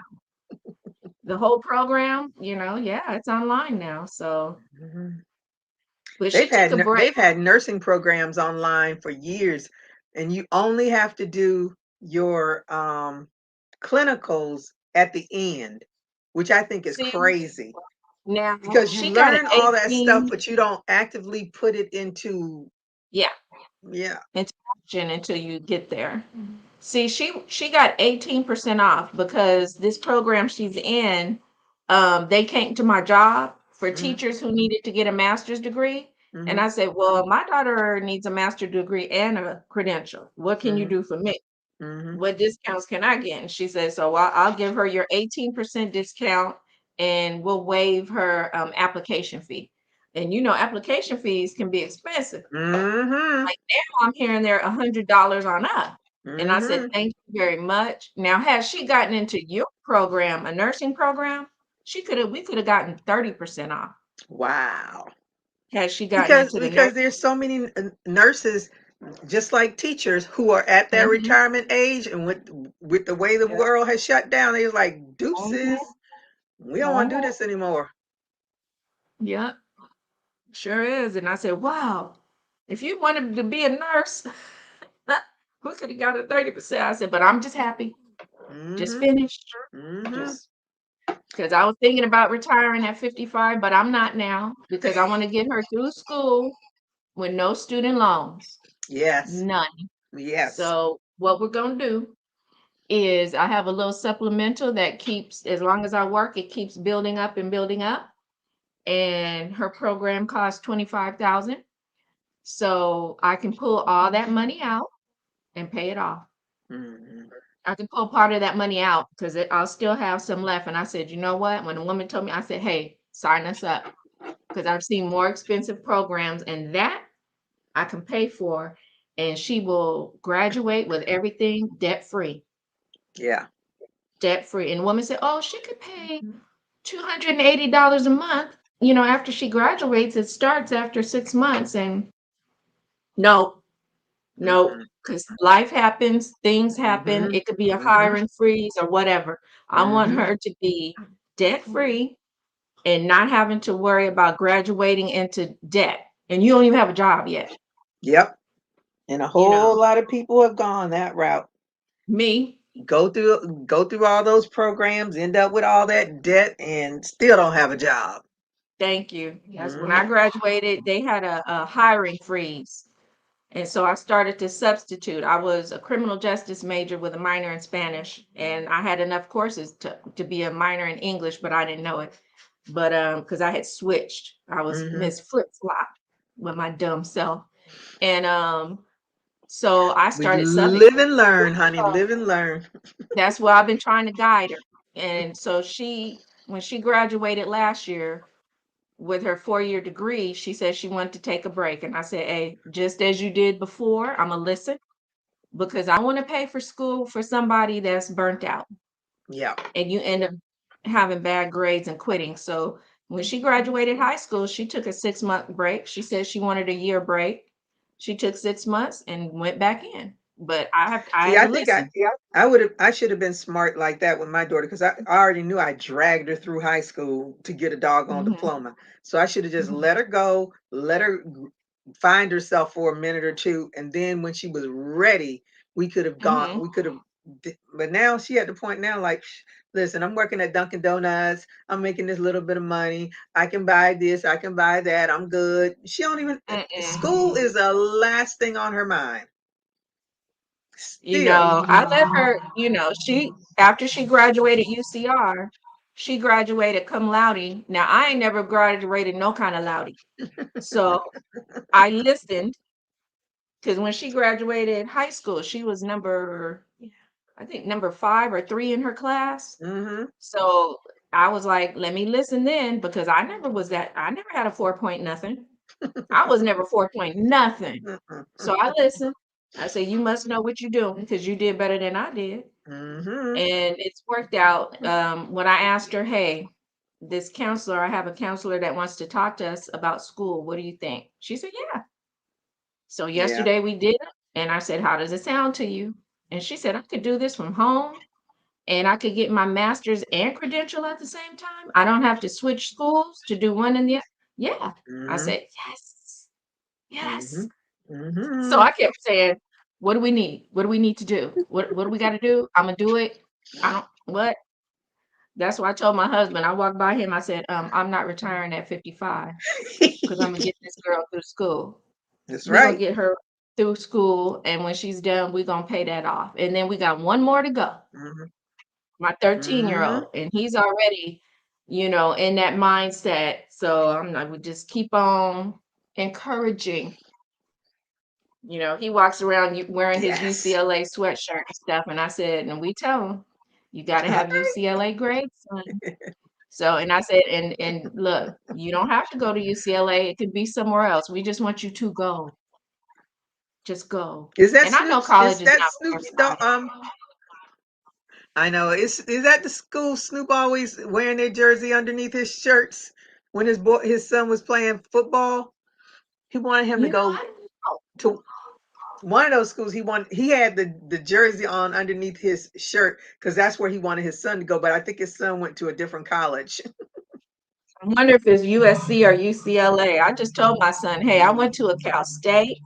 The whole program, yeah, it's online now. So, Mhm. but she took a break. They've had nursing programs online for years, and you only have to do your clinicals at the end, which I think is See, crazy now because you she got an learn all that stuff, 18, but you don't actively put it into. yeah, Yeah. into action until you get there. See, she got 18% off because this program she's in, they came to my job for Mhm. teachers who needed to get a master's degree, And Mhm. I said, well, my daughter needs a master's degree and a credential. What can you Mhm. do for me? Mhm. What discounts can I get? And she said, so I'll give her your 18% discount and we'll waive her application fee. And application fees can be expensive. Mhm. Like now I'm hearing they're $100 on up. And I said, Mhm. thank you very much. Now, had she gotten into your program, a nursing program, we could have gotten 30% off. Wow. Had she gotten Because into the because nursing. there's so many nurses, just like teachers, who are at that Mhm. retirement age, and with the way the Yeah. world has shut down, they was like, Mhm. deuces, we don't want to do Mhm. this anymore. Yeah, sure is. And I said, wow, if you wanted to be a nurse, we could have got a 30%. I said, but I'm just happy, just Mhm. finished, Mhm. just because I was thinking about retiring at 55, but I'm not now because I want to get her through school with no student loans, Yes. none. Yes. So what we're gonna do is I have a little supplemental that keeps, as long as I work, it keeps building up and building up. And her program costs 25,000. So I can pull all that money out and pay it off. Mhm. I can pull part of that money out because I'll still have some left. And I said, you know what? When a woman told me, I said, hey, sign us up because I've seen more expensive programs and that I can pay for. And she will graduate with everything debt free, Yeah. debt free. And the woman said, oh, she could pay $280 a month. After she graduates, it starts after 6 months. And no, no, Mm-mm. because life happens, things happen. Mhm. It could be a Mhm. hiring freeze or whatever. I want Mhm. her to be debt free and not having to worry about graduating into debt. And you don't even have a job yet. Yep. And a You whole know, lot of people have gone that route. me, Go through all those programs, end up with all that debt, and still don't have a job. thank you. Yes, when I Mhm. graduated, they had a hiring freeze. And so I started to substitute. I was a criminal justice major with a minor in Spanish, and I had enough courses to be a minor in English, but I didn't know it. But because I had switched, I was Mhm. Miss Flip Flop with my dumb self, and so I We started subbing. live and learn, honey. Live and learn. That's where I've been trying to guide her. And so when she graduated last year with her 4-year degree, she said she wanted to take a break, and I said, "Hey, just as you did before, I'm gonna listen." Because I want to pay for school for somebody that's burnt out Yeah. and you end up having bad grades and quitting. So when she graduated high school, she took a 6-month break. She said she wanted a year break. She took 6 months and went back in. But I See, had I to think listen. I should have been smart like that with my daughter, because I already knew I dragged her through high school to get a doggone Hmm. diploma. So I should have just Hmm. let her go, let her find herself for a minute or two, and then when she was ready, we could have gone. Hmm. We could have. But now she at the point now, like, listen, I'm working at Dunkin' Donuts. I'm making this little bit of money. I can buy this. I can buy that. I'm good. She don't even. Mm-mm. School is the last thing on her mind. Still. I let her, after she graduated UCR, she graduated cum laude. Now I ain't never graduated no kind of laude. So I listened because when she graduated high school, she was I think number 5 or 3 in her class. Mm-hmm. So I was like, let me listen then because I never had a 4 point nothing. I was never 4 point nothing. So I listened. I said, you must know what you're doing because you did better than I did. Mm-hmm. And it's worked out. When I asked her, hey, I have a counselor that wants to talk to us about school. What do you think? She said, yeah. So Yeah. yesterday we did it, and I said, "How does it sound to you?" And she said, "I could do this from home, and I could get my master's and credential at the same time. I don't have to switch schools to do one and the other." Yeah. I Mm-hmm. said, "Yes, Mm-hmm. yes." So Mm-hmm. I kept saying, "What do we need? What do we need to do? What do we got to do? I'm gonna do it. I don't what." That's why I told my husband. I walked by him. I said, "I'm not retiring at 55 because I'm gonna get this girl through school." That's We're gonna right. get her through school, and when she's done, we're gonna pay that off. And then we got one more to go. Mm-hmm. My 13-year Mm-hmm. old, and he's already, in that mindset. So I'm like, we just keep on. encouraging. You know, he walks around wearing his Yes. UCLA sweatshirt and stuff. And I said, and we tell him, you got to have UCLA grades, son. So, and I said, and look, you don't have to go to UCLA. It could be somewhere else. We just want you to go. Just go. Is that And I know Snoop's? college Is is that not for Snoop's? everybody. I know. Is that the school Snoop always wearing their jersey underneath his shirts when his son was playing football? He wanted him to You know, go I don't know. to one of those schools. He had the jersey on underneath his shirt because that's where he wanted his son to go. But I think his son went to a different college. I wonder if it's USC or UCLA. I just told my son, hey, I went to a Cal State.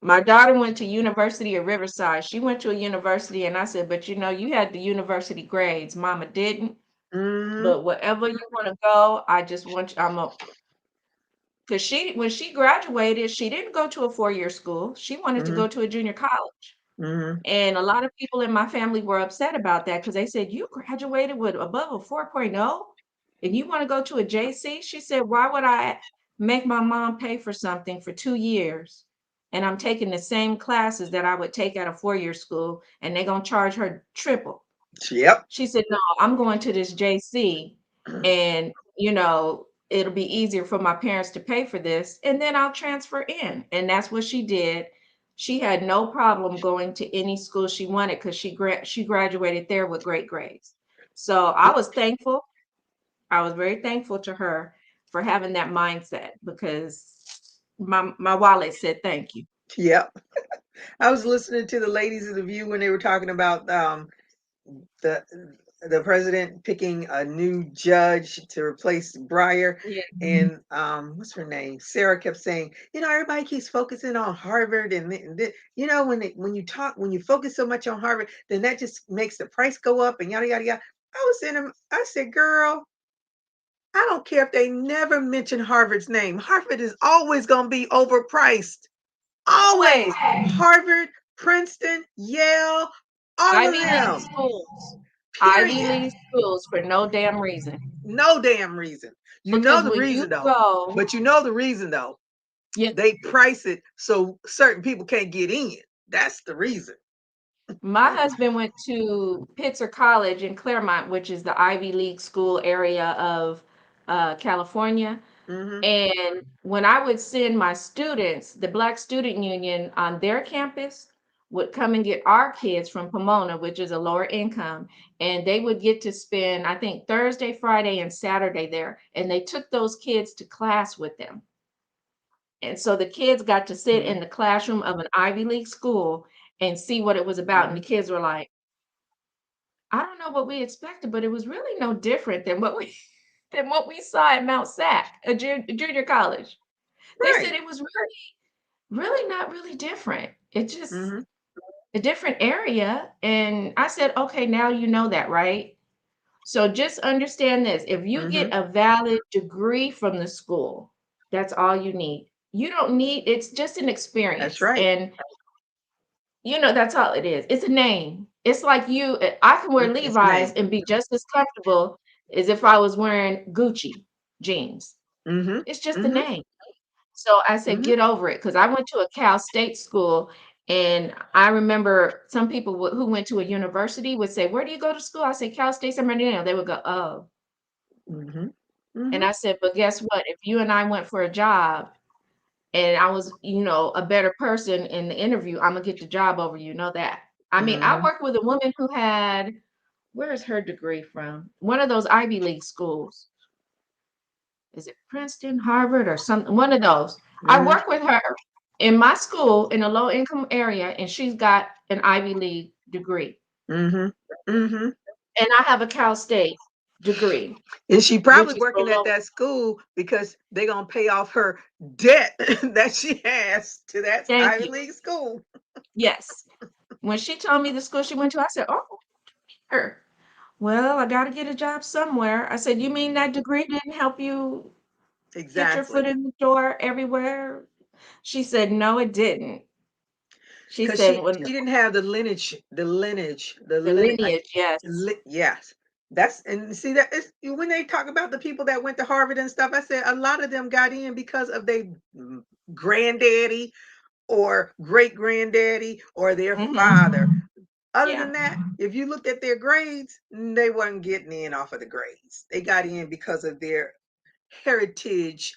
My daughter went to University of Riverside. She went to a university, and I said, but you know, you had the university grades. Mama didn't. Hmm. But wherever you want to go, I just want you. Because when she graduated, she didn't go to a 4-year school. She wanted to Hmm. go to a junior college. Hmm. And a lot of people in my family were upset about that because they said, you graduated with above a 4.0 and you want to go to a JC? She said, why would I make my mom pay for something for 2 years? And I'm taking the same classes that I would take at a 4-year school, and they're going to charge her triple. Yep. She said, no, I'm going to this JC, and it'll be easier for my parents to pay for this, and then I'll transfer in. And that's what she did. She had no problem going to any school she wanted because she graduated there with great grades. So I was thankful. I was very thankful to her for having that mindset because my wallet said thank you. Yep. I was listening to the ladies of the View when they were talking about the the president picking a new judge to replace Breyer, Yeah. and what's her name? Sarah kept saying, everybody keeps focusing on Harvard, and, when you focus so much on Harvard, then that just makes the price go up, and yada yada yada. I said, girl, I don't care if they never mention Harvard's name. Harvard is always going to be overpriced. Always. Always. Harvard, Princeton, Yale, all of Ivy League them. schools. Ivy Period. League schools for no damn reason. No damn reason. You know Because the when you reason though. go, But you know the reason though. yeah, They price it so certain people can't get in. That's the reason. my husband went to Pitzer College in Claremont, which is the Ivy League school area of California. Mm-hmm. And when I would send my students, the Black Student Union on their campus would come and get our kids from Pomona, which is a lower income, and they would get to spend, I think, Thursday, Friday, and Saturday there. And they took those kids to class with them. And so the kids got to sit Mm-hmm. in the classroom of an Ivy League school and see what it was about. And Mm-hmm. the kids were like, I don't know what we expected, but it was really no different than what we than what we saw at Mount Sac, a junior college. They said Right. it was really not really different. It just Mm-hmm. a different area. And I said, okay, now you know that, right? So just understand this. If you Mm-hmm. get a valid degree from the school, that's all you need. You don't need, it's just an That's experience. right. And that's all it is. It's a name. It's like I can wear It's a Levi's name. and be just as comfortable as if I was wearing Gucci jeans. Mm-hmm. It's just a Mm-hmm. name. So I said, Mm-hmm. get over it. Because I went to a Cal State school, and I remember some people who went to a university would say, where do you go to school? I said, Cal State San Bernardino. They would go, oh. Mm-hmm. And Mm-hmm. I said, but guess what? If you and I went for a job and I was, a better person in the interview, I'm gonna get the job over you. Know that. I mean, I Mm-hmm. worked with a woman who had, where is her degree from? One of those Ivy League schools. Is it Princeton, Harvard, or something? One of those. I Mm-hmm. work with her in my school in a low income area, and she's got an Ivy League degree. Mm-hmm. Mm-hmm. And I have a Cal State degree, And she which probably is working at below. that school because they're gonna pay off her debt that she has to that Thank Ivy you. League school. Yes. When she told me the school she went to, I said, oh, her. Well, I got to get a job somewhere. I said, you mean that degree didn't help you get your foot Exactly. in the door everywhere? She said, no, it didn't. She Because said, she when didn't have the the lineage. lineage, yes. Yes, that's and see that is when they talk about the people that went to Harvard and stuff. I said a lot of them got in because of they granddaddy or great granddaddy or their father. Mhm. Other Yeah. than that, if you looked at their grades, they weren't getting in off of the grades. They got in because of their heritage.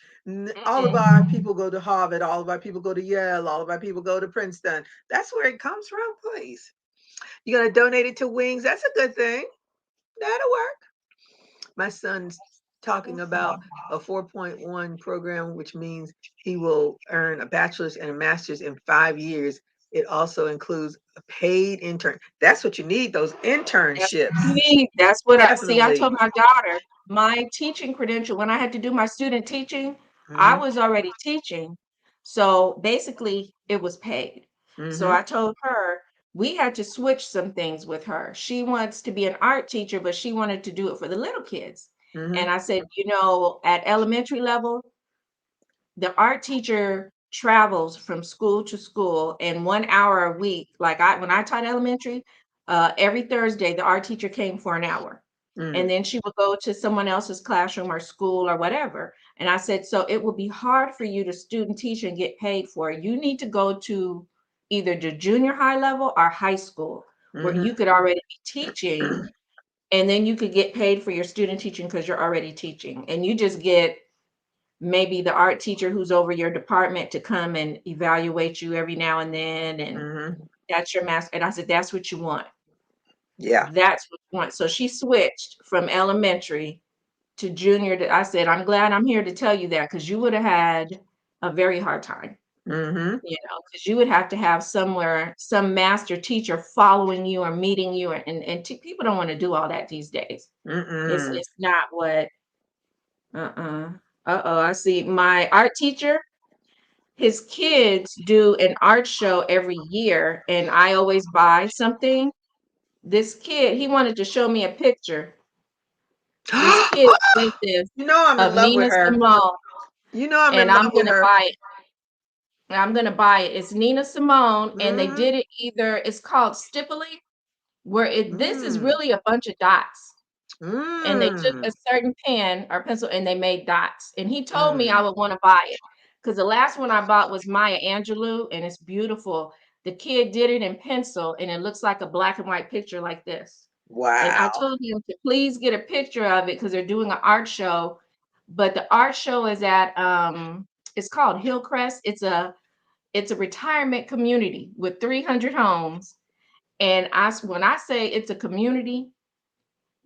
All of our Mhm. people go to Harvard, all of our people go to Yale, all of our people go to Princeton. That's where it comes from, please. You're going to donate it to Wings. That's a good thing. That'll work. My son's talking about a 4.1 program, which means he will earn a bachelor's and a master's in 5 years. It also includes a paid intern. That's what you need, those That's internships. what you need. That's what I see. I told Definitely. my daughter, my teaching credential, when I had to do my student teaching, I Hmm. was already teaching. So basically, it was paid. So Hmm. I told her we had to switch some things with her. She wants to be an art teacher, but she wanted to do it for the little kids. Hmm. And I said, at elementary level, the art teacher travels from school to school and 1 hour a week. Like when I taught elementary, every Thursday the art teacher came for an hour. And Mm. then she would go to someone else's classroom or school or whatever. And I said, so it will be hard for you to student teach and get paid for it. You need to go to either the junior high level or high school where Hmm. you could already be teaching, and then you could get paid for your student teaching because you're already teaching. And you just get maybe the art teacher who's over your department to come and evaluate you every now and then, and Hmm. that's your master. And I said, that's what you want. Yeah. That's what you want. So she switched from elementary to junior. I said, I'm glad I'm here to tell you that, because you would have had a very hard time, Hmm. because you would have to have some master teacher following you or meeting you, and people don't want to do all that these days. Mm-mm. It's not what. Uh-oh, I see my art teacher. His kids do an art show every year, and I always buy something. This kid, he wanted to show me a picture. This kid did this You know I'm in of love with Nina her. Simone, You know I'm and in love with her. I'm gonna buy it. It's Nina Simone, and they Hmm. did it either. It's called Stippling, where this is Mm. really a bunch of dots. And they took a Mm. certain pen or pencil and they made dots. And he told me I Mm. would want to buy it because the last one I bought was Maya Angelou, and it's beautiful. The kid did it in pencil and it looks like a black and white picture like this. And I Wow. told him to please get a picture of it because they're doing an art show. But the art show is at it's called Hillcrest. It's a retirement community with 300 homes. And when I say it's a community,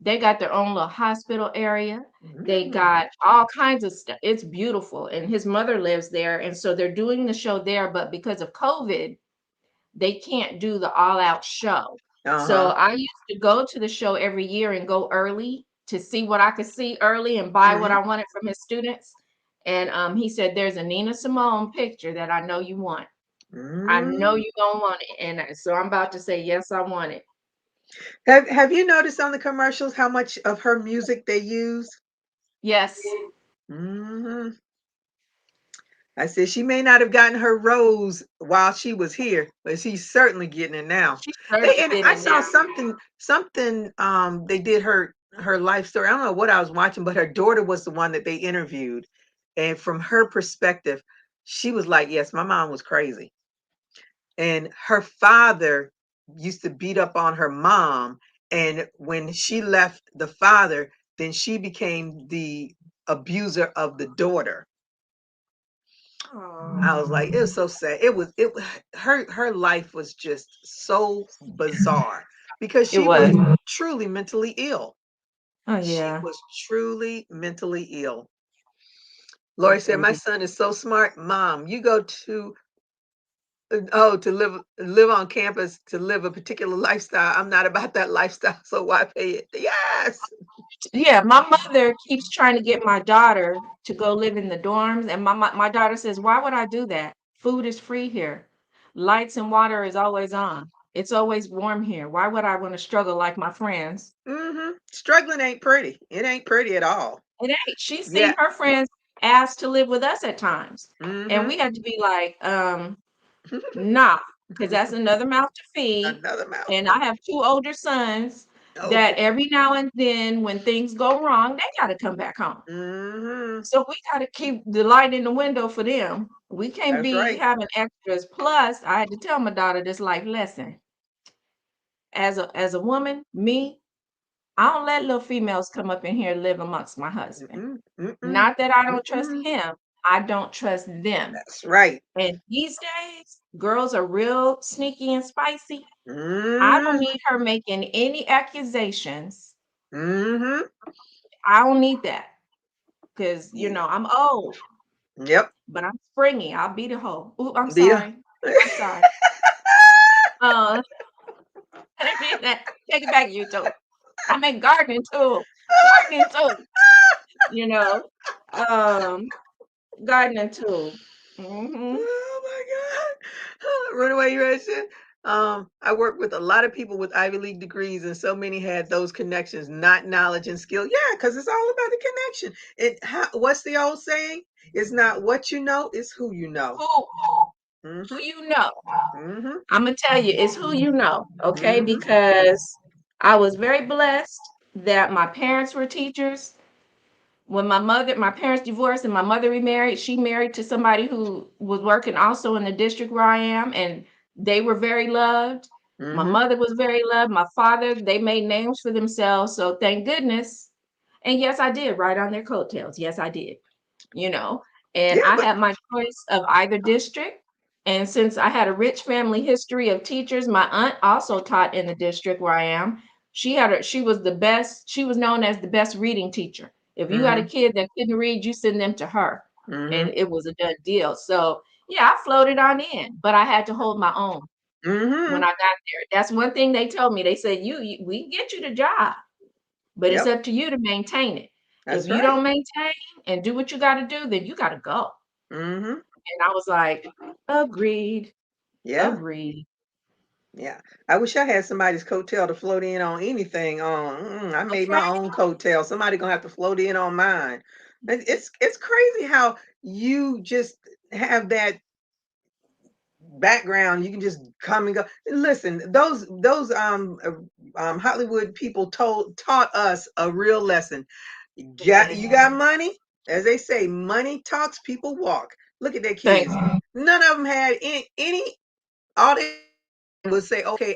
they got their own little hospital area. They Mm. got all kinds of stuff. It's beautiful. And his mother lives there. And so they're doing the show there. But because of COVID, they can't do the all out show. So Uh-huh. I used to go to the show every year and go early to see what I could see early and buy what Hmm. I wanted from his students. And he said, there's a Nina Simone picture that I know you want. I know Mm. you don't want it. And so I'm about to say, yes, I want it. Have you noticed on the commercials how much of her music they use? Yes. Hmm. I said she may not have gotten her rose while she was here, but she's certainly getting it now. She's They certainly and getting I it saw now. something they did her life story. I don't know what I was watching, but her daughter was the one that they interviewed. And from her perspective, she was like, "Yes, my mom was crazy." And her father used to beat up on her mom, and when she left the father, then she became the abuser of the daughter. I was like, it was Oh, so sad. Her life was just so bizarre because it she was was. truly mentally ill. Oh, She yeah. was truly mentally ill. Lori That's said, "My crazy. son is so smart, Mom. You go to oh to live on campus to live a particular lifestyle. I'm not about that lifestyle, so why pay it?" Yes. Yeah, my mother keeps trying to get my daughter to go live in the dorms, and my daughter says, "Why would I do that? Food is free here. Lights and water is always on. It's always warm here. Why would I want to struggle like my friends?" Struggling ain't pretty. It ain't pretty at all. It ain't. She's Yeah. seen her friends ask to live with us at times, and Mm-hmm. we had to be like, nah, because that's another mouth to feed. Another mouth. And I have two older sons. Oh. that every now and then when things go wrong, they gotta come back home. Mhm. So we gotta keep the light in the window for them. We can't That's be right. having extras. Plus, I had to tell my daughter this life lesson. As a woman, me, I don't let little females come up in here and live amongst my husband. Mm-mm. Mm-mm. Not that I don't trust Mm-mm. him, I don't trust them. That's right. And these days, girls are real sneaky and spicy. I don't Mhm. need her making any accusations. Mhm. I don't need that because, Yeah. I'm old, Yep. but I'm springy. I'll beat a hoe. Ooh, I'm Dita. sorry. I'm sorry. Uh, I didn't mean that. Take it back, you too. I meant gardening too. Gardening too. You know, um, gardening too. Hmm. Oh my God. Runaway Russian. I work with a lot of people with Ivy League degrees, and so many had those connections, not knowledge and skill. Yeah, because it's all about the connection. What's the old saying? It's not what you know, it's who you know. Who Mm-hmm. you know. Mm-hmm. I'm gonna tell you, it's who you know, okay? Mm-hmm. Because I was very blessed that my parents were teachers. When my parents divorced and my mother remarried, she married to somebody who was working also in the district where I am, and they were very loved. My Mm-hmm. mother was very loved. My father, they made names for themselves. So thank goodness. And yes, I did ride on their coattails. Yes, I did. you know, and Yeah, I but had my choice of either district. And since I had a rich family history of teachers, my aunt also taught in the district where I am. She was the best, she was known as the best reading teacher. If you had a mm-hmm. kid that couldn't read, you send them to her. And Mm-hmm. it was a done deal. So yeah, I floated on in, but I had to hold my own when Mm-hmm. I got there. That's one thing they told me. They said, we can get you the job, but it's Yep, up to you to maintain it. If that's you right. don't maintain and do what you got to do, then you got to go. Mm-hmm. And I was like, agreed, Yeah. agreed. Yeah, I wish I had somebody's coattail to float in on anything on. I made my Okay. own coattail. Somebody gonna have to float in on mine. It's crazy how you just have that background. You can just come and go. Listen, those Hollywood people taught us a real lesson. You got money, as they say, money talks, people walk. Look at their Thank kids. None of them had any all they would say, okay,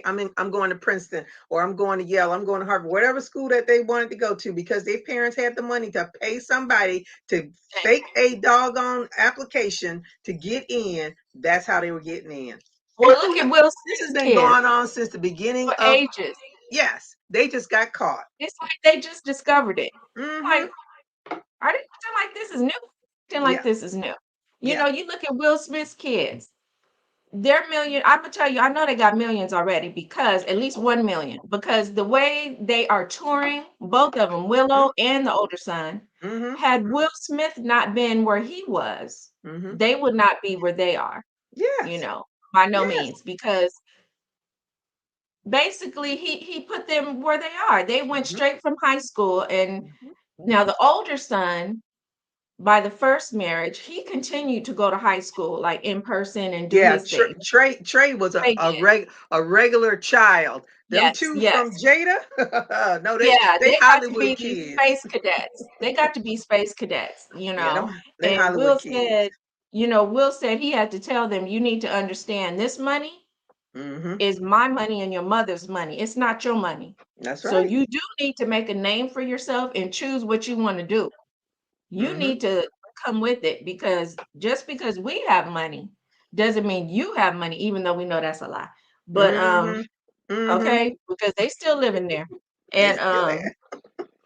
I'm going to Princeton or I'm going to Yale, I'm going to Harvard, whatever school that they wanted to go to because their parents had the money to pay somebody to thank fake a doggone application to get in. That's how they were getting in. And Well, who look kno- at Will this has Smith's been kids going on since the beginning for of ages. yes, they just got caught. It's like they just discovered it. Mm-hmm. Like, I didn't feel like this is new. Acting like Yeah, this is new. yeah. You look at Will Smith's kids. They're million. I'm gonna tell you, I know they got millions already because at least 1 million. Because the way they are touring, both of them, Willow and the older son, Mm-hmm. had Will Smith not been where he was, Mm-hmm. they would not be where they are, Yes. by no Yes. means. Because basically he put them where they are. They went Mm-hmm. straight from high school. And Mm-hmm. now the older son, by the first marriage, he continued to go to high school, like in person and do Yeah, his thing. Trey was Trey did. a regular child. Them Yes, two from yes. Jada, no, Yeah, they they got to Hollywood be these kids. space cadets. They got to be space cadets, Yeah, they And Hollywood kids. Will said he had to tell them, you need to understand this money Mm-hmm. is my money and your mother's money. It's not your money. That's So right. you do need to make a name for yourself and choose what you want to do. You Mm-hmm. need to come with it because just because we have money doesn't mean you have money, even though we know that's a lie. But Mm-hmm. Mm-hmm. okay, because they still living there. They And still there.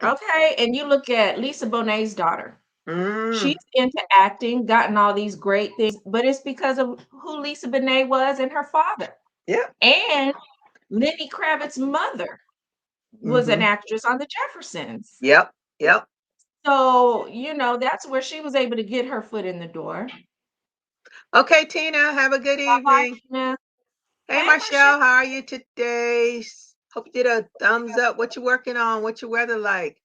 okay, and you look at Lisa Bonet's daughter. Mm. She's into acting, gotten all these great things, but it's because of who Lisa Bonet was and her father. Yep. And Lenny Kravitz's mother was an Mm-hmm. actress on the Jeffersons. Yep. Yep. So, that's where she was able to get her foot in the door. Okay, Tina, have a good Bye bye, evening. Tina. Hey, Hey, Marcia. Marshall, how are you today? Hope you did a thumbs up. What you working on? What's your weather like?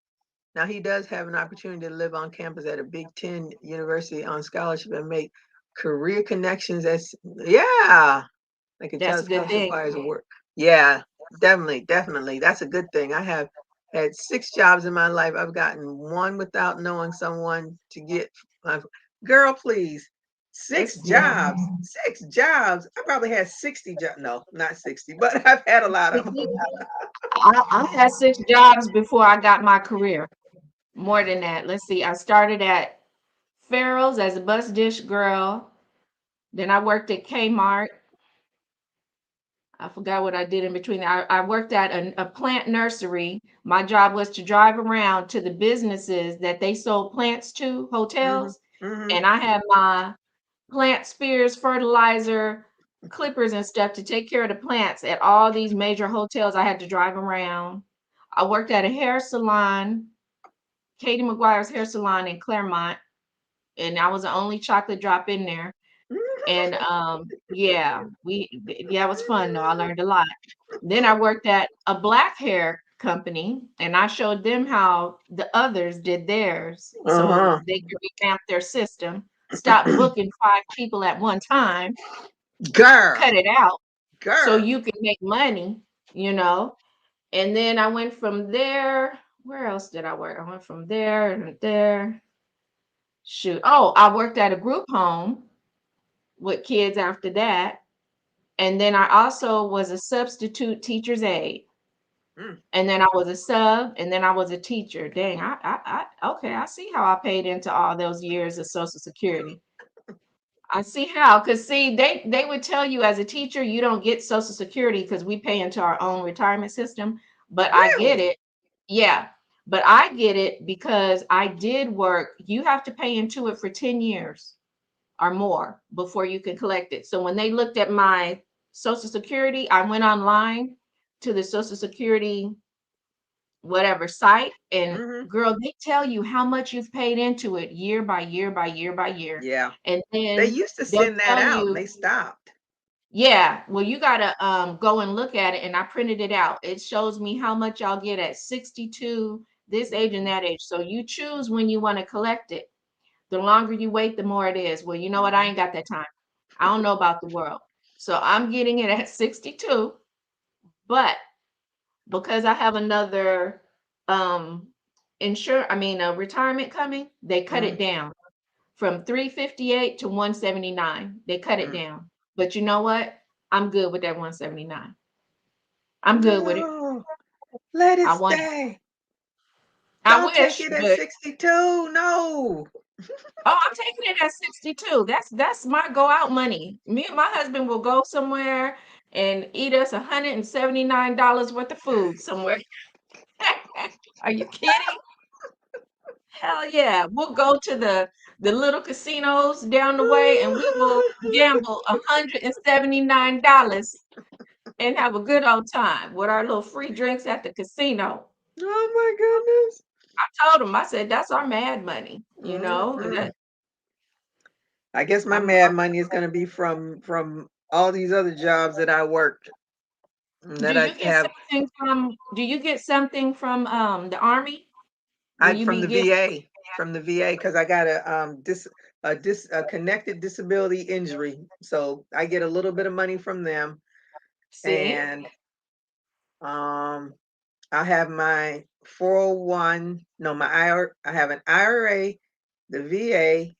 Now he does have an opportunity to live on campus at a Big Ten university on scholarship and make career connections. Yeah, I can tell That's the a good scholarship thing. requires work. Yeah, Definitely, definitely. That's a good thing. I have had 6 jobs in my life. I've gotten 1 without knowing someone to get my girl, please. 6 It's yeah. jobs. 6 jobs. I probably had 60 jobs. No, not 60, but I've had a lot of them. I had 6 jobs before I got my career. More than that. Let's see. I started at Farrell's as a bus dish girl. Then I worked at Kmart. I forgot what I did in between. I worked at a plant nursery. My job was to drive around to the businesses that they sold plants to, Mhm. hotels, Mhm. and I had my plant spears, fertilizer, clippers, and stuff to take care of the plants at all these major hotels. I had to drive around. I worked at a hair salon, Katie McGuire's hair salon in Claremont, and I was the only chocolate drop in there. And yeah, yeah, it was fun though. I learned a lot. Then I worked at a black hair company and I showed them how the others did theirs so Uh-huh. they could revamp their system, stop booking 5 people at one time, Girl. cut it out so Girl. you can make money, you know. And then I went from there. Where else did I work? I went from there and there. Shoot. Oh, I worked at a group home with kids after that. And then I also was a substitute teacher's aide. Mm. And then I was a sub, and then I was a teacher. Dang, okay, I see how I paid into all those years of Social Security. I see how, because see, they would tell you as a teacher, you don't get Social Security because we pay into our own retirement system. But I get Really? it. Yeah. But I get it because I did work. You have to pay into it for 10 years or more before you can collect it. So when they looked at my Social Security, I went online to the Social Security whatever site, and Mhm. girl, they tell you how much you've paid into it year by year by year by year. Yeah. And They then used to they'll send that tell out and you, they stopped. yeah, well, you gotta go and look at it. And I printed it out. It shows me how much y'all get at 62, this age and Mhm. that age. So you choose when you want to collect it. The longer you wait, the more it is. Well, you know what? I Mhm. ain't got that time. I don't know about the world. So I'm getting it at 62, but because I have another retirement coming, they cut it Mhm. down from 358 to 179. They cut it Mm. down. But you know what? I'm good with that 179. I'm good with it. No. Let it I want it. stay. I Don't take wish, it at but 62. No. oh, I'm taking it at 62. That's my go out money. Me and my husband will go somewhere and eat us $179 worth of food somewhere. Are you kidding? Hell yeah. We'll go to the little casinos down the way and we will gamble $179 and have a good old time with our little free drinks at the casino. Oh my goodness. I told him, I said, that's our mad money, you know. Mm-mm. I guess my I'm mad money is going to be from all these other jobs that I worked do that I you get have. something from the army? Will I you from be the getting VA, from the VA, because I got a connected disability injury, so I get a little bit of money from them, see? and um, I have my 401, no, my IRA, I have an IRA, the VA,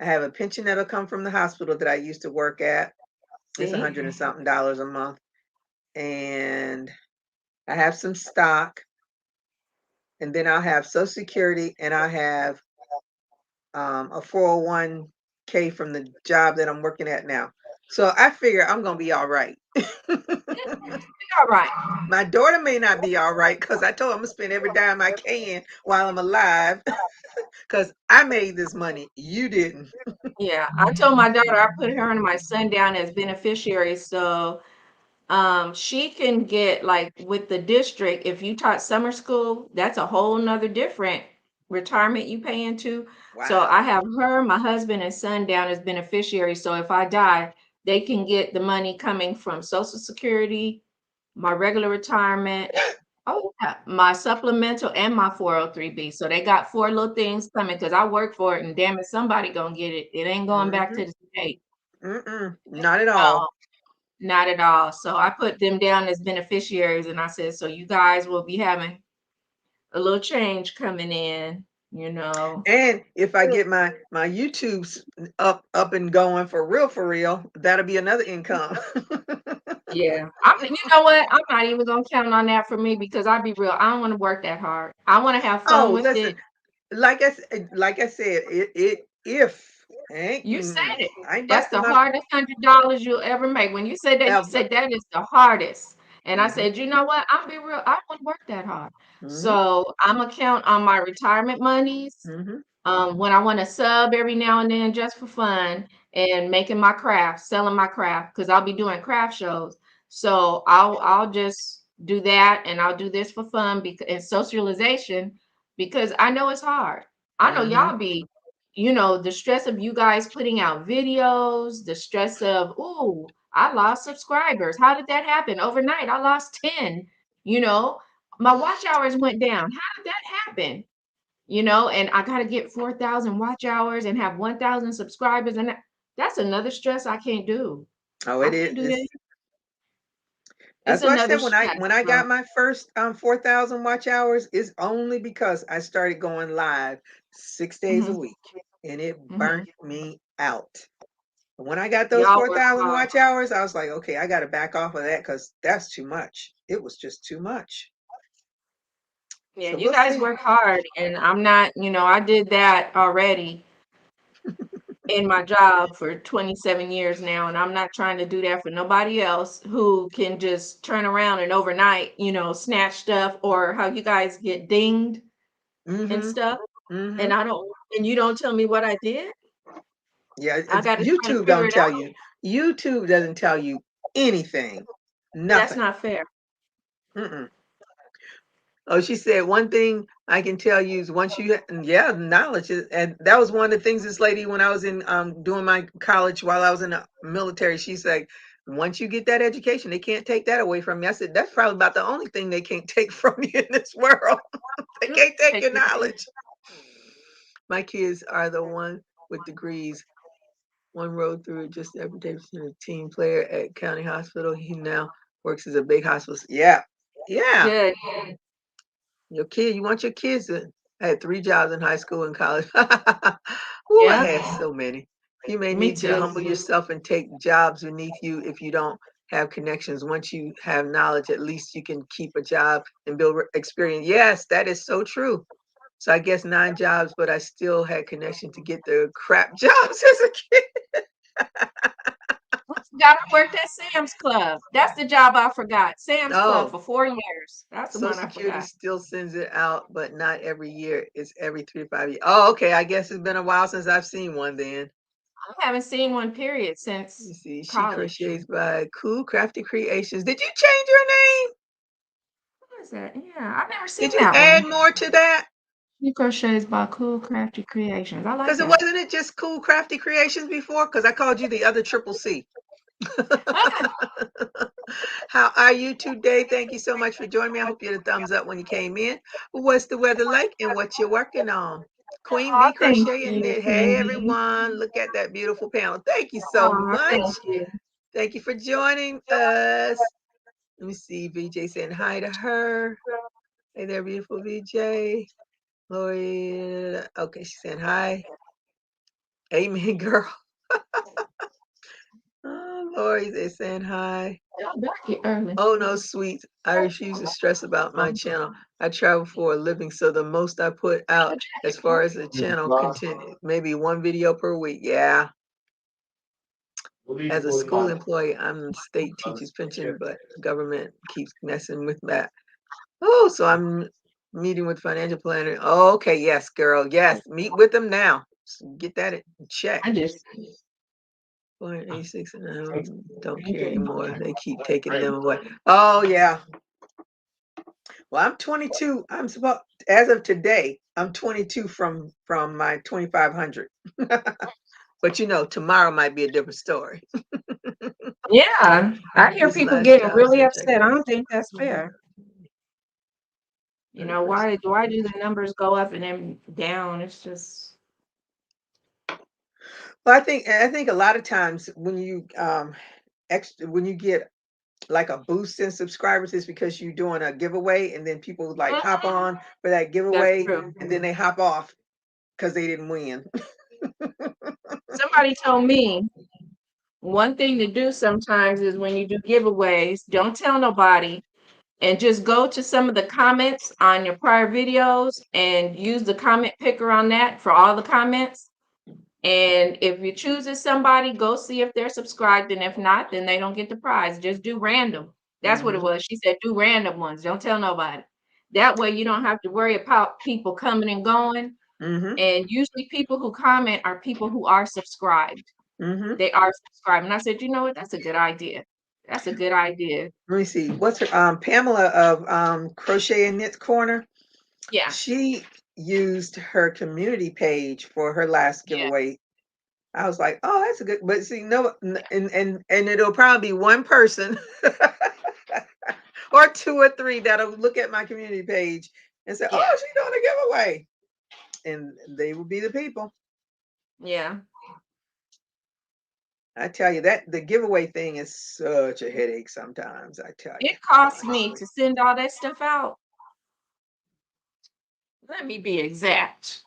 I have a pension that'll come from the hospital that I used to work at. It's a See? hundred and something dollars a month, and I have some stock, and then I'll have Social Security, and I have a 401k from the job that I'm working at now. So I figure I'm gonna be all right. All right. My daughter may not be all right because I told her I'm gonna spend every dime I can while I'm alive because I made this money. You didn't. Yeah. I told my daughter I put her and my son down as beneficiaries. So she can get like with the district, if you taught summer school, that's a whole nother different retirement you pay into. So I Wow. have her, my husband, and son down as beneficiaries. So if I die, they can get the money coming from Social Security, my regular retirement, oh yeah, my supplemental and my 403b. So they got four little things coming because I work for it, and damn it, somebody gonna get it. It ain't going back Hmm. to the state. Mm-mm, not at No, all. not at all. So I put them down as beneficiaries, and I said, so you guys will be having a little change coming in, you know. And if I get my YouTube's up and going for real, that'll be another income. Yeah. You know what? I'm not even gonna count on that for me because I'll be real. I don't want to work that hard. I want to have fun Oh, with listen, it. like I said, it if ain't You said it. I ain't That's busting the my hardest $100 you'll ever make. When you said that, you ever. said that is the hardest. And I Mhm. said, you know what? I'll be real. I wouldn't work that hard. Mhm. So I'm gonna count on my retirement monies. Mhm. When I want to sub every now and then just for fun and making my craft, selling my craft, because I'll be doing craft shows. So I'll just do that and I'll do this for fun because and socialization because I know it's hard. I know Mhm. y'all be, the stress of you guys putting out videos, the stress of, ooh, I lost subscribers. How did that happen? Overnight, I lost 10. You know, my watch hours went down. How did that happen? And I got to get 4,000 watch hours and have 1,000 subscribers. And that's another stress I can't do. Oh, I it can't do is. that. It's That's what I another said when I stress. when I So, got my first 4,000 watch hours is only because I started going live 6 days a mhm, week and it mhm. burnt me out. When I got those Y'all work 4,000 hard. watch hours, I was like, okay, I got to back off of that because that's too much. It was just too much. Yeah, So you we'll guys see. work hard. And I'm not, I did that already in my job for 27 years now. And I'm not trying to do that for nobody else who can just turn around and overnight, snatch stuff or how you guys get dinged and Mm-hmm. stuff. Mm-hmm. And you don't tell me what I did. Yeah, I got to try to YouTube figure don't it tell out. you. YouTube doesn't tell you anything. That's Nothing. not fair. Mm-mm. Oh, she said one thing I can tell you is once you, yeah, knowledge is, and that was one of the things this lady when I was in doing my college while I was in the military. She's like, once you get that education, they can't take that away from you. I said that's probably about the only thing they can't take from you in this world. They Mm, can't take take your it away. knowledge. My kids are the one with degrees. One rode through it just every day. He's a team player at County Hospital. He now works as a big hospital. Yeah, yeah. Good. You want your kids to. I had 3 jobs in high school and college. Ooh, I Yeah, had so many. You may me need to too. humble yourself and take jobs beneath you if you don't have connections. Once you have knowledge, at least you can keep a job and build experience. Yes, that is so true. So I guess 9 jobs, but I still had connection to get the crap jobs as a kid. I forgot I worked at Sam's Club. That's the job I forgot. Sam's Club Oh, for 4 years. That's the Social one I Security forgot. still sends it out, but not every year. It's every 3 to 5 years. Oh, okay. I guess it's been a while since I've seen one then. I haven't seen one period You since see, she college. crochets by Cool Crafty Creations. Did you change your name? What is that? Yeah, I've never Did seen you that add one. more to that? She crochets by Cool Crafty Creations. I like Because it that. wasn't it just Cool Crafty Creations before? Because I called you the other triple C. Ah, How are you today? Thank you so much for joining me. I hope you had a thumbs up when you came in. What's the weather like and what you're working on? Queen aw, Bee thank Crochet and you, Knit. Hey Queenie. everyone, look at that beautiful panel. Thank you so Aw, thank much. you. Thank you for joining us. Let me see. VJ saying hi to her. Hey there, beautiful VJ. Lori. Okay, she's saying hi. Amen, girl. Oh, Lori is saying hi. Y'all back here early. Oh no, sweet. I refuse to stress about my channel. I travel for a living, so the most I put Get out your as jacket, far girl. as the channel content, maybe one video per week. Yeah. As a school employee, I'm state teacher's pension, but government keeps messing with that. Oh, so I'm meeting with financial planner. Oh, okay, yes, girl. Yes, meet with them now. Get that in check. I just 486 and I don't care anymore. They keep taking them away. Oh yeah. Well, I'm 22. I'm supposed as of today, I'm 22 from my 2,500. But tomorrow might be a different story. yeah, I hear This people last getting job really since I upset. I got don't think that's fair. 100%. Why do the numbers go up and then down? It's just Well, I think a lot of times when you extra when you get like a boost in subscribers is because you're doing a giveaway and then people like hop Mhm. on for that That's giveaway true. and then they hop off because they didn't win. Somebody told me one thing to do sometimes is when you do giveaways, don't tell nobody and just go to some of the comments on your prior videos and use the comment picker on that for all the comments. And if you chooses somebody, go see if they're subscribed. And if not, then they don't get the prize. Just do random. That's what it Mm-hmm. was. She said, do random ones. Don't tell nobody. That way you don't have to worry about people coming and going. Mm-hmm. And usually people who comment are people who are subscribed. Mm-hmm. They are subscribed. And I said, you know what? That's a good idea. That's a good idea. Let me see. What's her Pamela of Crochet and Knits Corner? Yeah. She used her community page for her last Yeah. giveaway. I was like, oh, that's a good, but see, no, and it'll probably be one person or two or three that'll look at my community page and say, Yeah. oh, she's doing a giveaway. And they will be the people. Yeah. I tell you that the giveaway thing is such a headache sometimes. I tell you. It cost me to send all that stuff out. Let me be exact,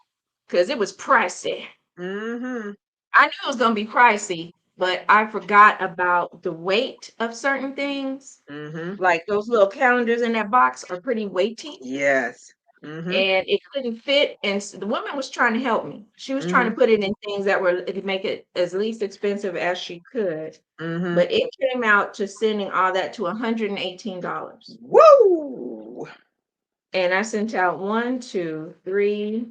because it was pricey. Mm-hmm. I knew it was going to be pricey, but I forgot about the weight of certain things. Mm-hmm. Like those little calendars in that box are pretty weighty, Yes. Mm-hmm. and it couldn't fit. And the woman was trying to help me. She was trying Mm-hmm. to put it in things that were to make it as least expensive as she could. Mm-hmm. But it came out to sending all that to $118. Woo! And I sent out 1, 2, 3,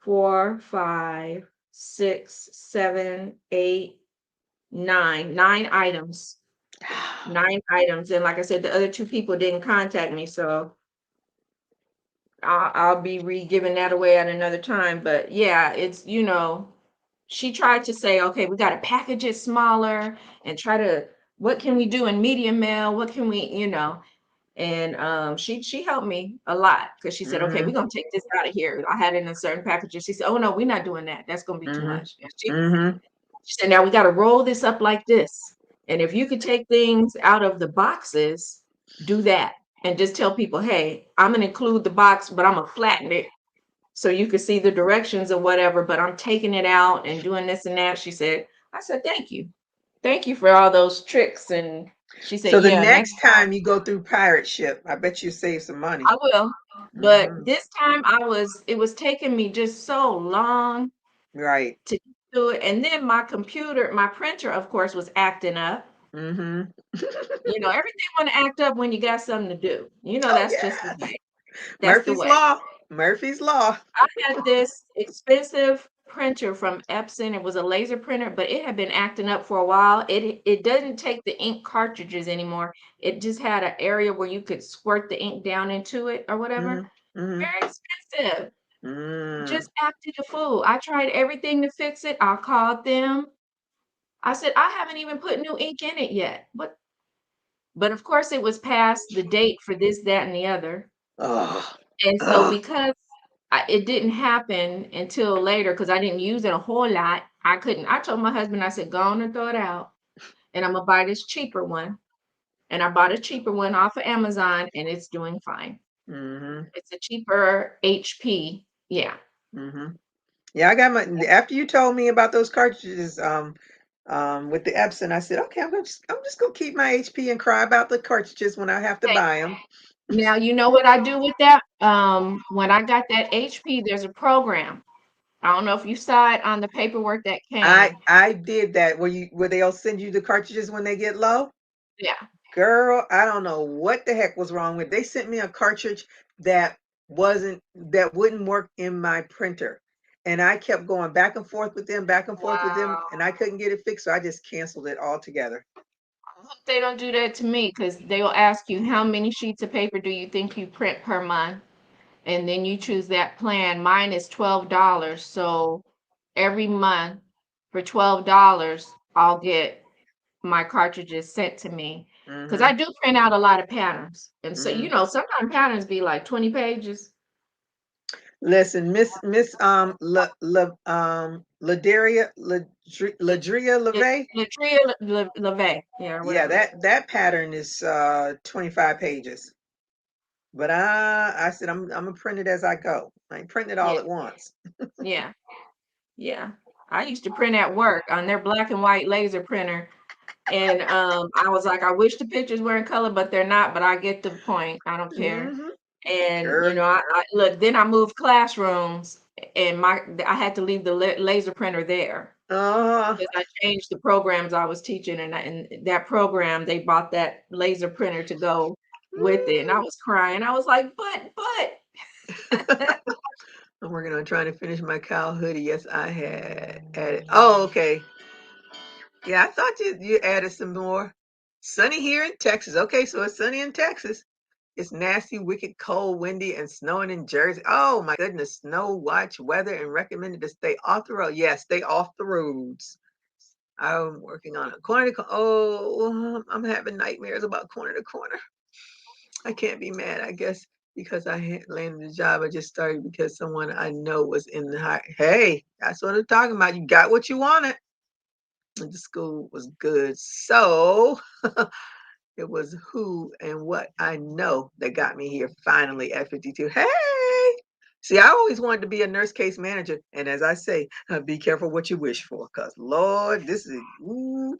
4, 5, 6, 7, 8, 9 items. 9 items. And like I said, the other 2 people didn't contact me, so I'll be re-giving that away at another time. But yeah, it's she tried to say, okay, we got to package it smaller and try to what can we do in medium mail? What can we. And she helped me a lot because she said, okay, Mm-hmm. we're gonna take this out of here. I had it in a certain package. And she said, oh no, we're not doing that. That's gonna be too Mm-hmm. much. And Mm-hmm. she said, now we got to roll this up like this. And if you could take things out of the boxes, do that. And just tell people, hey, I'm gonna include the box, but I'm gonna flatten it so you can see the directions or whatever, but I'm taking it out and doing this and that. She said, I said, thank you. Thank you for all those tricks. And she said, So the yeah, next next time time you go through pirate ship, I bet you save some money. I will. But Mm-hmm. this time it was taking me just so long Right. to do it. And then my printer, of course, was acting up. Mm-hmm. Everything want to act up when you got something to do. Oh That's just the yes. way. That's the Murphy's way. Law. Murphy's Law. I had this expensive printer from Epson. It was a laser printer, but it had been acting up for a while. It doesn't take the ink cartridges anymore. It just had an area where you could squirt the ink down into it or whatever. Mm-hmm. Mm-hmm. Very expensive. Mm. Just acted a fool. I tried everything to fix it. I called them. I said, I haven't even put new ink in it yet. But of course it was past the date for this, that, and the other. Oh. And so Oh. because it didn't happen until later, because I didn't use it a whole lot, I couldn't. I told my husband, I said, go on and throw it out. And I'm gonna buy this cheaper one. And I bought a cheaper one off of Amazon and it's doing fine. Mm-hmm. It's a cheaper HP. Yeah. Mm-hmm. Yeah, I got my after you told me about those cartridges, with the Epson, I said, okay, I'm just gonna keep my HP and cry about the cartridges when I have to Okay. buy them. Now you know what I do with that? When I got that HP, there's a program. I don't know if you saw it on the paperwork that came. I did that where they'll send you the cartridges when they get low. Yeah. Girl, I don't know what the heck was wrong with. They sent me a cartridge that that wouldn't work in my printer. And I kept going back and forth with them, back and forth with them, Wow. and I couldn't get it fixed, so I just canceled it altogether. I hope they don't do that to me because they will ask you how many sheets of paper do you think you print per month, and then you choose that plan. Mine is $12, so every month for $12, I'll get my cartridges sent to me because I Mm-hmm. do print out a lot of patterns, and so Mm-hmm. sometimes patterns be like 20 pages. Listen, Miss Ladaria Ladria LeVay. Latria LeVay, yeah, or Yeah, whatever. that pattern is 25 pages. But I said I'm gonna print it as I go. I ain't printing it Yeah, all at once. yeah, yeah. I used to print at work on their black and white laser printer. And I was like, I wish the pictures were in color, but they're not. But I get the point. I don't care. Hmm. And Girl. I look. Then I moved classrooms, and I had to leave the laser printer there Uh, because I changed the programs I was teaching, and that program they bought that laser printer to go with it, and I was crying. I was like, but. I'm working on trying to finish my cow hoodie. Yes, I had added. Oh, okay. Yeah, I thought you added some more. Sunny here in Texas. Okay, so it's sunny in Texas. It's nasty, wicked, cold, windy, and snowing in Jersey. Oh my goodness, snow watch weather and recommended to stay off the road. Yeah, stay off the roads. I'm working on it. Corner to oh, I'm having nightmares about corner to corner. I can't be mad, I guess, because I had landed a job. I just started because someone I know was in the high. Hey, that's what I'm talking about. You got what you wanted. The school was good. So it was who and what I know that got me here finally at 52. Hey! See, I always wanted to be a nurse case manager. And as I say, be careful what you wish for. Because, Lord, this is, ooh,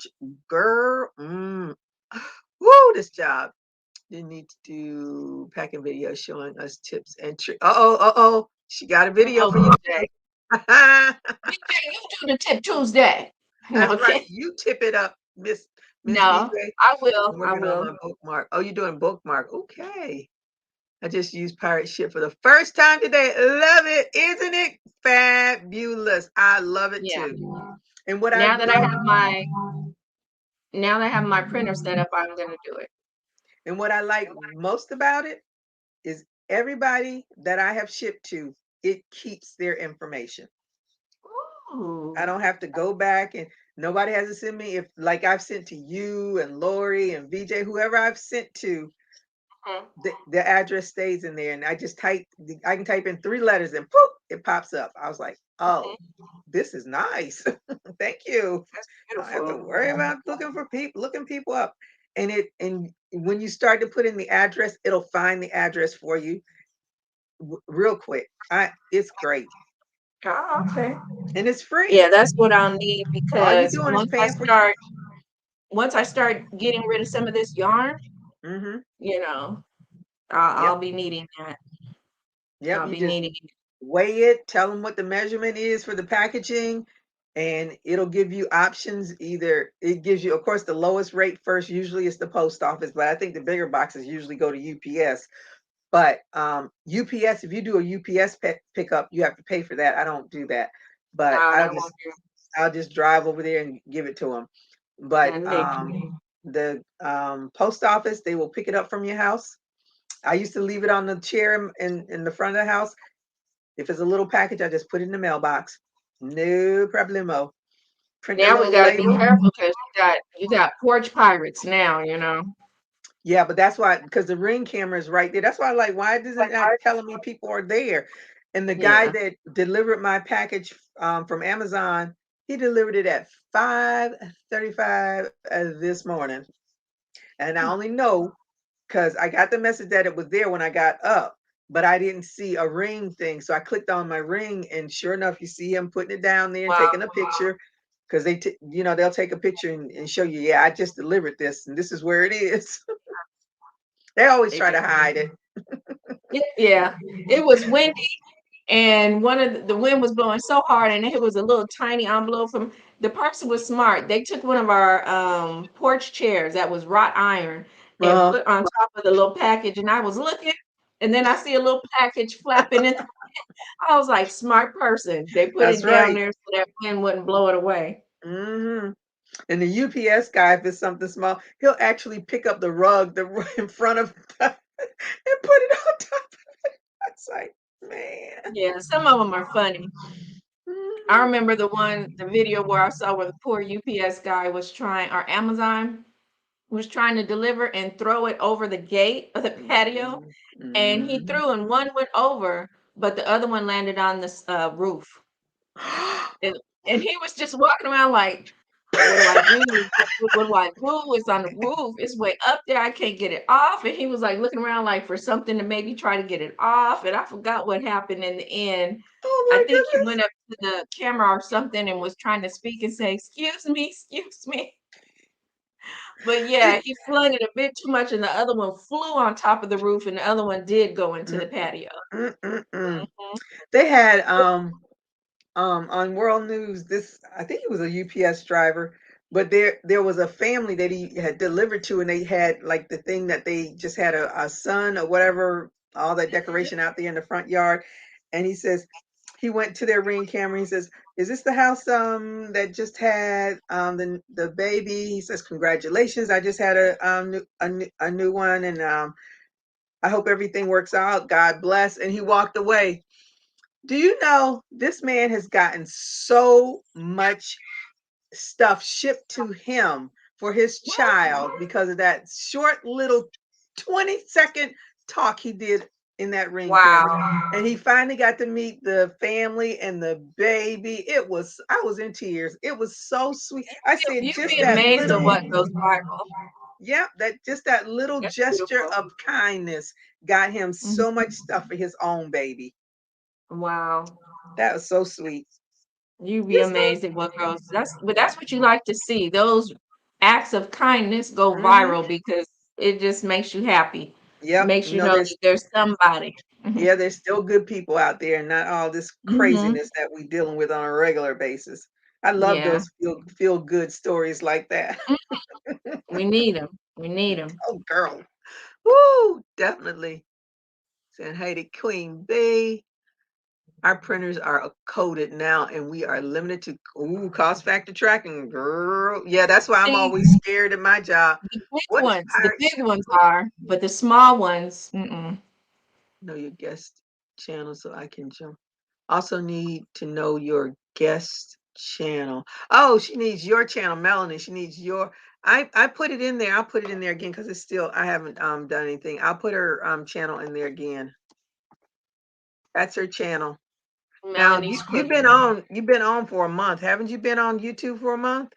girl, woo, this job. You need to do packing video showing us tips and tricks. Uh-oh. She got a video Oh, for you okay. today. That's BJ, you do the tip Tuesday. right. Okay. You tip it up, Miss No, BJ. I will. I'm I working on will. my bookmark. Oh, you're doing bookmark. Okay. I just used pirate ship for the first time today. Love it. Isn't it fabulous? I love it Yeah. too. And what I Now that I love have my now that I have my printer set up, I'm gonna do it. and what I like most about it is everybody that I have shipped to, it keeps their information. I Ooh. don't have to go back and nobody has to send me if like I've sent to you and Lori and VJ, whoever I've sent to, Mhm. the address stays in there. And I can type in 3 letters and poof, it pops up. I was like, oh, Mhm. this is nice. Thank you. That's I don't have to beautiful. worry about looking people up. And when you start to put in the address, it'll find the address for you real quick. It's great. Oh, okay. And it's free. Yeah, that's what I'll need All you because doing is paying for. once I start getting rid of some of this yarn, Mm-hmm. you know, Yep. I'll be needing that. Yep. I'll You be just needing it. weigh it, tell them what the measurement is for the packaging, and it'll give you options. Either it gives you, of course, the lowest rate first. Usually it's the post office, but I think the bigger boxes usually go to UPS. But UPS, if you do a UPS pickup, you have to pay for that. I don't do that, but No, that won't do. I'll just drive over there and give it to them. But And thank you. the post office, they will pick it up from your house. I used to leave it on the chair in the front of the house. If it's a little package, I just put it in the mailbox. No problemo. Print that Now we little gotta be label. careful because you got porch pirates now. Yeah, but that's why, because the Ring camera is right there. That's why, like, why isn't it not telling me people are there? And the guy Yeah. that delivered my package from Amazon, he delivered it at 5:35 this morning. And I only know because I got the message that it was there when I got up, but I didn't see a ring thing. So I clicked on my ring, and sure enough, you see him putting it down there and Wow. taking a picture because they'll take a picture and show you, yeah, I just delivered this, and this is where it is. They always They try do. to hide it. Yeah. It was windy and one of the wind was blowing so hard and it was a little tiny envelope from the person was smart. They took one of our porch chairs that was wrought iron and Uh-huh. put on top of the little package and I was looking and then I see a little package flapping and I was like, smart person. They put That's it down right. there so that wind wouldn't blow it away. Hmm. And the UPS guy, if it's something small, he'll actually pick up the rug in front of and put it on top. It's like, man. Yeah, some of them are funny. I Mhm. remember the video where I saw where the poor UPS guy was trying, or Amazon was trying to deliver and throw it over the gate of the patio, Mhm. and he Mhm. threw and one went over, but the other one landed on the roof. And he was just walking around like, "What do I do? What do I do? It's on the roof. It's way up there. I can't get it off." And he was like looking around like for something to maybe try to get it off. And I forgot what happened in the end. Oh I my think he goodness. went up to the camera or something and was trying to speak and say, "Excuse me, excuse me." But yeah, It he flooded a bit too much, and the other one flew on top of the roof, and the other one did go into mm, the patio. mm. Mhm. They had on World News, this I think it was a UPS driver, but there was a family that he had delivered to, and they had like the thing that they just had a sun or whatever, all that decoration out there in the front yard. And he says he went to their Ring camera. He says, "Is this the house that just had the baby?" He says, "Congratulations, I just had a new one, and I hope everything works out. God bless." And he walked away. Do you know this man has gotten so much stuff shipped to him for his child because of that short little 20-second talk he did in that Ring camera? Wow. And he finally got to meet the family and the baby. I was in tears. It was so sweet. I said, You'd just be that amazed at little, what goes viral. yeah, that little That's gesture beautiful. of kindness got him Mhm. so much stuff for his own baby. Wow. That was so sweet. You'd be This amazed at what goes. That's what you like to see. Those acts of kindness go Mhm. viral because it just makes you happy. Yep. Makes you know that there's somebody. Mhm. Yeah, there's still good people out there and not all this Mhm. craziness that we dealing with on a regular basis. I love Yeah. those feel good stories like that. Mm, we need them. We need them. Oh, girl. Woo, definitely. Saying hey to Queen B. Our printers are coded now and we are limited to cost factor tracking. Girl. Yeah, that's why I'm See, always scared in my job. What is the pirate big ship? ones are, but the small ones, mm-mm. Know your guest channel so I can jump. Also need to know your guest channel. Oh, she needs your channel, Melanie. She needs your I put it in there. I'll put it in there again because it's still I haven't done anything. I'll put her channel in there again. That's her channel. Now Melanie's you've been on for a month. Haven't you been on YouTube for a month?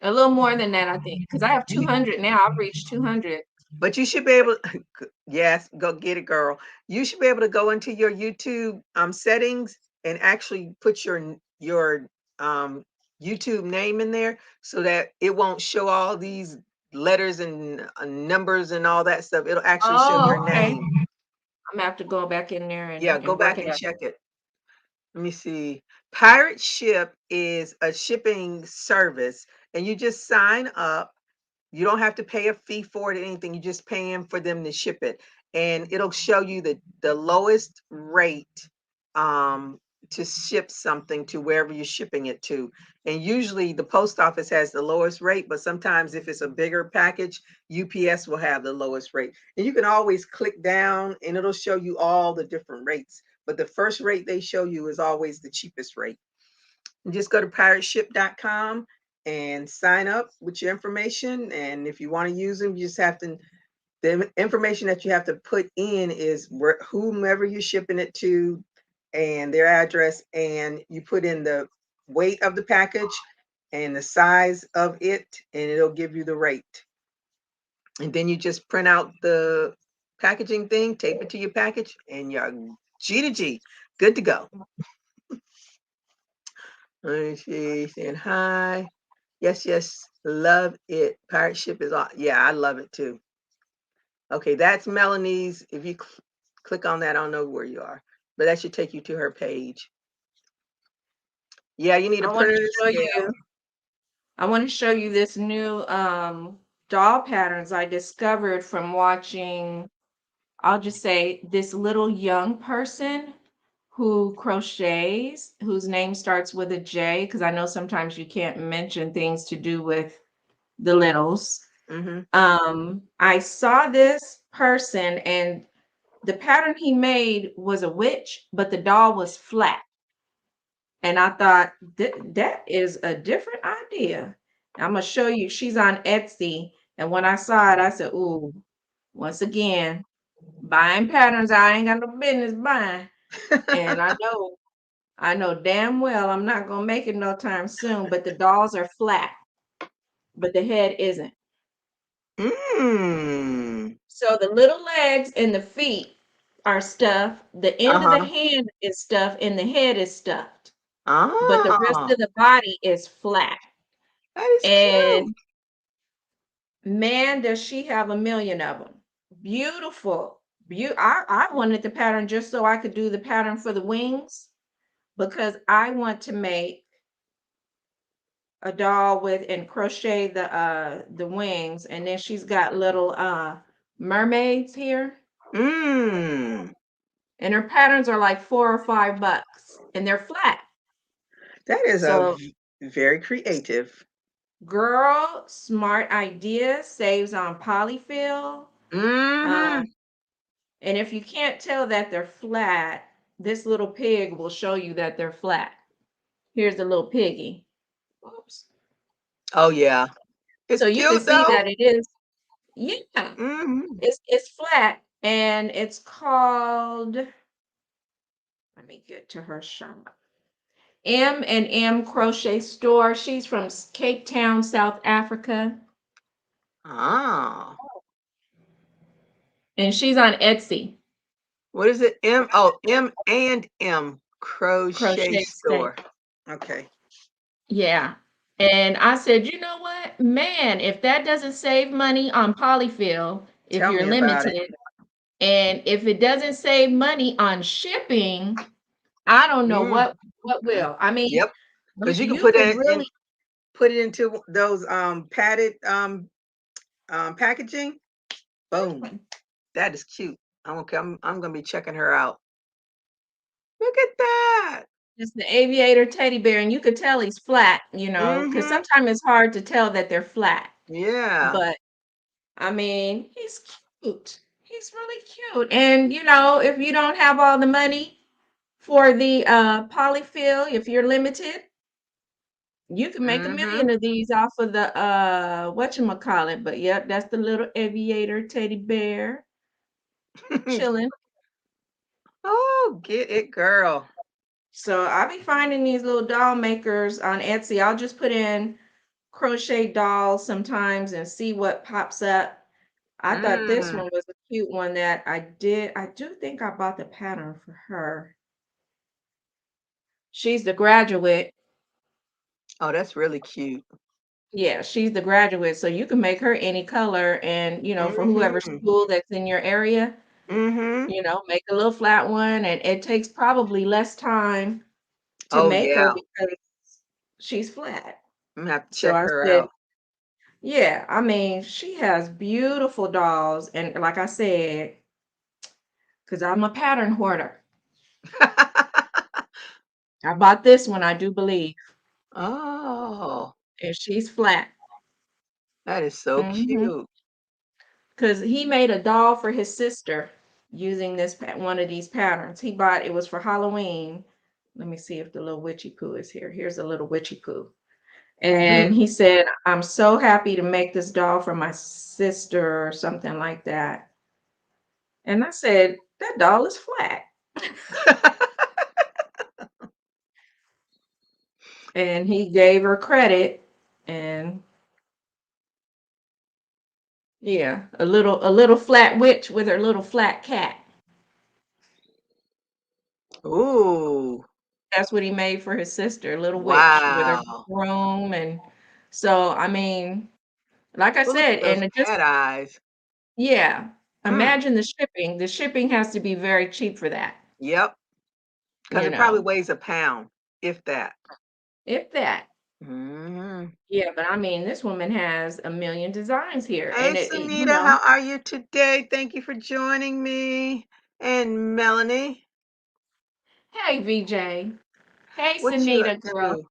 a little more than that, I think, because I have You 200 now. I've reached 200. But you should be able yes, go get it, girl. You should be able to go into your YouTube settings and actually put your um YouTube name in there so that it won't show all these letters and numbers and all that stuff. It'll actually show Oh, your okay. name. I'm gonna have to go back in there Yeah, go and work back it and out. check it. Let me see. Pirate Ship is a shipping service and you just sign up. You don't have to pay a fee for it or anything. You're just paying for them to ship it. And it'll show you the lowest rate um, to ship something to wherever you're shipping it to. And usually the post office has the lowest rate, but sometimes if it's a bigger package, UPS will have the lowest rate. And you can always click down and it'll show you all the different rates. But the first rate they show you is always the cheapest rate. And just go to pirateship.com and sign up with your information. And if you want to use them, you just have to, the information that you have to put in is whomever you're shipping it to and their address. And you put in the weight of the package and the size of it, and it'll give you the rate. And then you just print out the packaging thing, tape it to your package, and you're G to G, good to go. Let me see, saying hi. Yes, yes, love it. Pirate ship is on. Yeah, I love it too. Okay, that's Melanie's. If you click on that, I don't know where you are, but that should take you to her page. Yeah, you need a I want printer to to show scale. you. I want to show you this new doll patterns I discovered from watching. I'll just say this little young person who crochets, whose name starts with a J, because I know sometimes you can't mention things to do with the littles. Hmm. I saw this person and the pattern he made was a witch, but the doll was flat. And I thought that is a different idea. I'm gonna show you. She's on Etsy, and when I saw it, I said, "Ooh, once again, buying patterns I ain't got no business buying." And I know I know damn well I'm not gonna make it no time soon, but the dolls are flat, but the head isn't. Mm. So the little legs and the feet are stuffed. The end of the Uh-huh. hand is stuffed and the head is stuffed, but the rest Ah, of the body is flat. that is cute. And man, does she have a million of them. Beautiful. I wanted the pattern just so I could do the pattern for the wings because I want to make a doll with and crochet the wings, and then she's got little mermaids here, Mm. and her patterns are like $4 or $5 and they're flat. That is a So very creative. girl, smart idea, saves on polyfill. uh, Mm-hmm. and if you can't tell that they're flat, this little pig will show you that they're flat. Here's the little piggy. Oops. Oh yeah. It's So you can cute see though. that it is, yeah, Mm-hmm. it's flat, and it's called, let me get to her shop. M&M Crochet Store. She's from Cape Town, South Africa, Ah. and she's on Etsy. What is it? M Crochet Crochet Store. Stay. Okay. Yeah. And I said, you know what? Man, if that doesn't save money on polyfill, if Tell you're me about it. limited, and if it doesn't save money on shipping, I don't know Mm. what will. I mean, Yep. Because you can you put could it in, really, put it into those padded packaging. Boom. That is cute. I'm okay. I'm gonna be checking her out. Look at that. it's the aviator teddy bear, and you could tell he's flat, because Mm-hmm. sometimes it's hard to tell that they're flat. Yeah. But I mean, he's cute. He's really cute. And if you don't have all the money for the polyfill, if you're limited, you can make a Mm-hmm. million of these off of the whatchamacallit. But yep, that's the little aviator teddy bear chilling. Oh, get it, girl. So I'll be finding these little doll makers on Etsy. I'll just put in crochet dolls sometimes and see what pops up. I thought this Mm. one was a cute one that I did. I do think I bought the pattern for her. She's the graduate. Oh, that's really cute. Yeah, she's the graduate. So you can make her any color, and for whoever Mm-hmm. school that's in your area, Mm-hmm. make a little flat one, and it takes probably less time to Oh make her yeah. because she's flat. I'm gonna have to So check I her said, out. yeah, I mean, she has beautiful dolls, and like I said, because I'm a pattern hoarder. I bought this one, I do believe, Oh, and she's flat. that is so Mhm. cute. Because he made a doll for his sister using one of these patterns. He bought it was for Halloween. Let me see if the little witchy poo is here. Here's a little witchy poo. And he said, I'm so happy to make this doll for my sister or something like that. And I said, that doll is flat. And he gave her credit. And yeah, a little flat witch with her little flat cat. Ooh, That's what he made for his sister, Little Witch, with her wow. broom. And so, I mean, like I Oh, look said, at those and it just, cat eyes. yeah, Mm, imagine the shipping. The shipping has to be very cheap for that, yep, because you it probably know, weighs a pound, if that. if that. Mhm. Yeah, but I mean, this woman has a million designs here, Hey, and Sunita, how are you today? Thank you for joining me. And Melanie, hey, VJ, hey, what you up Sunita, girl. to?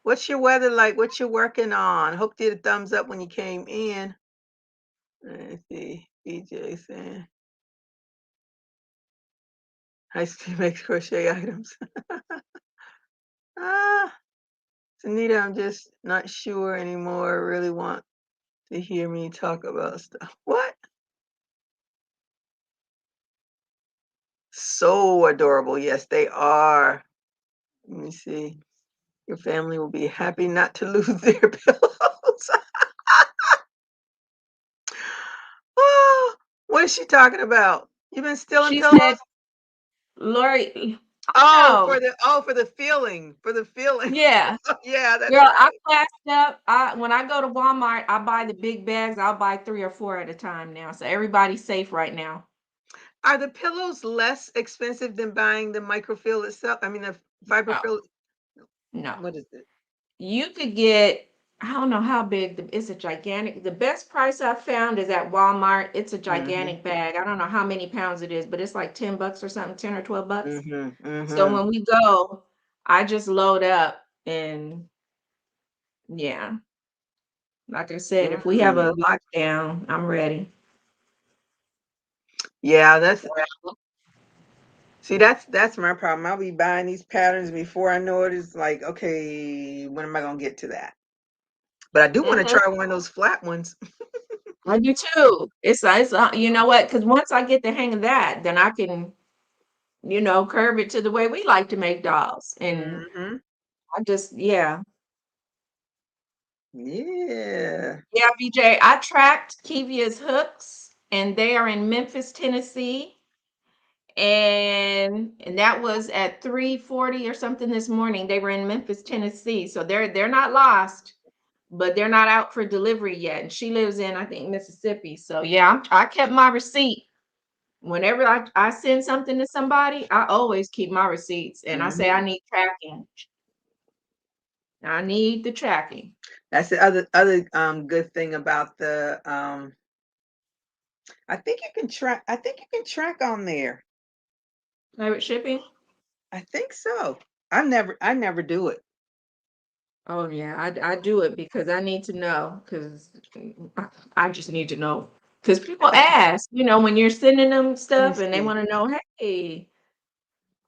What's your weather like? What you working on? Hope you did a thumbs up when you came in. Let's see. DJ saying, I still make crochet items. Ah, Sunita, I'm just not sure anymore. Really want to hear me talk about stuff. What? So adorable. Yes, they are. Let me see. Your family will be happy not to lose their pillows. Oh, what is she talking about? You been stealing She said, pillows? Lori, Oh, no, for the feeling, for the feeling. yeah, Yeah, that's girl, I right. classed up. When I go to Walmart, I buy the big bags. I'll buy 3 or 4 at a time now, so everybody's safe right now. Are the pillows less expensive than buying the microfill itself? I mean, the No, fiberfill. no. What is it? You could get, I don't know how big it's a gigantic. The best price I found is at Walmart. It's a Mhm, gigantic bag. I don't know how many pounds it is, but it's like $10 or something, 10 or 12 bucks. mhm, So mhm, when we go, I just load up and yeah, like I said, if we have mm. a lockdown, I'm ready. Yeah, that's my problem. I'll be buying these patterns before I know it. It's like, okay, when am I gonna get to that? But I do want to Hmm. try one of those flat ones. I do too. You know what? Because once I get the hang of that, then I can, curve it to the way we like to make dolls. And Mhm. yeah. Yeah. Yeah, VJ, I tracked Kivia's hooks, and they are in Memphis, Tennessee. And that was at 3:40 or something this morning. They were in Memphis, Tennessee. So they're not lost, but they're not out for delivery yet. And she lives in, I think, Mississippi. So yeah, I kept my receipt. Whenever I send something to somebody, I always keep my receipts and I say I Mhm. need tracking. I need the tracking. That's the other good thing about the I think you can track on there. Private shipping? I think so. I never do it. Oh yeah, I do it because I need to know because I just need to know because people ask, when you're sending them Let me stuff and they see. want to know, hey,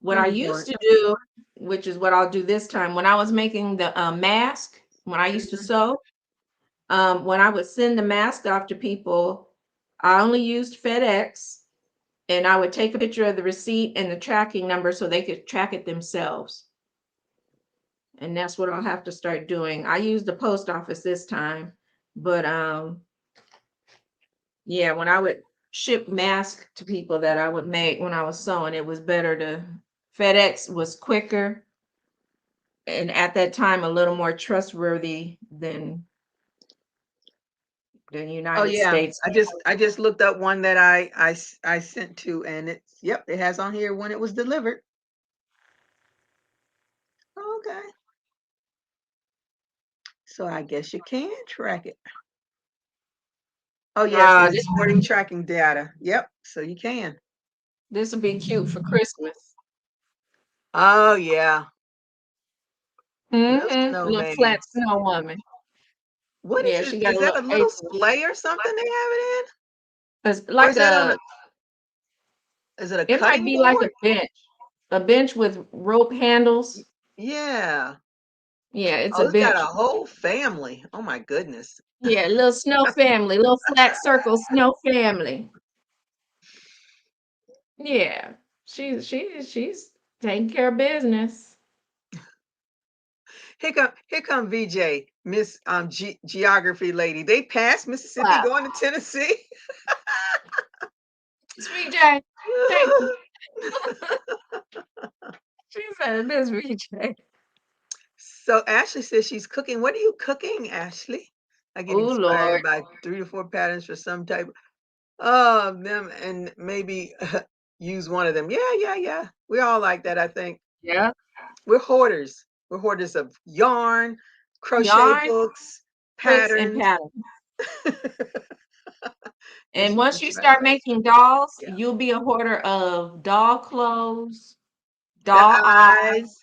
what Let I me go in. used to do, which is what I'll do this time, when I was making the mask, when I used to Mhm. sew, when I would send the mask off to people, I only used FedEx and I would take a picture of the receipt and the tracking number so they could track it themselves. And that's what I'll have to start doing. I used the post office this time, but yeah, when I would ship masks to people that I would make when I was sewing, it was better to FedEx was quicker and at that time a little more trustworthy than Oh United yeah. States. I just looked up one that I sent to, and it's, yep, it has on here when it was delivered. Okay. So I guess you can track it. Oh yes, Ah, it's supporting tracking data. Yep. So you can. this would be cute for Christmas. Oh yeah. Little Little snowman. flat snow woman. What is Yeah, it? she got Is a that little a little apron. sleigh or something they have it in? It's Or like is that on a a is it a it might cutting be like board? a bench with rope handles. Yeah. Yeah, it's a Oh, it's got bench. a whole family. Oh my goodness. Yeah, little snow family, little flat circle snow family. Yeah, she's taking care of business. Here come VJ, Miss Geography lady. They passed Mississippi Wow, going to Tennessee. Sweet J, thank you. She said this VJ. So Ashley says she's cooking. What are you cooking, Ashley? I get Oh inspired Lord, by 3 to 4 patterns for some type of them, and maybe use one of them. Yeah, yeah, yeah. We all like that, I think. yeah, We're hoarders. We're hoarders of yarn, crochet yarn, books, prints, and patterns. patterns. Guess And you can once you track start those. making dolls, Yeah. you'll be a hoarder of doll clothes, The doll eyes.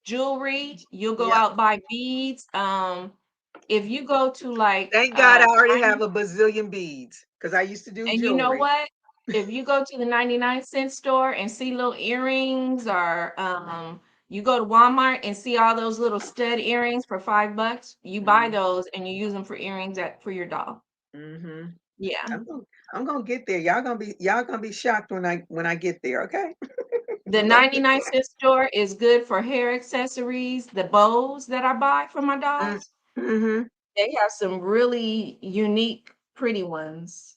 jewelry. You'll go Yep. out buy beads. If you go to like Thank God I already have a bazillion beads because I used to do and you know jewelry. what? If you go to the 99-cent store and see little earrings or you go to Walmart and see all those little stud earrings for $5, you buy Mm, those and you use them for earrings for your doll. hmm Yeah. I'm gonna get there. Y'all gonna be shocked when I get there. Okay. The 99-cent store is good for hair accessories, the bows that I buy for my dolls. Mm-hmm. They have some really unique, pretty ones.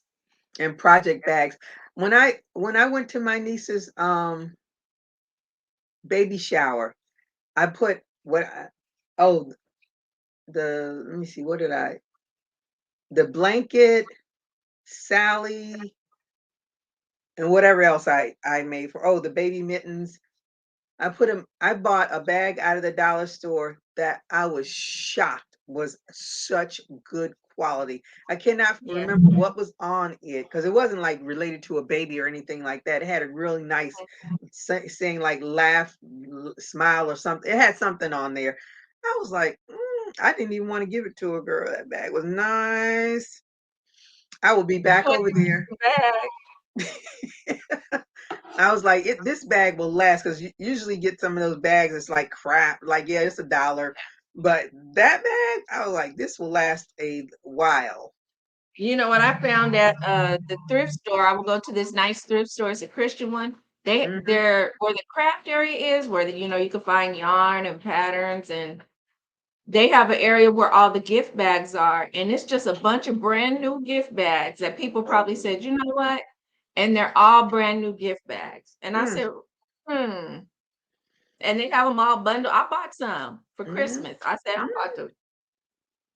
And project bags. When I went to my niece's baby shower, I put oh, let me see, what did the blanket, Sally, and whatever else I made for, oh, the baby mittens. I bought a bag out of the dollar store that I was shocked was such good quality. I cannot Yeah. remember what was on it because it wasn't like related to a baby or anything like that. It had a really nice saying like laugh, smile or something. It had something on there. I was like, I didn't even want to give it to a girl. That bag was nice. I will be back over there. Bag. I was like, this bag will last because you usually get some of those bags. It's like crap. Like, yeah, it's $1, but that bag, I was like, this will last a while. You know what I found at the thrift store? I will go to this nice thrift store. It's a Christian one. Hmm. They're where the craft area is, where you can find yarn and patterns, and they have an area where all the gift bags are, and it's just a bunch of brand new gift bags that people probably said, you know what? And they're all brand new gift bags. And I said, hmm. And they have them all bundled. I bought some for Hmm. Christmas. I said, I bought the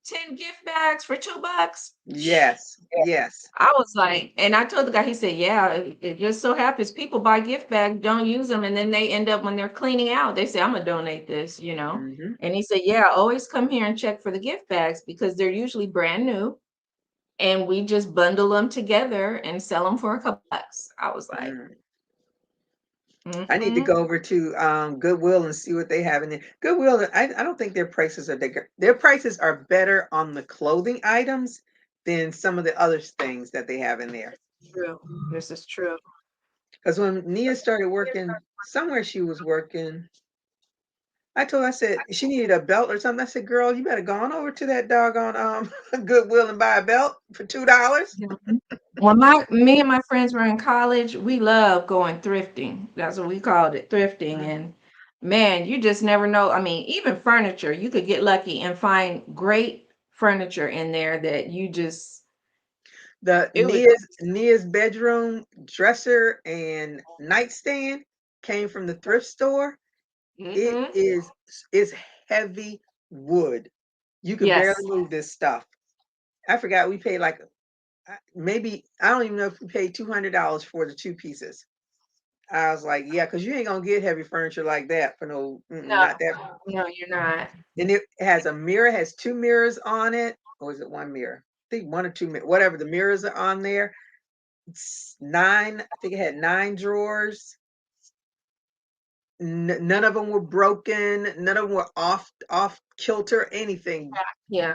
10 gift bags for $2. Yes, yes. I was like, and I told the guy, he said, yeah, it just so happens people buy gift bags, don't use them, and then they end up when they're cleaning out, they say, I'm gonna donate this, you know. Hmm. And he said, yeah, always come here and check for the gift bags because they're usually brand new, and we just bundle them together and sell them for a couple bucks. I was like, Mm. I need to mm-hmm. go over to Goodwill and see what they have in there. Goodwill, I don't think their prices are their prices are better on the clothing items than some of the other things that they have in there. True. This is true. Because when Nia started working, somewhere she was working, I said she needed a belt or something. I said, girl, you better go on over to that doggone Goodwill and buy a belt for $2. Mhm. When me and my friends were in college, we loved going thrifting. That's what we called it, thrifting. Mhm. And man, you just never know. I mean, even furniture, you could get lucky and find great furniture in there that you just The it was Nia's bedroom dresser and nightstand came from the thrift store. It hmm is it's heavy wood. You could barely yes. move this stuff. I forgot we paid like maybe I don't even know if we paid $200 for the two pieces. I was like, yeah, because you ain't gonna get heavy furniture like that for no, No, not that. no, you're not. And it has a mirror, has two mirrors on it, or is it one mirror? I think one or two, whatever. The mirrors are on there. It's nine. I think it had 9 drawers. None of them were broken. None of them were off kilter. Anything. Yeah.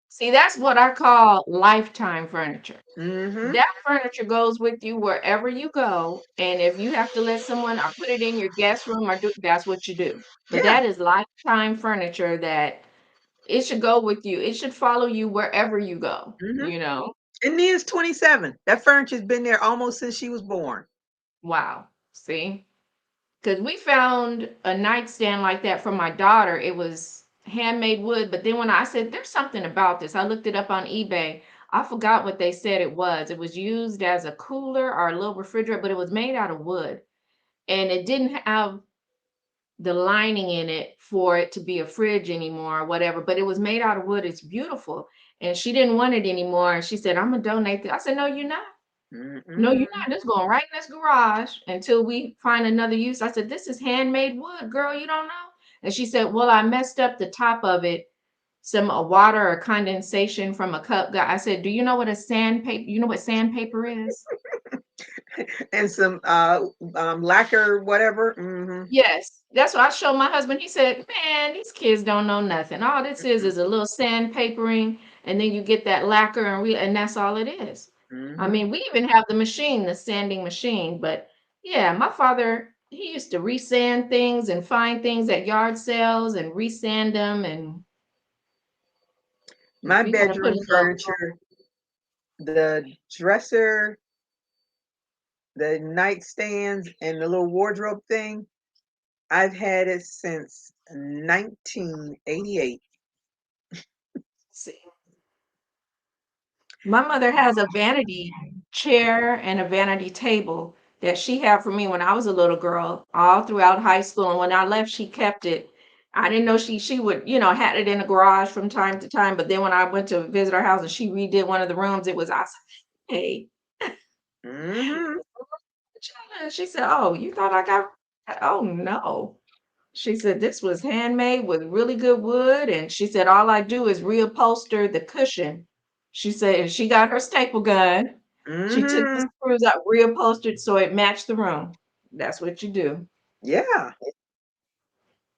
See, that's what I call lifetime furniture. Mm-hmm. That furniture goes with you wherever you go, and if you have to let someone or put it in your guest room or do that's what you do. But Yeah. that is lifetime furniture that it should go with you. It should follow you wherever you go, Mm-hmm. you know? And Nia's 27. That furniture's been there almost since she was born. Wow. See? Because we found a nightstand like that for my daughter. It was handmade wood, but then when I said, there's something about this, I looked it up on eBay. I forgot what they said it was. It was used as a cooler or a little refrigerator, but it was made out of wood. And it didn't have the lining in it for it to be a fridge anymore or whatever, but it was made out of wood. It's beautiful. And she didn't want it anymore. And she said, I'm gonna donate this. I said, no, you're not. No, you're Mm-mm. not. This going right in this garage until we find another use. I said, this is handmade wood, girl. You don't know. And she said, well, I messed up the top of it. Some water or condensation from a cup got. I said, do you know what a sandpaper? You know what sandpaper is? And some lacquer, whatever. Mm-hmm. Yes, that's what I showed my husband. He said, "Man, these kids don't know nothing. All this is a little sandpapering, and then you get that lacquer, and that's all it is." I Mm-hmm. mean, we even have the machine, the sanding machine. But yeah, my father, he used to resand things and find things at yard sales and resand them. And if My you're gonna put bedroom a little, furniture, the dresser, the nightstands and the little wardrobe thing. I've had it since 1988. See, my mother has a vanity chair and a vanity table that she had for me when I was a little girl, all throughout high school. And when I left, she kept it. I didn't know she would, had it in the garage from time to time. But then when I went to visit her house and she redid one of the rooms, it was I said, hey, Hmm. she said, oh, you thought I got, oh no. She said this was handmade with really good wood. And she said, all I do is reupholster the cushion. She said, and she got her staple gun. She took the Hmm. screws out, reupholstered so it matched the room. That's what you do. Yeah.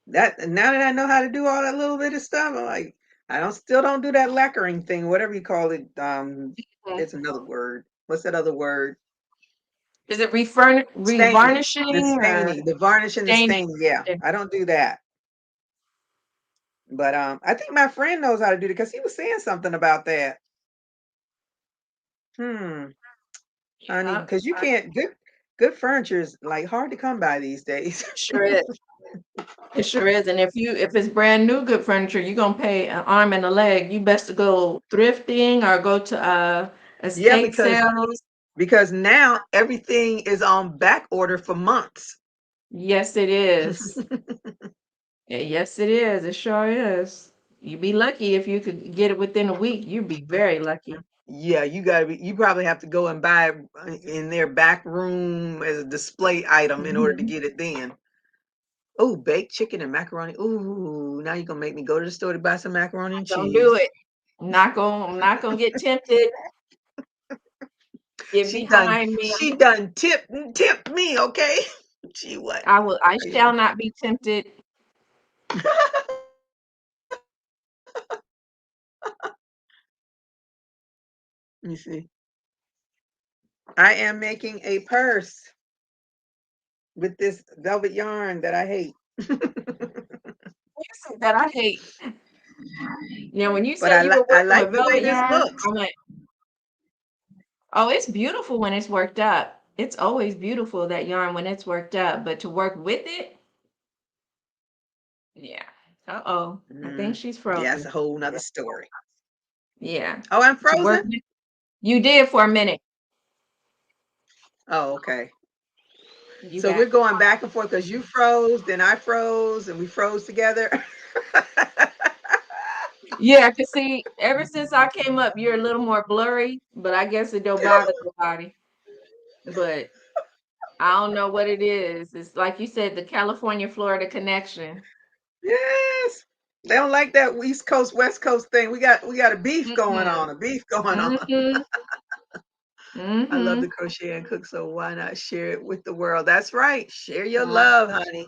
That now that I know how to do all that little bit of stuff, I'm like, I don't still don't do that lacquering thing, whatever you call it. Mm. It's another word. What's that other word? Is it Staining. The revarnishing or staining, the varnish and the staining? staining. Yeah, I don't do that. But I think my friend knows how to do it because he was saying something about that. Hmm, honey, Yeah, because you can't good furniture is like hard to come by these days. sure is. It sure is. And if it's brand new good furniture, you're gonna pay an arm and a leg. You best to go thrifting or go to Yeah, estate sales. because now everything is on back order for months. Yes, it is. Yes, it is. It sure is. You'd be lucky if you could get it within a week. You'd be very lucky. Yeah, you probably have to go and buy it in their back room as a display item in order to Mhm. get it then. Oh, baked chicken and macaroni. Ooh, now you're gonna make me go to the store to buy some macaroni and Don't do cheese. it. I'm not gonna get tempted. Get behind me. She done tip me, okay? She what? I Oh, yeah. shall not be tempted. Let me see. I am making a purse with this velvet yarn that I hate. Yes, that I hate. When you But said you were I working like with the way velvet this yarn, looks. I went, oh, it's beautiful when it's worked up. It's always beautiful, that yarn, when it's worked up, but to work with it, yeah. Uh-oh, I think Mm, she's yeah, that's frozen. a whole nother story. Yeah. Oh, I'm To work frozen? with, you did for a minute. Oh, okay. You So back. we're going back and forth because you froze, then I froze, and we froze together. Yeah, cause see, ever since I came up, you're a little more blurry, but I guess it don't bother nobody. But I don't know what it is. It's like you said, the California Florida connection. Yes. They don't like that East Coast, West Coast thing. We got a beef going Mm-mm. on, a beef going on. Mm-hmm. I love Mm-hmm. to crochet and cook, so why not share it with the world? That's right. Share your Uh, love, honey.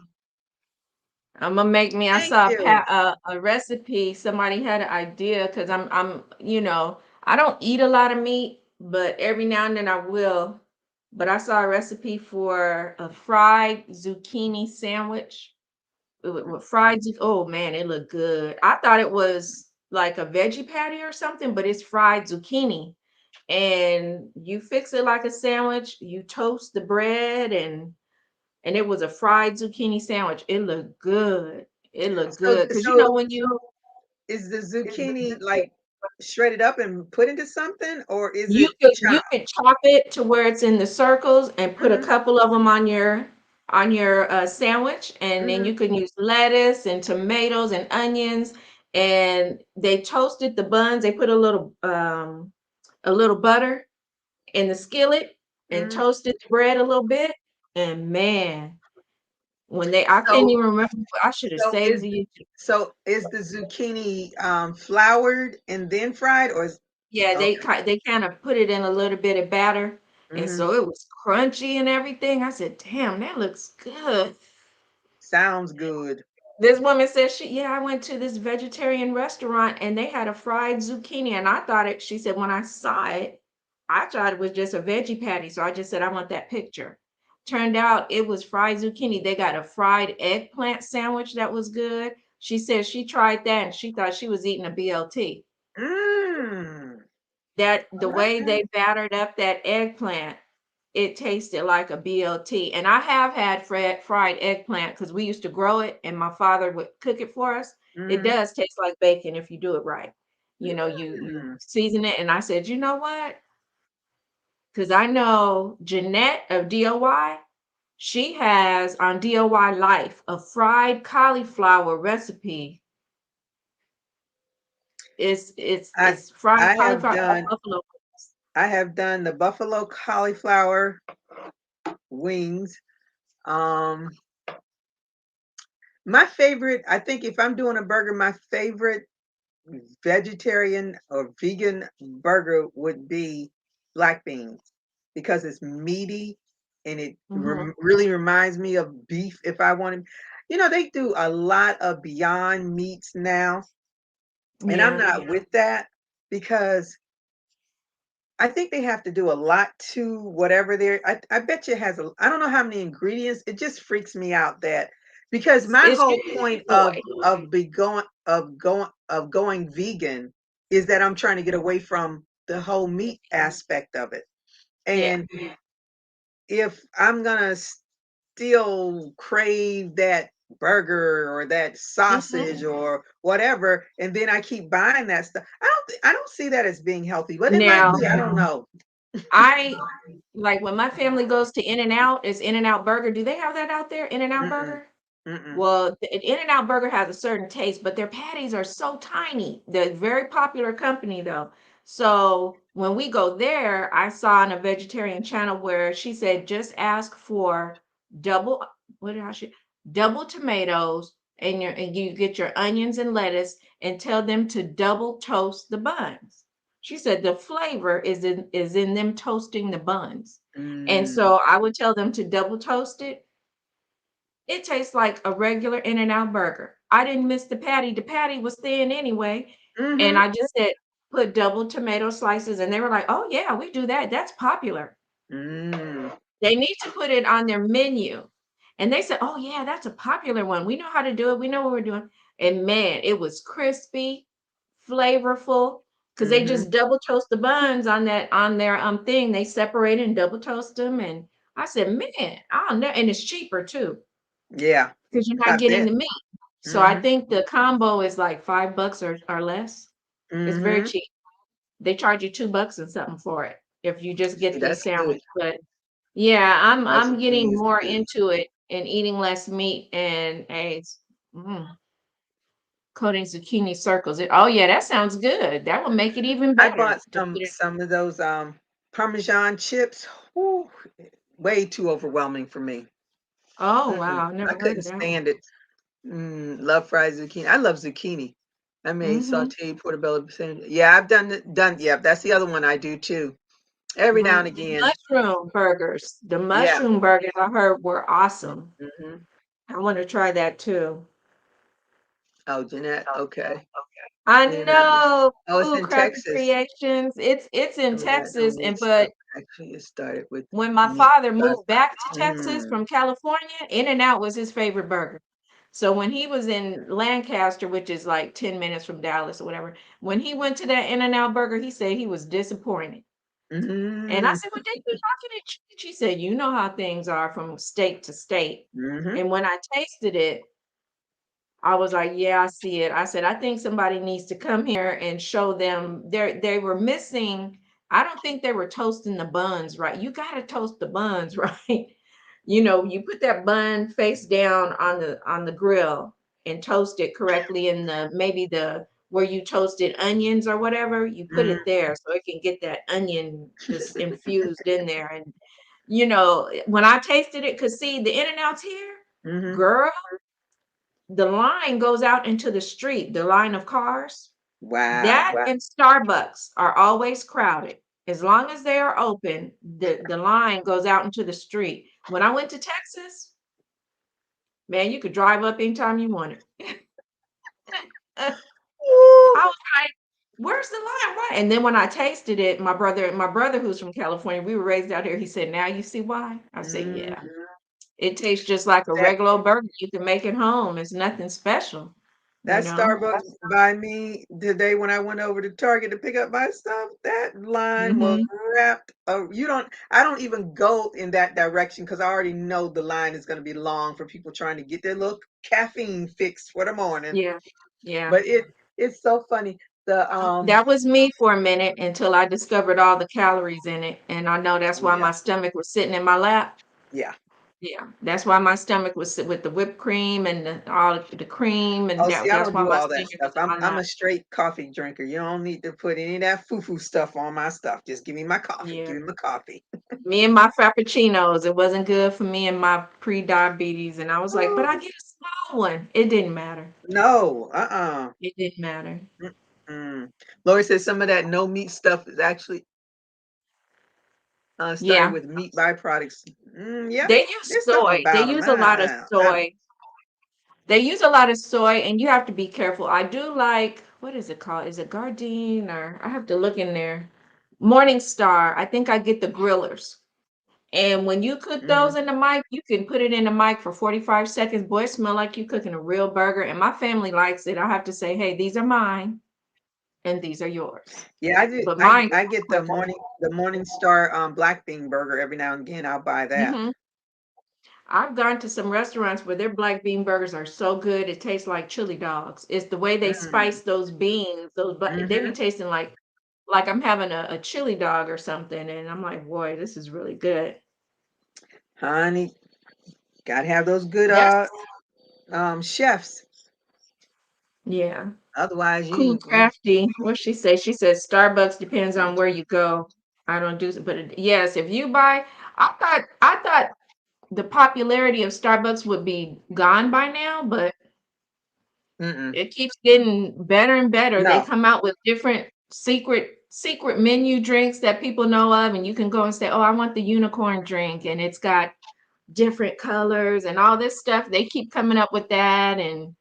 I'm gonna make me. I Thank saw you. a recipe. Somebody had an idea because I don't eat a lot of meat, but every now and then I will. But I saw a recipe for a fried zucchini sandwich with fried oh man, it looked good. I thought it was like a veggie patty or something, but it's fried zucchini. And you fix it like a sandwich, you toast the bread, and it was a fried zucchini sandwich. It looked good. It looked So good. Cause so when you is the zucchini like shredded up and put into something, or is you it could you chopped? could chop it to where it's in the circles and put a Hmm. couple of them on your sandwich, and then Hmm. you can use lettuce and tomatoes and onions. And they toasted the buns. They put a little butter in the skillet and Hmm. toasted the bread a little bit. And man, I can't So even remember. I should have so saved is the YouTube. so is the zucchini floured and then fried, or is Yeah, okay? they kind of put it in a little bit of batter, and Hmm. so it was crunchy and everything. I said, "Damn, that looks good." Sounds good. This woman said yeah, I went to this vegetarian restaurant and they had a fried zucchini, and I thought it. She said when I saw it, I thought it was just a veggie patty, so I just said I want that picture. Turned out it was fried zucchini. They got a fried eggplant sandwich that was good. She said she tried that and she thought she was eating a BLT. Mm. That the way Okay. they battered up that eggplant, it tasted like a BLT. And I have had fried eggplant because we used to grow it and my father would cook it for us. It Mhm. does taste like bacon if you do it right. You Mm. season it. And I said, you know what? Because I know Jeanette of DOY, she has on DOY Life a fried cauliflower recipe. I It's fried I have cauliflower at done buffalo. I have done the buffalo cauliflower wings. Um, my favorite, I think if I'm doing a burger, my favorite vegetarian or vegan burger would be black beans because it's meaty and it Mhm. really reminds me of beef if I wanted. You know, they do a lot of Beyond Meats now, and I'm Yeah. not with that because I think they have to do a lot to whatever they're I bet you it has a I don't know how many ingredients. It just freaks me out that because my It's whole usually point soy. of going vegan is that I'm trying to get away from the whole meat aspect of it. Yeah. And if I'm gonna still crave that burger or that Mhm. sausage or whatever, and then I keep buying that stuff, I don't see that as being healthy, but it might Now, be. I don't know. I like when my family goes to In-N-Out, is In-N-Out Burger. Do they have that out there? In-N-Out Mm-mm, Burger? mm-mm. Well, the In-N-Out Burger has a certain taste, but their patties are so tiny. They're a very popular company though. So when we go there, I saw on a vegetarian channel where she said just ask for double what did I say? Double tomatoes and you get your onions and lettuce and tell them to double toast the buns. She said the flavor is in them toasting the buns. And Mm. so I would tell them to double toast it. It tastes like a regular In-N-Out burger. I didn't miss the patty. The patty was thin anyway. And Mhm. I just said, put double tomato slices. And they were like, oh, yeah, we do that. That's popular. Mm. They need to put it on their menu. And they said, oh, yeah, that's a popular one. We know how to do it. We know what we're doing. And man, it was crispy, flavorful, because they Mhm. just double toast the buns on that on their thing. They separate and double toast them. And I said, man, I don't know. And it's cheaper too Yeah, because you're I not getting bet. the meat. So I Mhm. think the combo is like $5 or less. It's very Mhm. cheap. They charge you $2 and something for it if you just See, get the that's good. sandwich. But yeah, Spicy I'm getting is more good. into it and eating less meat and eggs. Coating zucchini circles. Oh yeah, that sounds good. That will make it even I better bought to put it. some of those Parmesan chips. Whoo, way too overwhelming for me. Oh Mm-mm. wow, I've I never heard couldn't of that one. stand it. Love fried zucchini. I love zucchini. I made Mm-hmm. sauteed portobello sandwich. Yeah, I've done. Yeah, that's the other one I do too. Every now and again. Mushroom burgers. The Yeah. mushroom burgers I heard were awesome. Mhm. I want to try that too. Oh, Jeanette. Okay. I Wait a minute. know Oh, it's food in crafted Texas. creations. It's in Some of that Texas, homemade and stuff. but Actually, it started with when my meat father moved pasta. back to Texas Mm. from California, In-N-Out was his favorite burger. So when he was in Lancaster, which is like 10 minutes from Dallas or whatever, when he went to that In-N-Out burger, he said he was disappointed. And I Mm. said, well, Dave, you're not going to change. She said, you know how things are from state to state. Mhm. And when I tasted it, I was like, yeah, I see it. I said, I think somebody needs to come here and show them they were missing. I don't think they were toasting the buns right. You got to toast the buns, right? You put that bun face down on the grill and toast it correctly in the maybe the where you toasted onions or whatever, you put Mhm. it there so it can get that onion just infused in there. And when I tasted it, cause see the In-N-Outs here, Mhm. girl, the line goes out into the street, the line of cars. That Wow. and Starbucks are always crowded. As long as they are open, the line goes out into the street. When I went to Texas, man, you could drive up anytime you wanted. I Ooh. was like, "Where's the line? Why?" And then when I tasted it, my brother who's from California, we were raised out here. He said, "Now you see why?" I said, "Yeah." Mhm. It tastes just like a That regular burger. You can make it home. It's nothing special. That you know? Starbucks by me today when I went over to Target to pick up my stuff, that line was Mhm. wrapped. I don't even go in that direction because I already know the line is going to be long for people trying to get their little caffeine fix for the morning. Yeah. Yeah. But it's so funny. The That was me for a minute until I discovered all the calories in it, and I know that's why yeah, my stomach was sitting in my lap. yeah. Yeah, that's why my stomach was sit with the whipped cream and all the cream, and Oh, see, I that's don't why do my all that stomach was stuff. in I'm my I'm lap. a straight coffee drinker. You don't need to put any of that foo-foo stuff on my stuff. Just give me my coffee. Yeah. Give me my coffee. Me and my frappuccinos, it wasn't good for me and my pre-diabetes, and I was like, "But I Ooh, get a small one." It didn't matter. no, uh-uh. It didn't matter. Mm-mm. Lori says some of that no meat stuff is actually started Yeah. with meat byproducts. Yeah, They use there's something soy. They about them. use a lot of soy. They use a lot of soy, and you have to be careful. I do like, what is it called? Is it Gardein, or I have to look in there. Morning Star. I think I get the grillers. And when you cook those Mhm. in the mic, you can put it in the mic for 45 seconds. Boy, it smell like you cooking a real burger. And my family likes it. I have to say, hey, these are mine and these are yours. Yeah, I do. But I mine I cook get quicker. the Morning Star black bean burger every now and again. I'll buy that. Hmm. I've gone to some restaurants where their black bean burgers are so good, it tastes like chili dogs. It's the way they Mm. spice those beans, they be Mm-hmm. tasting like I'm having a chili dog or something. And I'm like, boy, this is really good. Honey, gotta have those good That's chefs. yeah. Otherwise, Cool you Crafty. What she say? She says Starbucks depends on where you go. I don't do, but yes, if you buy, I thought the popularity of Starbucks would be gone by now, but mm-mm. it keeps getting better and better. They No. come out with different secret menu drinks that people know of, and you can go and say, "Oh, I want the unicorn drink," and it's got different colors and all this stuff. They keep coming up with that, and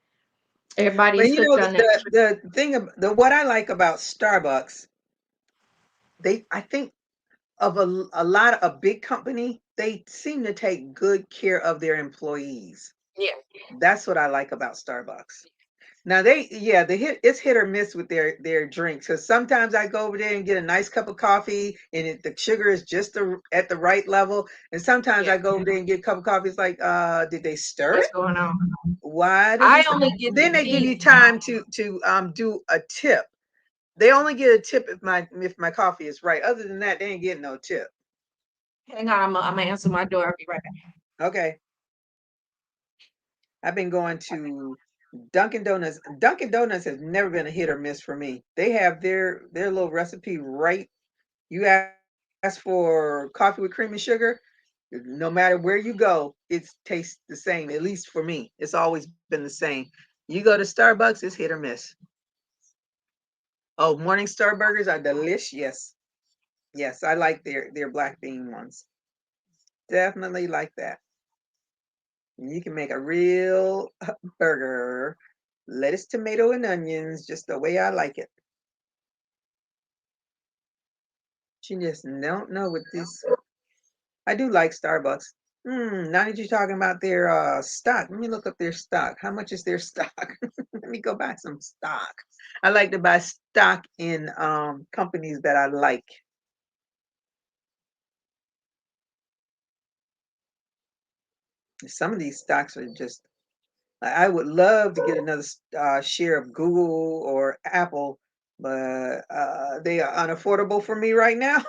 But everybody's you hooked know on that. the thing the what I like about Starbucks, I think of a lot of a big company, they seem to take good care of their employees. Yeah, That's what I like about Starbucks. Now it's hit or miss with their drinks because sometimes I go over there and get a nice cup of coffee and the sugar is just at the right level, and sometimes yeah. I go over there and get a cup of coffee. It's like, did they stir What's it? going on? Why did I he? only get the Then they give tea. you time to do a tip. They only get a tip if my coffee is right. Other than that, they ain't getting no tip. Hang on, I'm gonna answer my door. I'll be right back. Okay, I've been going to Dunkin' Donuts. Dunkin' Donuts has never been a hit or miss for me. They have their little recipe right. You ask for coffee with cream and sugar, no matter where you go, it tastes the same. At least for me, it's always been the same. You go to Starbucks, it's hit or miss. Oh, Morningstar burgers are delicious. Yes, I like their black bean ones. Definitely like that. You can make a real burger, lettuce, tomato, and onions, just the way I like it. She just don't know what this. I do like Starbucks. Now that you're talking about their stock, let me look up their stock. How much is their stock? Let me go buy some stock. I like to buy stock in companies that I like. Some of these stocks are just. I would love to get another share of Google or Apple, but they are unaffordable for me right now.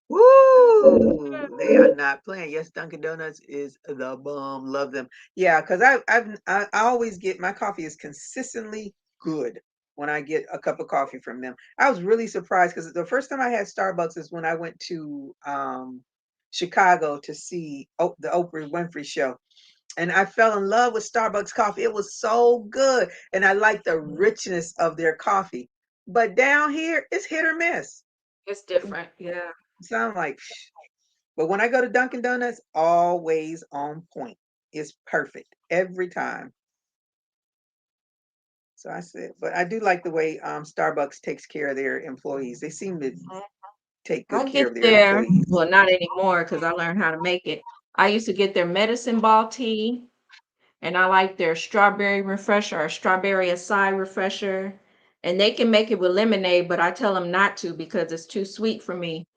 Woo! They are not playing. Yes, Dunkin' Donuts is the bomb. Love them. Yeah, because I always get my coffee is consistently good when I get a cup of coffee from them. I was really surprised because the first time I had Starbucks is when I went to Chicago to see the Oprah Winfrey show. And I fell in love with Starbucks coffee. It was so good. And I like the richness of their coffee. But down here, it's hit or miss. It's different. Yeah. So I'm like, but when I go to Dunkin' Donuts, always on point. It's perfect every time. So I said, but I do like the way Starbucks takes care of their employees. They seem to Mhm. take good I care get of their their, employees. well, not anymore because I learned how to make it. I used to get their medicine ball tea, and I like their strawberry refresher or strawberry acai refresher. And they can make it with lemonade, but I tell them not to because it's too sweet for me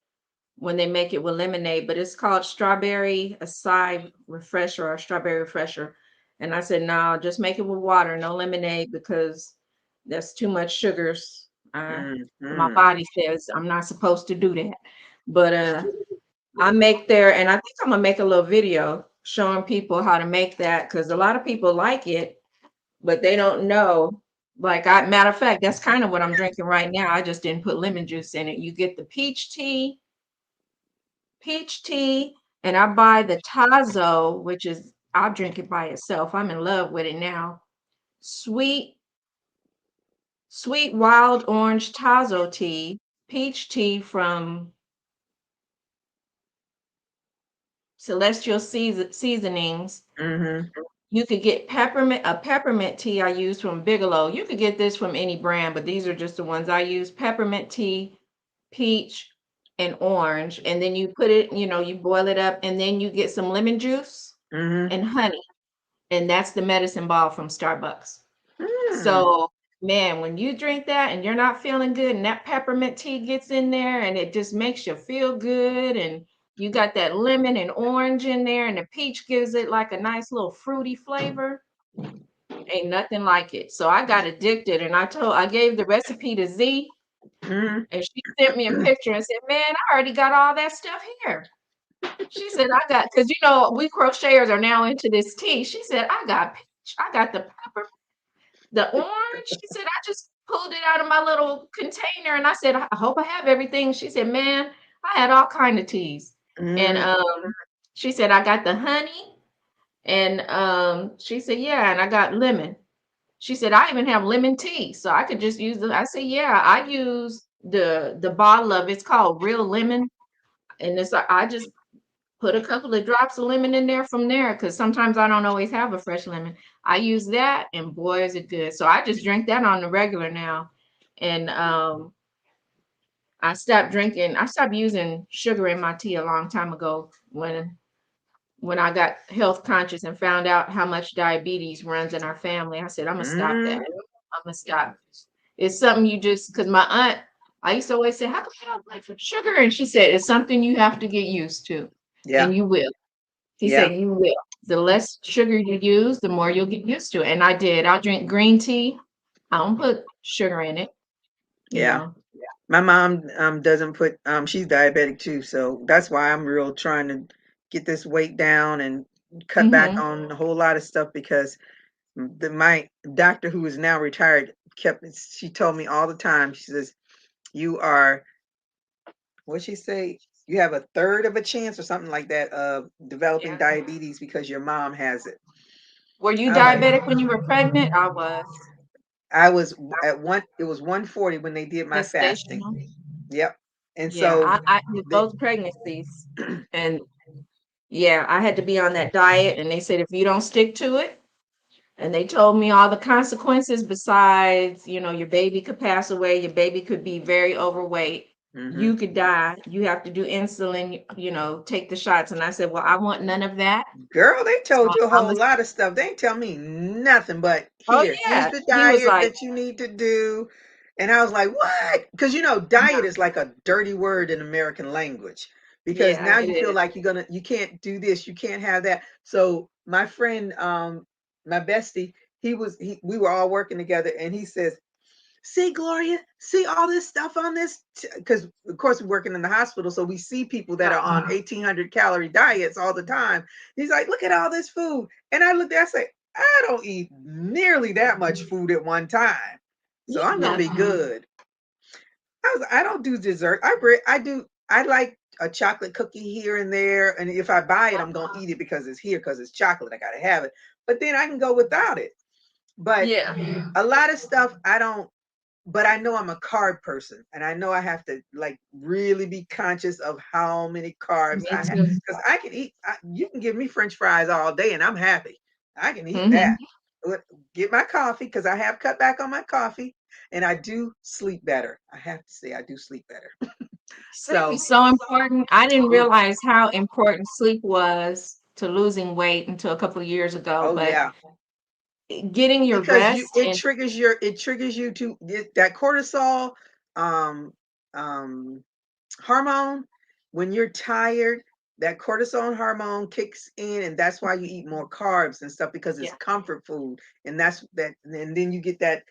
when they make it with lemonade. But it's called strawberry acai refresher or strawberry refresher. And I said, no, just make it with water, no lemonade, because that's too much sugars. My Mhm. body says I'm not supposed to do that. But I make there, and I think I'm gonna make a little video showing people how to make that because a lot of people like it, but they don't know. Like, matter of fact, that's kind of what I'm drinking right now. I just didn't put lemon juice in it. You get the peach tea, and I buy the Tazo, which is I'll drink it by itself. I'm in love with it now. Sweet, sweet wild orange Tazo tea, peach tea from Celestial Seasonings. Mhm. You could get a peppermint tea I use from Bigelow. You could get this from any brand, but these are just the ones I use. Peppermint tea, peach, and orange. And then you put it, you boil it up, and then you get some lemon juice Mhm. and honey. And that's the medicine ball from Starbucks. Mm. So, man, when you drink that and you're not feeling good, and that peppermint tea gets in there and it just makes you feel good, and you got that lemon and orange in there, and the peach gives it like a nice little fruity flavor. Ain't nothing like it. So I got addicted, and I gave the recipe to Z, Mhm. and she sent me a picture and said, "Man, I already got all that stuff here." She said, "I got," because we crocheters are now into this tea. She said, "I got peach, I got the pepper, the orange." She said, "I just pulled it out of my little container," and I said, "I hope I have everything." She said, "Man, I had all kind of teas," and Mhm. she said, "I got the honey," and she said, "Yeah, and I got lemon." She said, "I even have lemon tea, so I could just use the." I said, "Yeah, I use the bottle of it's called Real Lemon, and it's I just put a couple of drops of lemon in there from there because sometimes I don't always have a fresh lemon. I use that, and boy, is it good. So I just drink that on the regular now, and I stopped using sugar in my tea a long time ago when I got health conscious and found out how much diabetes runs in our family. I said, I'm gonna stop that. Mhm. I'm gonna stop. It's something you just because my aunt, I used to always say, "How come you don't like for sugar?" And she said, "It's something you have to get used to, Yeah. and you will." He Yeah. said, "You will. The less sugar you use, the more you'll get used to it." And I did. I'll drink green tea. I don't put sugar in it, you Yeah. know. My mom doesn't put she's diabetic too, so that's why I'm real trying to get this weight down and cut back Mm-hmm. on a whole lot of stuff because my doctor who is now retired she told me all the time. She says, "You are what she say? You have a third of a chance or something like that of developing Yeah. diabetes because your mom has it." Were you I was like, diabetic when you were pregnant? I was. I was at one. It was 140 when they did my fasting. Gestational. Yep. And Yeah, so I did the both pregnancies. And yeah, I had to be on that diet. And they said, if you don't stick to it, and they told me all the consequences besides, your baby could pass away, your baby could be very overweight, hmm you could die, you have to do insulin, take the shots. And I said, well, I want none of that. girl, they So told you a I'm whole a, lot of stuff. They ain't tell me nothing but oh here's yeah. the He was diet like, that you need to do. And I was like, what? Because yeah, diet is like a dirty word in American language. Because yeah, now it you feel is. like you can't do this, you can't have that. So my friend, my bestie, we were all working together, and he says, "See, Gloria, see all this stuff on this?" Because, of course, we're working in the hospital, so we see people that are Right. on 1,800-calorie diets all the time. He's like, "Look at all this food." And I looked at it, I say, "I don't eat nearly that much food at one time. So I'm going to Yeah. be good." I don't do dessert. I like a chocolate cookie here and there. And if I buy it, I'm going to eat it because it's here, because it's chocolate. I got to have it. But then I can go without it. But Yeah. a lot of stuff I don't, but I know I'm a carb person, and I know I have to like really be conscious of how many carbs Me I have, too. because I can eat. You can give me French fries all day, and I'm happy. I can eat that. Hmm. But get my coffee because I have cut back on my coffee, and I do sleep better. I have to say I do sleep better. Sleep So is so important. I didn't realize how important sleep was to losing weight until a couple of years ago, Oh but yeah. getting your Because you rest and it triggers you to get that cortisol um um hormone. When you're tired, that cortisol hormone kicks in, and that's why you eat more carbs and stuff, because it's yeah, comfort food. And that's that, and then you get that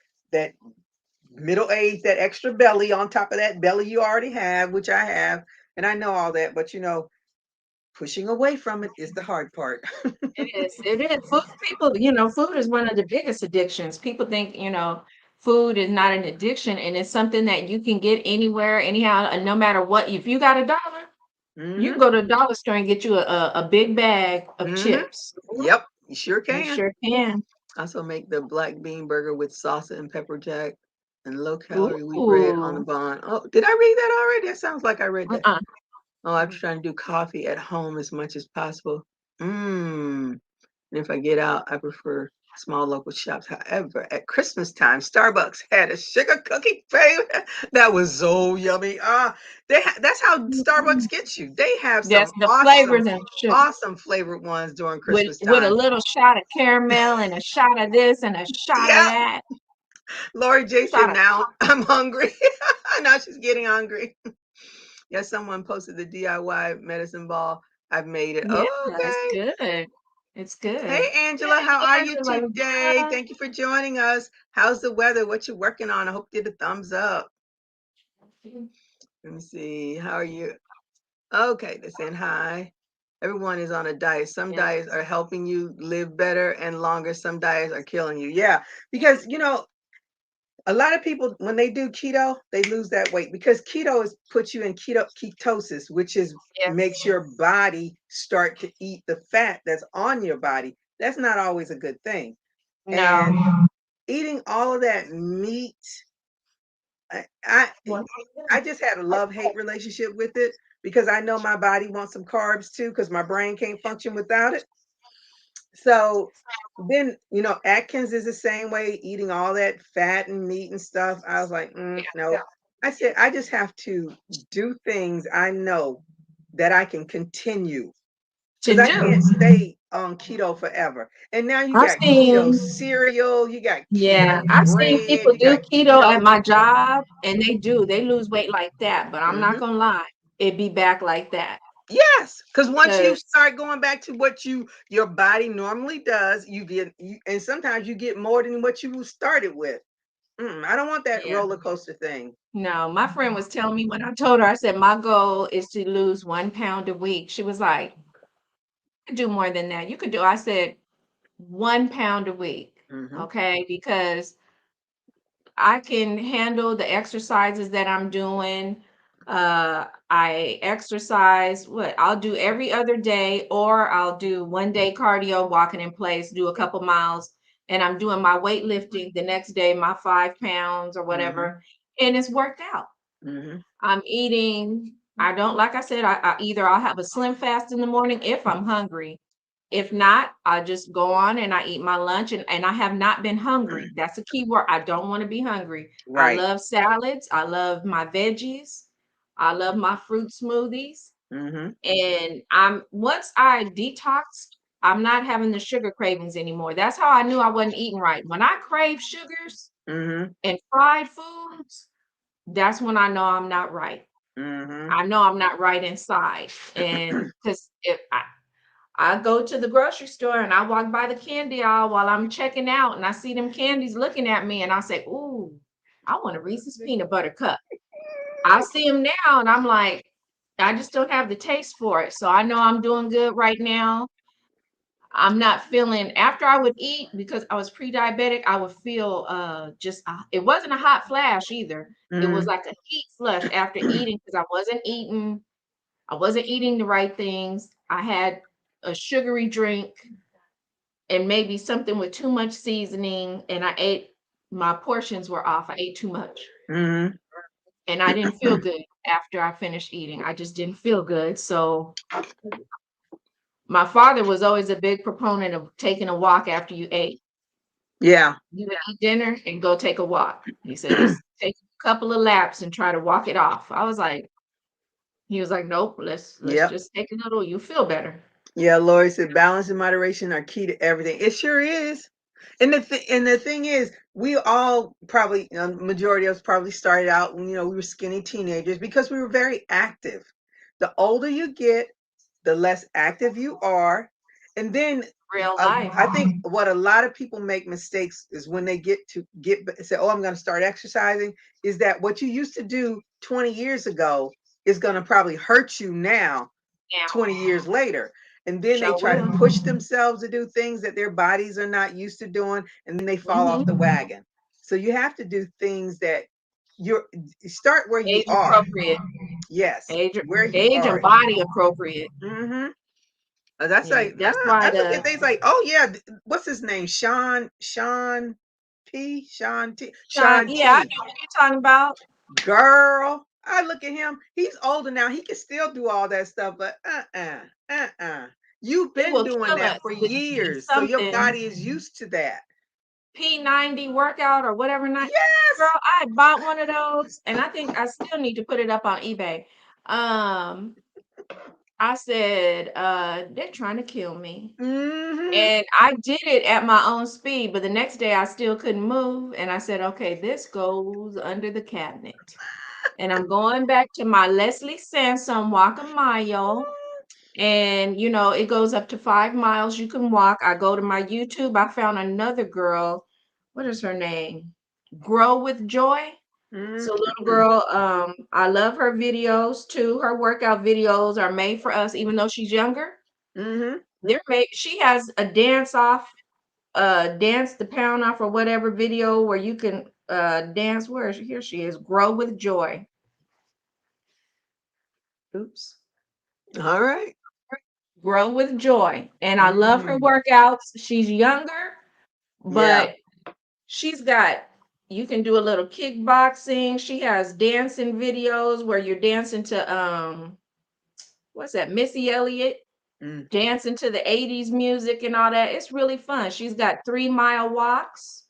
middle age, that extra belly on top of that belly you already have, which I have, and I know all that, but pushing away from it is the hard part. it is. It is. Food, people, food is one of the biggest addictions. People think, food is not an addiction and it's something that you can get anywhere, anyhow, and no matter what. If you got $1, you can Mhm. go to the dollar store and get you a big bag of Mhm. chips. Yep, you sure You can. sure can. Also make the black bean burger with salsa and pepper jack and low calorie wheat bread on the Ooh. bun. Oh, did I read that already? That sounds like I read that. Uh-uh. Oh, I'm trying to do coffee at home as much as possible. Mmm. And if I get out, I prefer small local shops. However, at Christmas time, Starbucks had a sugar cookie flavor that was so yummy. That's how Starbucks gets you. They have That's some the awesome, flavors and sugar awesome flavored ones during Christmas with a time. little shot of caramel and a shot of this and a shot of Yeah, that. Lori J Shot said, of now I'm hungry. Now she's getting hungry. Yeah, someone posted the DIY medicine ball. I've made it. yeah, Oh, it's okay. good. It's good. Hey, Angela, how Hey, are you Angela. today? Yeah. Thank you for joining us. How's the weather? What you working on? I hope you did a thumbs up. Let me see. How are you? Okay, they're saying hi. Everyone is on a diet. Some Yeah. diets are helping you live better and longer. Some diets are killing you. Yeah, because a lot of people, when they do keto, they lose that weight, because keto is puts you in ketosis, which is makes Yes. your body start to eat the fat that's on your body. That's not always a good thing. No. And eating all of that meat, I I, What? I just had a love-hate relationship with it, because I know my body wants some carbs too, because my brain can't function without it. So then, Atkins is the same way, eating all that fat and meat and stuff. I was like, no. I said, I just have to do things I know that I can continue, To because I can't do. stay on keto forever. And now you I've got keto seen, cereal, you got yeah, keto I've seen bread, people you do got keto keto. at my job and they lose weight like that, but I'm not Hmm. gonna lie, it be back like that. Yes, because once you Because start going back to what your body normally does, and sometimes you get more than what you started with. I don't want that yeah, roller coaster thing. no, my friend was telling me when I told her, I said, my goal is to lose 1 pound a week. She was like, you could do more than that. You could do, I said, 1 pound a week. Hmm. Okay. Because I can handle the exercises that I'm doing. I exercise what I'll do every other day, or I'll do 1 day cardio, walking in place, do a couple miles, and I'm doing my weightlifting the next day, my 5 pounds or Hmm. whatever, and it's worked out. Hmm. I'm eating. I don't, like I said, I either I'll have a slim fast in the morning if I'm hungry. If not, I just go on and I eat my lunch, and I have not been hungry. That's a key word. I don't want to be hungry. I Right. love salads. I love my veggies. I love my fruit smoothies. Hmm. And I'm once I detoxed, I'm not having the sugar cravings anymore. That's how I knew I wasn't eating right. When I crave sugars Hmm. and fried foods, that's when I know I'm not right. Hmm. I know I'm not right inside. And because if I go to the grocery store and I walk by the candy aisle while I'm checking out and I see them candies looking at me and I say, "Ooh, I want a Reese's peanut butter cup." I see them now and I'm like, I just don't have the taste for it. So I know I'm doing good right now. I'm not feeling after I would eat because I was pre-diabetic, I would feel just it wasn't a hot flash either. It was Hmm. like a heat flush after eating because I wasn't eating the right things. I had a sugary drink and maybe something with too much seasoning, and I ate my portions were off. I ate too much. Hmm. And I didn't feel good after I finished eating. I just didn't feel good. So my father was always a big proponent of taking a walk after you ate. Yeah. You would eat dinner and go take a walk. He said, just take a couple of laps and try to walk it off. I was like, he was like, nope, let's Yep. just take a little, you feel better. Yeah, Lori said balance and moderation are key to everything. It sure is. And the thing is, we all probably, majority of us probably started out when, we were skinny teenagers because we were very active. The older you get, the less active you are. And then Real life. I think what a lot of people make mistakes is when they say, oh, I'm going to start exercising, is that what you used to do 20 years ago is going to probably hurt you now, Yeah, 20 years later. And then they sure try to will. push themselves to do things that their bodies are not used to doing, and then they fall off the Hmm. wagon. So you have to do things that you're start where you Age are. appropriate. Yes, Age, where you age and are. body appropriate. Mm-hmm. That's Yeah, like that's why I look at the things like, oh yeah, what's his name? Sean. Sean Yeah, I T. know what you're talking about. Girl, I look at him. He's older now. He can still do all that stuff, but you've He been will doing kill that us for with years, so your something body is used to that. P90 workout or whatever. Not girl, Yes. I bought one of those, and I think I still need to put it up on eBay. Um, I said, they're trying to kill me. Mm-hmm. And I did it at my own speed, but the next day I still couldn't move. And I said, okay, this goes under the cabinet. And I'm going back to my Leslie Sansom Walk a Mile. And it goes up to 5 miles you can walk. I go to my YouTube. I found another girl. What is her name? Grow with Joy. So little Mm-hmm. girl, I love her videos too. Her workout videos are made for us, even though she's younger. Mm-hmm. They're made. She has a dance the pound off or whatever video where you can dance. Here she is. Grow with Joy. Oops. All right. Grow with Joy. And I love her Mm-hmm. workouts. She's younger, Yeah. but she's got, you can do a little kickboxing. She has dancing videos where you're dancing to what's that, Missy Elliott, Mm. dancing to the 80s music and all that. It's really fun. She's got 3 mile walks,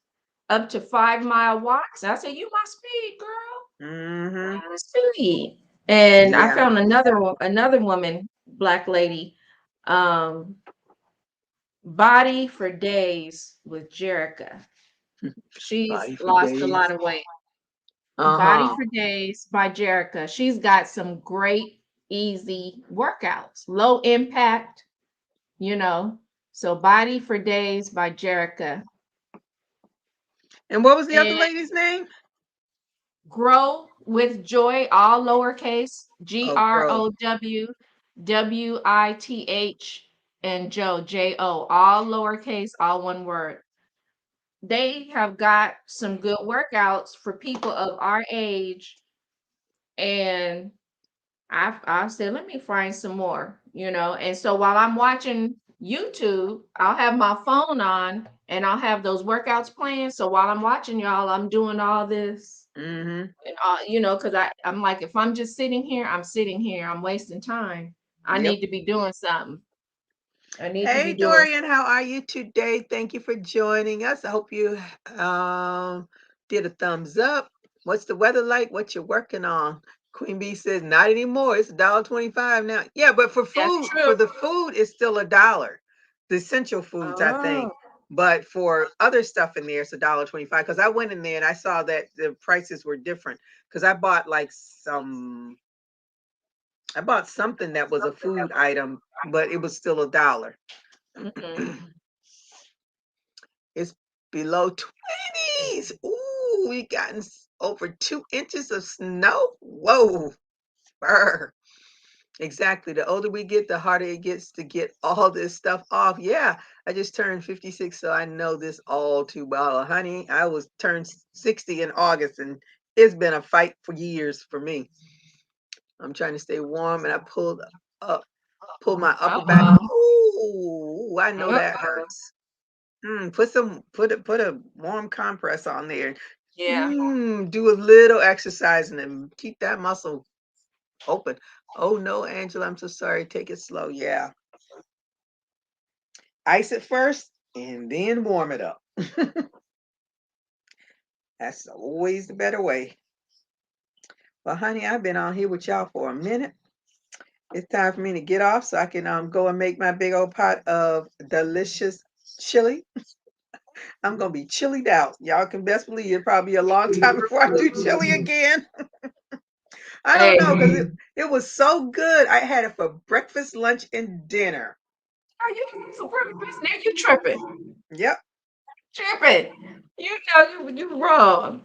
up to 5 mile walks. I said, you my speed, girl. Mm-hmm. My speed. And I Yeah. found another woman, black lady, um, Body for Days with Jerica. She's Body for lost a lot days. of weight. Body Uh-huh. for Days by Jerica. She's got some great, easy workouts, low impact, you know. So Body for Days by Jerica. And what was the other And lady's name? Grow with Joy, all lowercase, G Oh, R girl. O W W I T H, and Joe, J O, all lowercase, all one word. They have got some good workouts for people of our age. And I said, let me find some more, And so while I'm watching YouTube, I'll have my phone on and I'll have those workouts playing. So while I'm watching y'all, I'm doing all this Mm-hmm. and because I'm like, if I'm just sitting here, I'm sitting here, I'm wasting time. I Yep. need to be doing something. I need to be Hey, doing Dorian, how are you today? Thank you for joining us. I hope you um, did a thumbs up. What's the weather like? What you working on? Queen Bee says, not anymore. It's $1.25 now. Yeah, but That's for true. the food, it's still $1. The essential foods, I think. Oh, But for other stuff in there, it's $1.25. Because I went in there and I saw that the prices were different. Because I bought something that was a food item, but it was still $1. mm-hmm. It's below 20s. Ooh, we gotten over 2 inches of snow. Whoa, brr. Exactly. The older we get, the harder it gets to get all this stuff off. Yeah, I just turned 56, so I know this all too well. Honey, I was turned 60 in August, and it's been a fight for years for me. I'm trying to stay warm, and I up, pulled my upper back. Uh-oh. Ooh, I know that Uh-oh. hurts. Put a warm compress on there. Yeah. Do a little exercising and keep that muscle open. Oh no, Angela, I'm so sorry. Take it slow. Yeah. Ice it first and then warm it up. That's always the better way. Well, honey, I've been on here with y'all for a minute. It's time for me to get off so I can go and make my big old pot of delicious chili. I'm gonna be chilied out. Y'all can best believe it probably a long time before I do chili again. I don't Hey, know because it was so good. I had it for breakfast, lunch, and dinner. are you for breakfast? Now you tripping. Yep, Tripping. You know you wrong.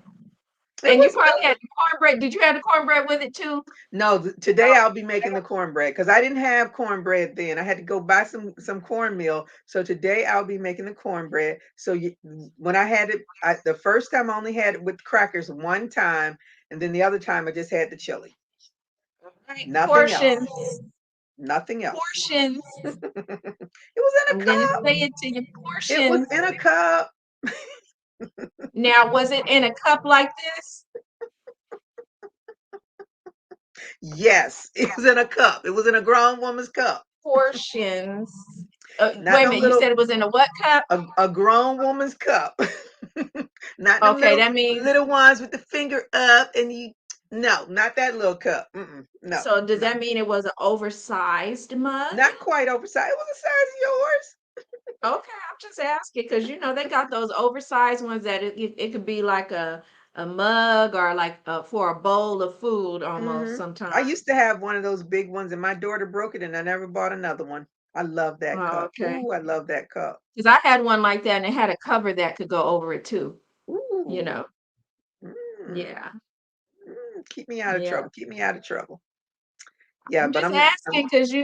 it And you was probably had good. the cornbread. Did you have the cornbread with it too? No, today I'll be making the cornbread because I didn't have cornbread then. I had to go buy some cornmeal. So today I'll be making the cornbread. So when I had it, the first time I only had it with crackers one time, and then the other time I just had the chili. Right. Nothing else. Portions. Nothing else. Portions. It was in a I'm gonna say cup. it to you. It was Portions. in a cup. Now, was it in a cup like this? Yes, it was in a cup. It was in a grown woman's cup. Portions. Not Wait a no minute. You said little it was in a what cup? a grown woman's cup. Not them Okay, little that means. little ones with the finger up and you no, not that little cup. No, So does no. that mean it was an oversized mug? Not quite oversized. It was the size of yours. Okay, I'm just asking because they got those oversized ones that it could be like a mug or like for a bowl of food almost I sometimes. used to have one of those big ones and my daughter broke it and I never bought another one. I love that Oh, cup. okay. Ooh, I love that cup. Because I had one like that and it had a cover that could go over it too. You Ooh. know. Mm, Yeah. keep me out of Yeah. trouble. Keep me out of trouble. Yeah, I'm but just I'm asking because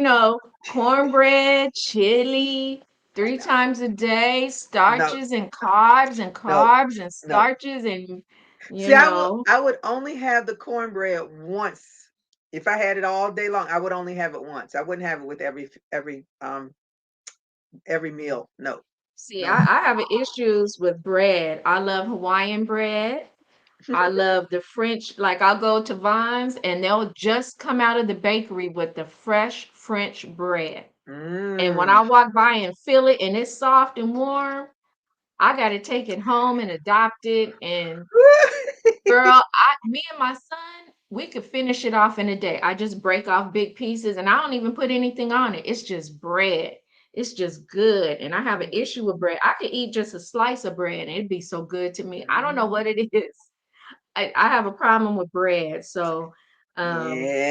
cornbread, chili, three times a day, no, starches and carbs and no, carbs and no. starches and you See, know. I would only have the cornbread once. If I had it all day long, I would only have it once. I wouldn't have it with every meal. No, See, no. I have issues with bread. I love Hawaiian bread. I love the French, like I'll go to Vines and they'll just come out of the bakery with the fresh French bread. And when Mm. I walk by and feel it and it's soft and warm, I got to take it home and adopt it. And girl, me and my son, we could finish it off in a day. I just break off big pieces and I don't even put anything on it. It's just bread. It's just good. And I have an issue with bread. I could eat just a slice of bread and it'd be so good to me. I don't know what it is. I have a problem with bread. So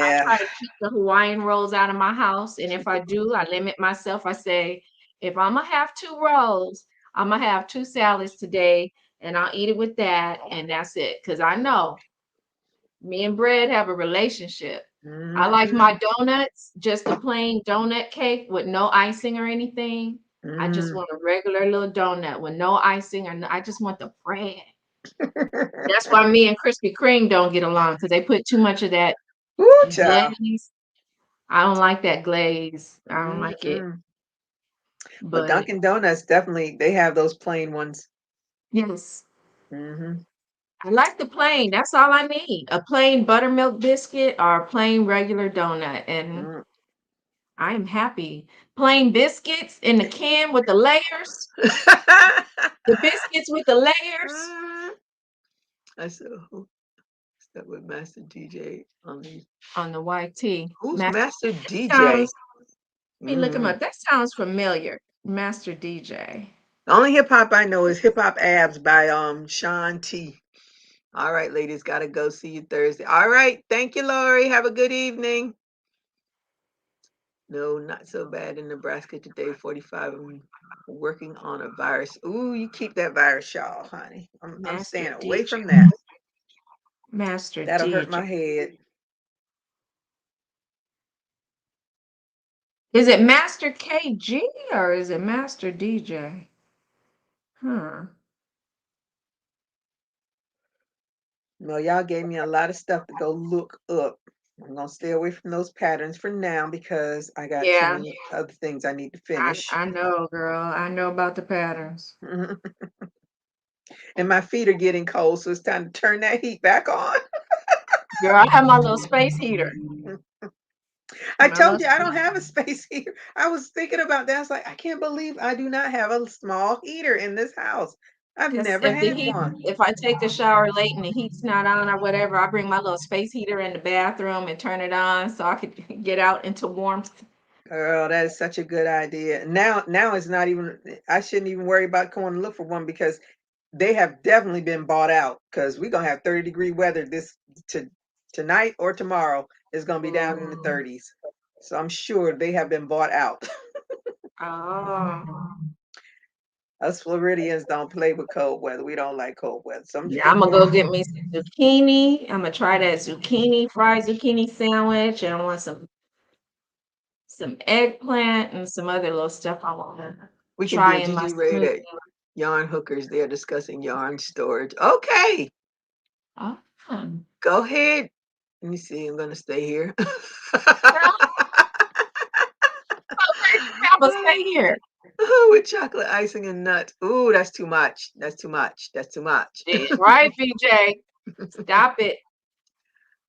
I Yeah. try to keep the Hawaiian rolls out of my house. And if I do, I limit myself. I say, if I'm gonna have two rolls, I'm gonna have two salads today and I'll eat it with that. And that's it. Cause I know me and bread have a relationship. I like Mhm. my donuts, just a plain donut cake with no icing or anything. I just Mm. want a regular little donut with no icing or I just want the bread. That's why me and Krispy Kreme don't get along because they put too much of that Ooh, child. glaze. I don't like that glaze. I don't like it. Mm-mm. But But Dunkin' Donuts definitely they have those plain ones. yes, Hmm I like the plain. That's all I need. A plain buttermilk biscuit or a plain regular donut. And Mm. I am happy. Plain biscuits in the can with the layers. The biscuits with the layers Mm. I said, "Who's that with Master DJ on these? on the YT. Who's Master Master that DJ?" sounds, let me look him Mm. up. That sounds familiar. Master DJ. The only hip hop I know is Hip Hop Abs by Sean T. All right, ladies, gotta go. See you Thursday. All right, thank you, Lori. Have a good evening. No, not so bad in Nebraska today. 45. I'm working on a virus. Ooh, you keep that virus, y'all, honey. I'm Master staying away DJ. from that. Master That'll hurt DJ. my head. Is it Master KG or is it Master DJ? Huh. No, y'all gave me a lot of stuff to go look up. I'm gonna stay away from those patterns for now because I got too Yeah, many other things I need to I finish. I know, girl. I know about the patterns. And my feet are getting cold, so it's time to turn that heat back on. Girl, I have my little space heater. I My little told you I space. don't have a space heater. I was thinking about that. I was like, I can't believe I do not have a small heater in this house. I've Because never had one. if I take a shower late and the heat's not on or whatever, I bring my little space heater in the bathroom and turn it on so I could get out into warmth. Girl, that is such a good idea. Now it's not even I shouldn't even worry about going to look for one because they have definitely been bought out because we're gonna have 30-degree weather this to tonight or tomorrow is gonna be down in the Mm. 30s. So I'm sure they have been bought out. Oh, Us Floridians don't play with cold weather. We don't like cold weather. So I'm yeah, just I'm gonna going. go get me some zucchini. I'm gonna try that fried zucchini sandwich, and I want some eggplant and some other little stuff I want to We can do try a in my Gigi raid smoothie. at Yarn Hookers. They're discussing yarn storage. Okay, Oh, go ahead. Let me see. I'm gonna stay here. girl, I'm gonna stay here. With chocolate icing and nuts. Ooh, that's too much. That's too much. That's too much. Damn right, BJ. Stop it.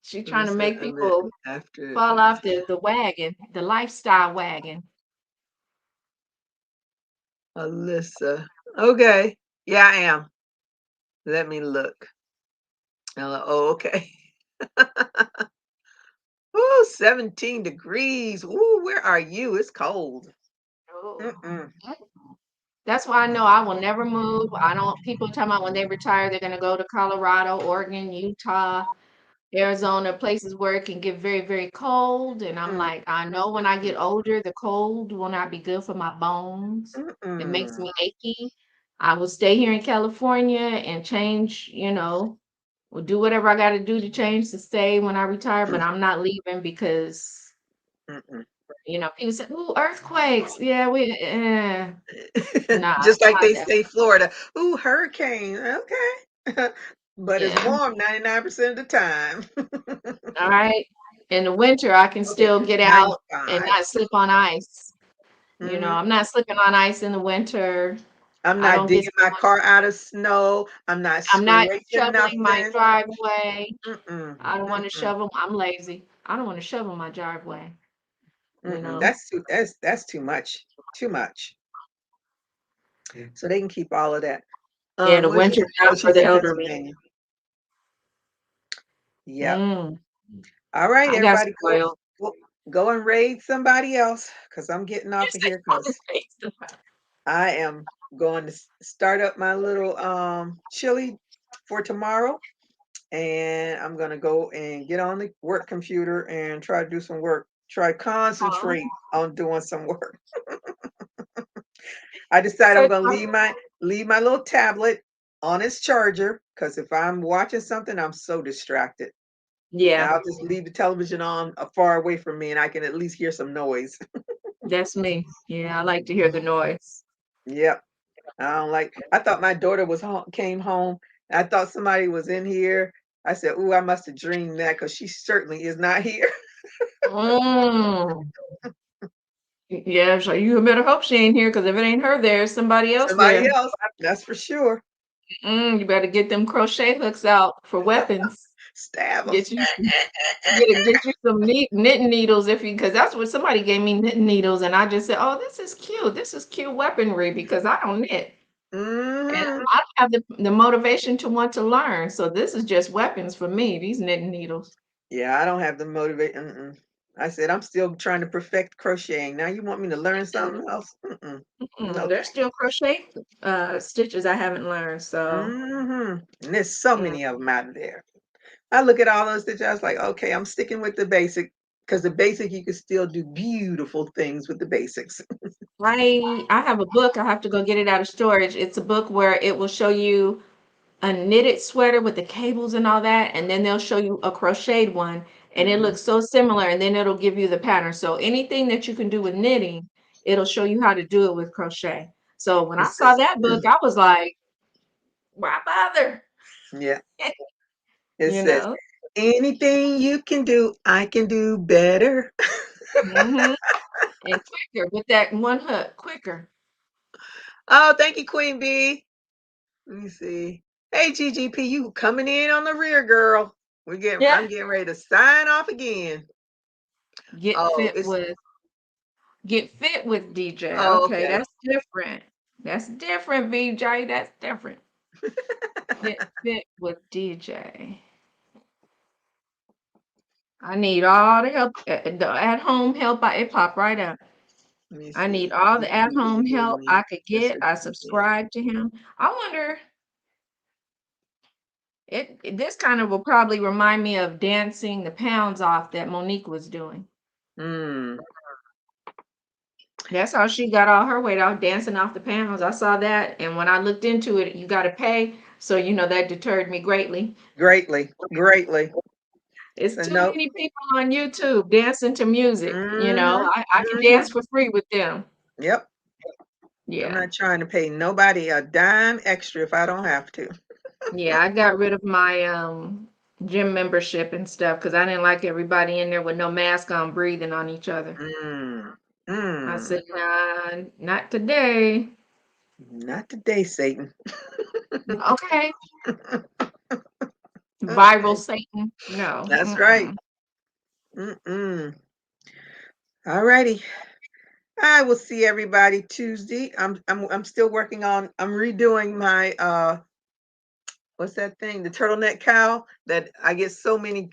She Let me trying to set make them at people after. fall off the wagon, the lifestyle wagon. Alyssa. Okay. Yeah, I am. Let me look. Oh, okay. Ooh, 17 degrees. Ooh, where are you? It's cold. Oh. Mm-mm. That's why I know I will never move. I don't, people talking about when they retire, they're going to go to Colorado, Oregon, Utah, Arizona, places where it can get very, very cold. And I'm Mm, like, I know when I get older, the cold will not be good for my bones. It makes mm-mm. me achy. I will stay here in California and change, will do whatever I got to do to change to stay when I retire, but I'm not leaving because, Mm-mm. people say, "Ooh, earthquakes." Yeah, nah, Just like not they that. say Florida. Ooh, hurricane. Okay. But it's Yeah. warm 99% of the time. All right. In the winter, I can Okay, still get out and 95. not slip on ice. Mhm. I'm not slipping on ice in the winter. I'm I not don't get digging my so much. car out of snow. I'm not I'm not scraping shoveling my nothing. driveway. Mm-mm. I don't want to Mm-mm. shovel. I'm lazy. I don't want to shovel my driveway, you Mm-mm. know. That's too much. Too much. So they can keep all of that. Yeah, the Where's winter's oh, not for she's the in elderly. Pennsylvania. Yep. Mm, All right, I got everybody, spoiled. go, go and raid somebody else because I'm getting You off of say here on the because face. I am going to start up my little chili for tomorrow. And I'm gonna go and get on the work computer and try to do some work. Try to Oh, concentrate on doing some work. I decided I'm good. gonna leave my little tablet on its charger because if I'm watching something, I'm so distracted. And Yeah, I'll just leave the television on far away from me and I can at least hear some noise. that's me. Yeah, I like to hear the noise. Yep. I thought my daughter came home. I thought somebody was in here. I said, "Ooh, I must have dreamed that because she certainly is not here." Mm. Yeah, so you better hope she ain't here because if it ain't her there, somebody else Somebody there. else, that's for sure. You better get them crochet hooks out for weapons. Stab them. Get you get you some knitting needles if you because that's what somebody gave me knitting needles and I just said, oh, this is cute. This is cute weaponry because I don't knit and Mhm. I don't have the motivation to want to learn. So this is just weapons for me. These knitting needles. Yeah, I don't have the motivation. I said, "I'm still trying to perfect crocheting. Now you want me to learn something else? Mm-mm. No, There's thank still crochet stitches I haven't learned. you." So And there's so yeah. many of them out there. I look at all those stitches, I was like, "Okay, I'm sticking with the basic because the basic, you can still do beautiful things with the basics." I have a book. I have to go get it out of storage. It's a book where it will show you a knitted sweater with the cables and all that, and then they'll show you a crocheted one, and it Mhm. looks so similar, and then it'll give you the pattern. So anything that you can do with knitting, it'll show you how to do it with crochet. So when It I saw says that book, I was like, why bother? yeah, it You says, know? "Anything you can do, I can do better." hmm And quicker with that one hook, quicker. Oh, thank you, Queen Bee. Let me see. Hey, GGP, you coming in on the rear, girl. Yeah. I'm getting ready to sign off again. Get Oh, fit with get fit with DJ. oh, Okay, okay. that's different. That's different, VJ. That's different. Get fit with DJ. I need all the help, the at-home help. It popped right up. Let me I need see. all the YouTube at-home isn't giving help me I could this get. I recipient. subscribe to him. I wonder, this kind of will probably remind me of dancing the pounds off that Monique was doing. Hmm. That's how she got all her weight off, dancing off the pounds. I saw that, and when I looked into it, you got to pay. So, that deterred me greatly. Greatly, greatly. It's So too nope. many people on YouTube dancing to music. Mm-hmm. I can Mm-hmm. dance for free with them. Yep. I'm Yeah. not trying to pay nobody a dime extra if I don't have to. Yeah, I got rid of my gym membership and stuff because I didn't like everybody in there with no mask on breathing on each other. Mm. I Mm. said, nah, not today. Not today, Satan. Okay. Viral Okay. Satan. No. That's right. Mm-mm. Mm-mm. All righty. I will see everybody Tuesday. I'm still working on I'm redoing my what's that thing? The turtleneck cow that I get so many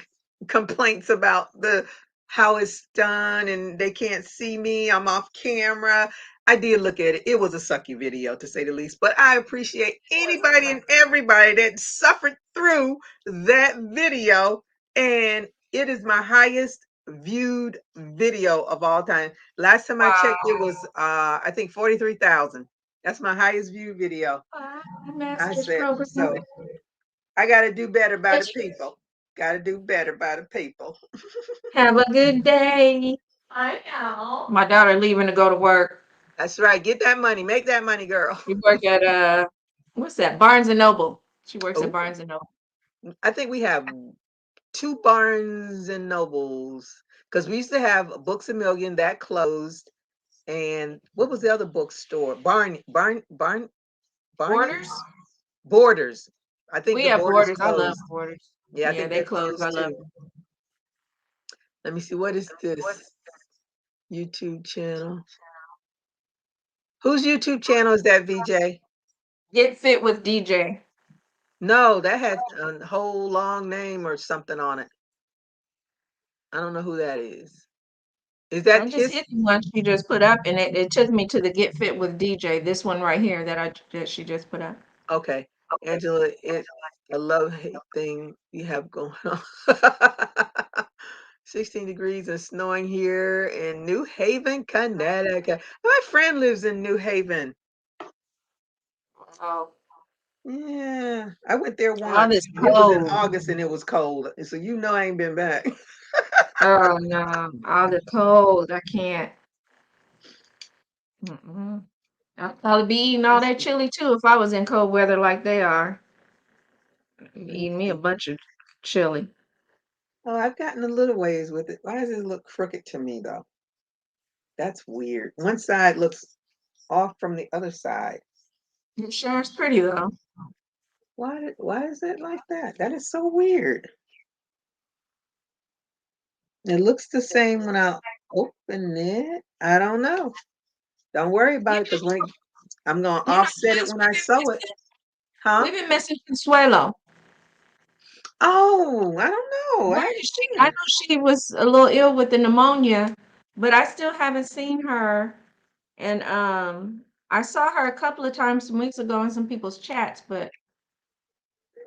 complaints about the how it's done and they can't see me. I'm off camera. I did look at it. It was a sucky video to say the least, but I appreciate anybody and everybody that suffered through that video. And it is my highest viewed video of all time. Last time I checked, it Wow. was I think 43,000. That's my highest viewed video. Wow. I Master's said program. so. I got to do better by the Yes, people. Got to do better by the people. have a good day. I know. My daughter leaving to go to work. That's right. Get that money. Make that money, girl. She work at what's that? Barnes and Noble. She works at Oh, Barnes and Noble. I think we have two Barnes and Nobles because we used to have Books a Million that closed, and what was the other bookstore? Barney Borders? Borders. I think We the have Borders Borders. I love closed. Borders. Yeah, I Yeah, think they they're close. I closed love too. them. Let me see. What is this YouTube channel? Whose YouTube channel is that, VJ? Get fit with DJ. No, that has a whole long name or something on it. I don't know who that is. Is I that just his? hit the one she just put up, and it took me to the Get Fit with DJ. This one right here that she just put up. Okay. Angela, it's a love hate thing you have going on. 16 degrees and snowing here in New Haven, Connecticut. My friend lives in New Haven. Oh, Yeah, I went there all once. this It was in cold. August and it was cold. So you know I ain't been back. Oh no, all the cold. I can't. Mm-mm. I'd probably be eating all Let's that see. chili too if I was in cold weather like they are. Let me Eating me a see. bunch of chili. Oh, I've gotten a little ways with it. Why does it look crooked to me though? That's weird. One side looks off from the other side. It sure is pretty though. Why is it like that? That is so weird. It looks the same when I open it. I don't know. Don't worry You about it because when I'm gonna you know, offset it yes, when I sew it. Huh? we've been missing Consuelo. Oh, I don't know. I Where haven't is she? seen I her. know she was a little ill with the pneumonia, but I still haven't seen her. And I saw her a couple of times some weeks ago in some people's chats, but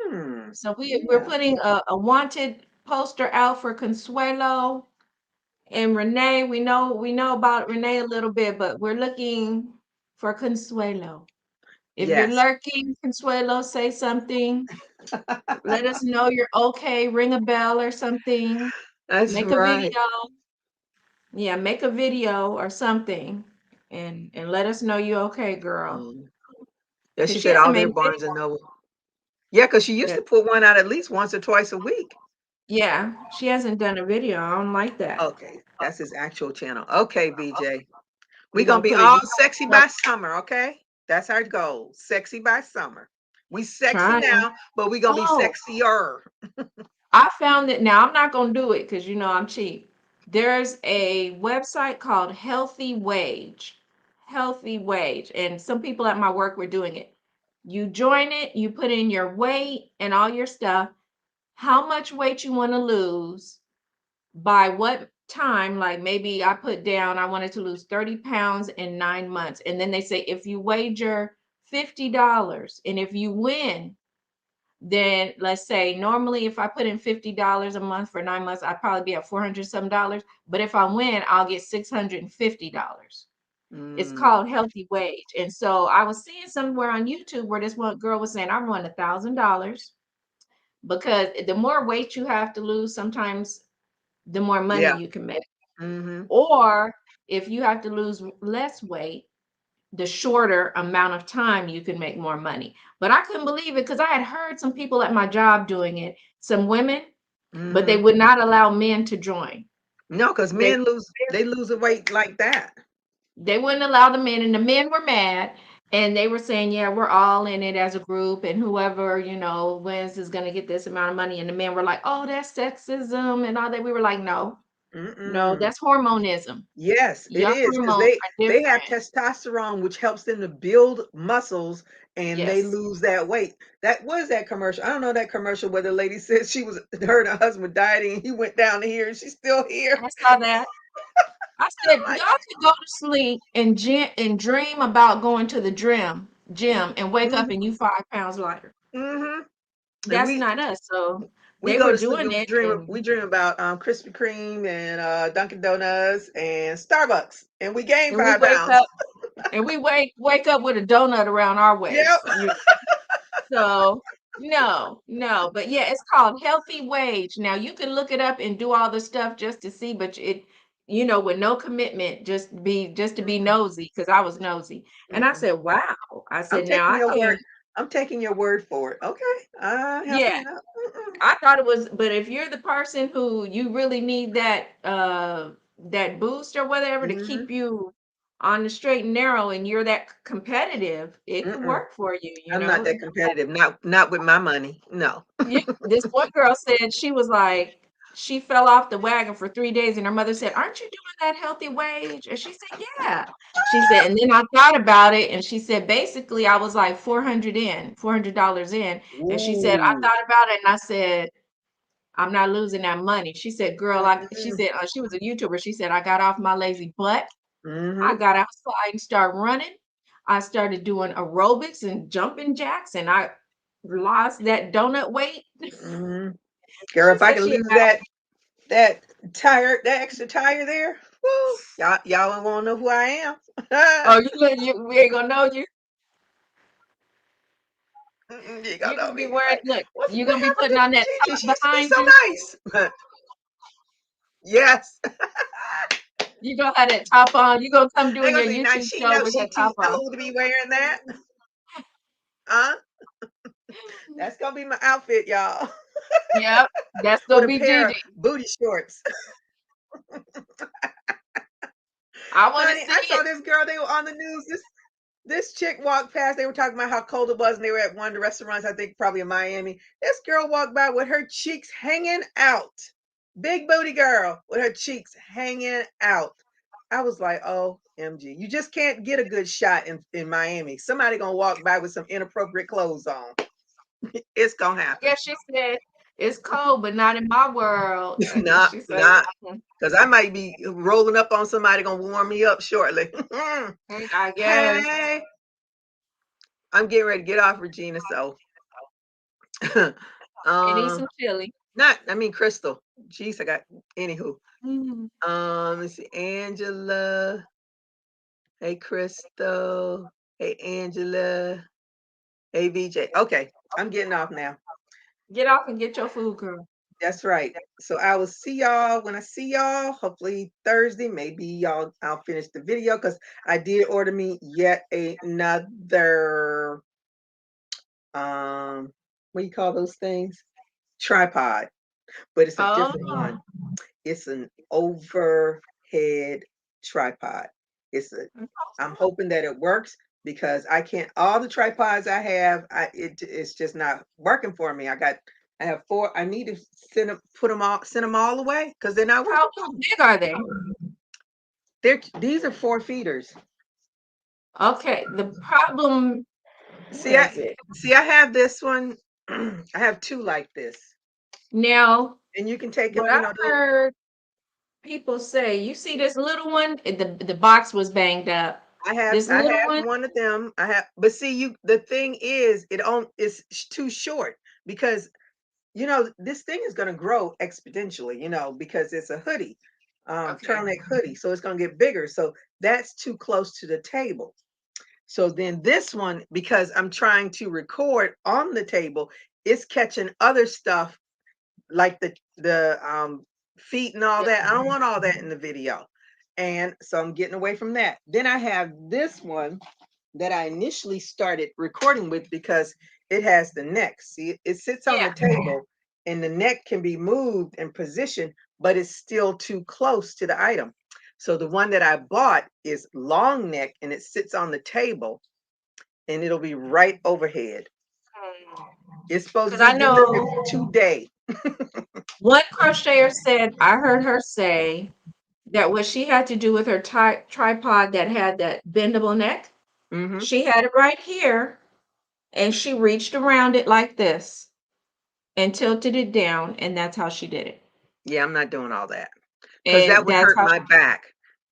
Hmm. so we're Yeah. putting a wanted poster out for Consuelo and Renee. We know about Renee a little bit, but we're looking for Consuelo. If you're Yes. lurking, Consuelo, say something. Let us know you're okay. Ring a bell or something. That's Make a right. video. Yeah, make a video or something and let us know you okay, girl. Mm. Yeah, Because she she said hasn't all made their a video. Barnes and Noble. Yeah, because she used Yeah, to put one out at least once or twice a week. yeah, she hasn't done a video. I don't like that. Okay, that's his actual channel. Okay, BJ. We're We're gonna gonna be put a all YouTube sexy up by summer, okay? That's our goal. Sexy by summer. We sexy trying. now, but we're gonna be Oh, sexier. I found it now. I'm not gonna do it because I'm cheap. There's a website called Healthy Wage. Healthy Wage. And some people at my work were doing it. You join it, you put in your weight and all your stuff, how much weight you want to lose, by what time. Like maybe I put down, I wanted to lose 30 pounds in 9 months. And then they say, if you wager $50 and if you win, then let's say normally if I put in $50 a month for 9 months, I'd probably be at 400 some dollars. But if I win, I'll get $650. It's Mm. called healthy wage. And so I was seeing somewhere on YouTube where this one girl was saying, I won $1,000 because the more weight you have to lose, sometimes the more money Yeah. you can make. Mhm. Or if you have to lose less weight, the shorter amount of time you can make more money. But I couldn't believe it because I had heard some people at my job doing it, some women, but they Mhm. would not allow men to join. No, because They men lose a weight like that. they wouldn't allow the men, and the men were mad, and they were saying, yeah, we're all in it as a group, and whoever, wins is going to get this amount of money. And the men were like, oh, that's sexism and all that. We were like, no, no, Mm-mm. that's hormonism. Yes, it Your is because hormones they are they have different. testosterone, which helps them to build muscles, and they Yes, lose that weight. That was that commercial. I don't know that commercial where the lady said she was her and her husband dieting, and he went down to here, and she's still here. I saw that. I said, I'm y'all like, can go to sleep and dream about going to the gym and wake up mm-hmm, and you 5 pounds lighter. mm-hmm. And That's not us. So we they go were to sleep doing and it, we and dream about Krispy Kreme and Dunkin' Donuts and Starbucks, and we gain we 5 pounds. wake up with a donut around our Yep. waist. So no, no, but yeah, it's called healthy wage. Now you can look it up and do all the stuff just to see, but with no commitment, just to be Mm-mm, nosy, because I was nosy. And I mm-mm. said, wow. I I'm said, now taking I your can't. word. I'm taking your word for it. Okay. Yeah, Healthy. No, mm-mm, I thought it was, but if you're the person who you really need that boost or whatever to mm-hmm, keep you on the straight and narrow, and you're that competitive, it could mm-mm. work for you, I'm not that competitive. Not with my money. No. Yeah, this one girl said she was like, she fell off the wagon for 3 days, and her mother said, aren't you doing that healthy wage? And she said, yeah. She said, and then I thought about it, and she said, basically, I was like $400 in. And she said, I Ooh. thought about it, and I said, I'm not losing that money. She said, girl, she Mm-mm, said, she was a YouTuber. She said, I got off my lazy butt. I mm-hmm, got outside and started running. I started doing aerobics and jumping jacks, and I lost that donut weight. mm-hmm. Girl, She if I said could she lose that tire, that extra tire there, woo, y'all don't want to know who I am. oh, we ain't gonna know you. Mm-mm, you gonna You're know gonna me. be wearing, Like, look, what you're gonna be happened putting to on that Gigi? top She used to be behind so you. nice. Yes. You gonna have that top on. You're gonna come They're doing gonna your say, now YouTube she show knows with she that too top on. old to be wearing that. Huh? That's gonna be my outfit, y'all. Yep, that's With gonna a be pair of Gigi. booty shorts. I want to Honey, see I saw it. this girl, they were on the news. This chick walked past. They were talking about how cold it was, and they were at one of the restaurants, I think probably in Miami. This girl walked by with her cheeks hanging out. Big booty girl with her cheeks hanging out. I was like, oh, MG. You just can't get a good shot in Miami. Somebody gonna walk by with some inappropriate clothes on. It's gonna happen. Yeah, she said it's cold, but not in my world. And then not she said, not because I might be rolling up on somebody gonna warm me up shortly. I guess Hey, I'm getting ready to get off, Regina. So and eat um some chili. not I mean Crystal. Jeez, I got anywho. Mhm. Let's see, Angela. Hey Crystal. Hey Angela. Hey VJ. Okay, I'm getting off now. Get off and get your food, girl. That's right. So I will see y'all when I see y'all. Hopefully Thursday. Maybe I'll finish the video because I did order me yet another what do you call those things? Tripod, but it's a different Oh, one. It's an overhead tripod. It's a I'm hoping that it works because I can't all the tripods I have, it's just not working for me. I have four. I need to send them all away because they're not working. how big are they? These are 4 feeders. Okay, the problem. See, That's it. I have this one. I have two like this, Now, and you can take what them. I You know, heard people say, you see this little one, the box was banged up. This I little have one, one of them. I have, but see, you. The thing is, it's too short because this thing is going to grow exponentially. Because it's a hoodie, okay. turtleneck hoodie, so it's going to get bigger. So that's too close to the table. So then this one, because I'm trying to record on the table, it's catching other stuff like the feet and all that. I don't want all that in the video. And so I'm getting away from that. Then I have this one that I initially started recording with because it has the neck. See, it sits on the Yeah. table and the neck can be moved and positioned, but it's still too close to the item. So the one that I bought is long neck and it sits on the table and it'll be right overhead. It's supposed to Because be I delivered know today. one crocheter said, I heard her say that what she had to do with her tripod that had that bendable neck, Hmm. she had it right here and she reached around it like this and tilted it down, and that's how she did it. Yeah, I'm not doing all that because that And would that's hurt how my back.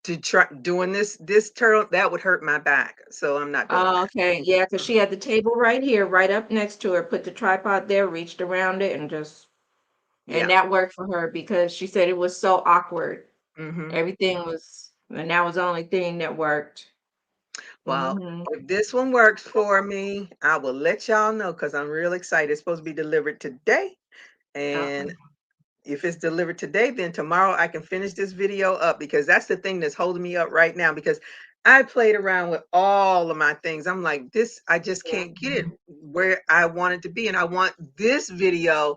To try doing this turtle, that would hurt my back. So I'm not doing oh, that. okay. Yeah, because Mm. she had the table right here, right up next to her, put the tripod there, reached around it, and just, and Yeah. that worked for her because she said it was so awkward. Hmm. Everything was, and that was the only thing that worked. Well, Hmm. if this one works for me, I will let y'all know because I'm real excited. It's supposed to be delivered today. And Okay. if it's delivered today, then tomorrow I can finish this video up because that's the thing that's holding me up right now because I played around with all of my things. I'm like, this, I just Yeah. can't get it where I want it to be. And I want this video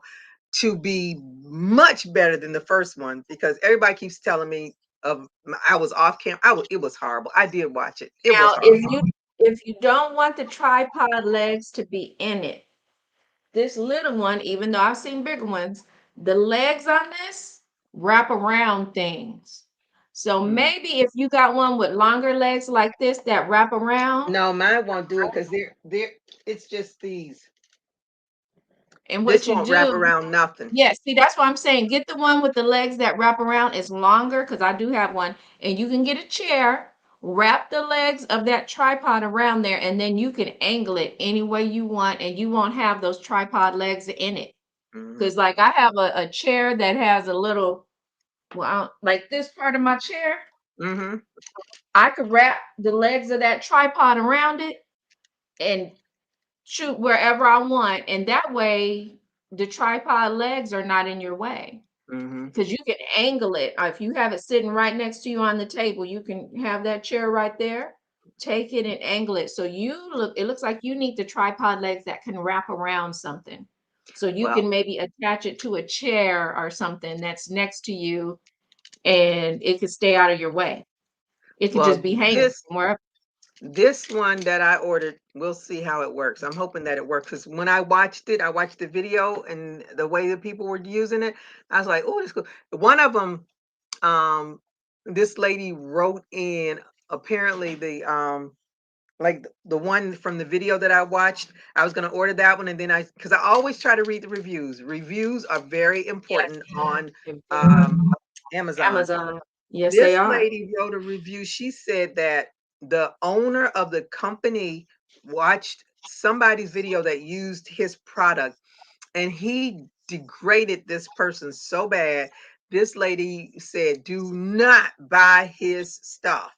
to be much better than the first one because everybody keeps telling me I was off camera. It was horrible. I did watch it. It was Now, horrible. if you don't want the tripod legs to be in it, this little one, even though I've seen bigger ones, the legs on this wrap around things. So Mm. maybe if you got one with longer legs like this that wrap around, No, mine won't do it because they're it's just these. and This what you won't wrap do, around nothing. yeah, see, that's why I'm saying get the one with the legs that wrap around is longer because I do have one, and you can get a chair, wrap the legs of that tripod around there, and then you can angle it any way you want, and you won't have those tripod legs in it. Hmm. Because, like, I have a chair that has a little, well, like this part of my chair, Hmm. I could wrap the legs of that tripod around it and shoot wherever I want, and that way the tripod legs are not in your way. Hmm. Because you can angle it. If you have it sitting right next to you on the table, you can have that chair right there, take it and angle it. So it looks like you need the tripod legs that can wrap around something. So you Well, can maybe attach it to a chair or something that's next to you and it could stay out of your way. It could just well, be hanging this somewhere. this one that I ordered, we'll see how it works. I'm hoping that it works because when I watched the video and the way that people were using it, I was like, oh, this cool. One of them, um, this lady wrote in apparently like the one from the video that I watched, I was going to order that one. And then because I always try to read the reviews. Reviews are very Yes. important on They're um, very Amazon. Amazon. Yes, they This are. lady wrote a review. She said that the owner of the company watched somebody's video that used his product and he degraded this person so bad. This lady said, do not buy his stuff.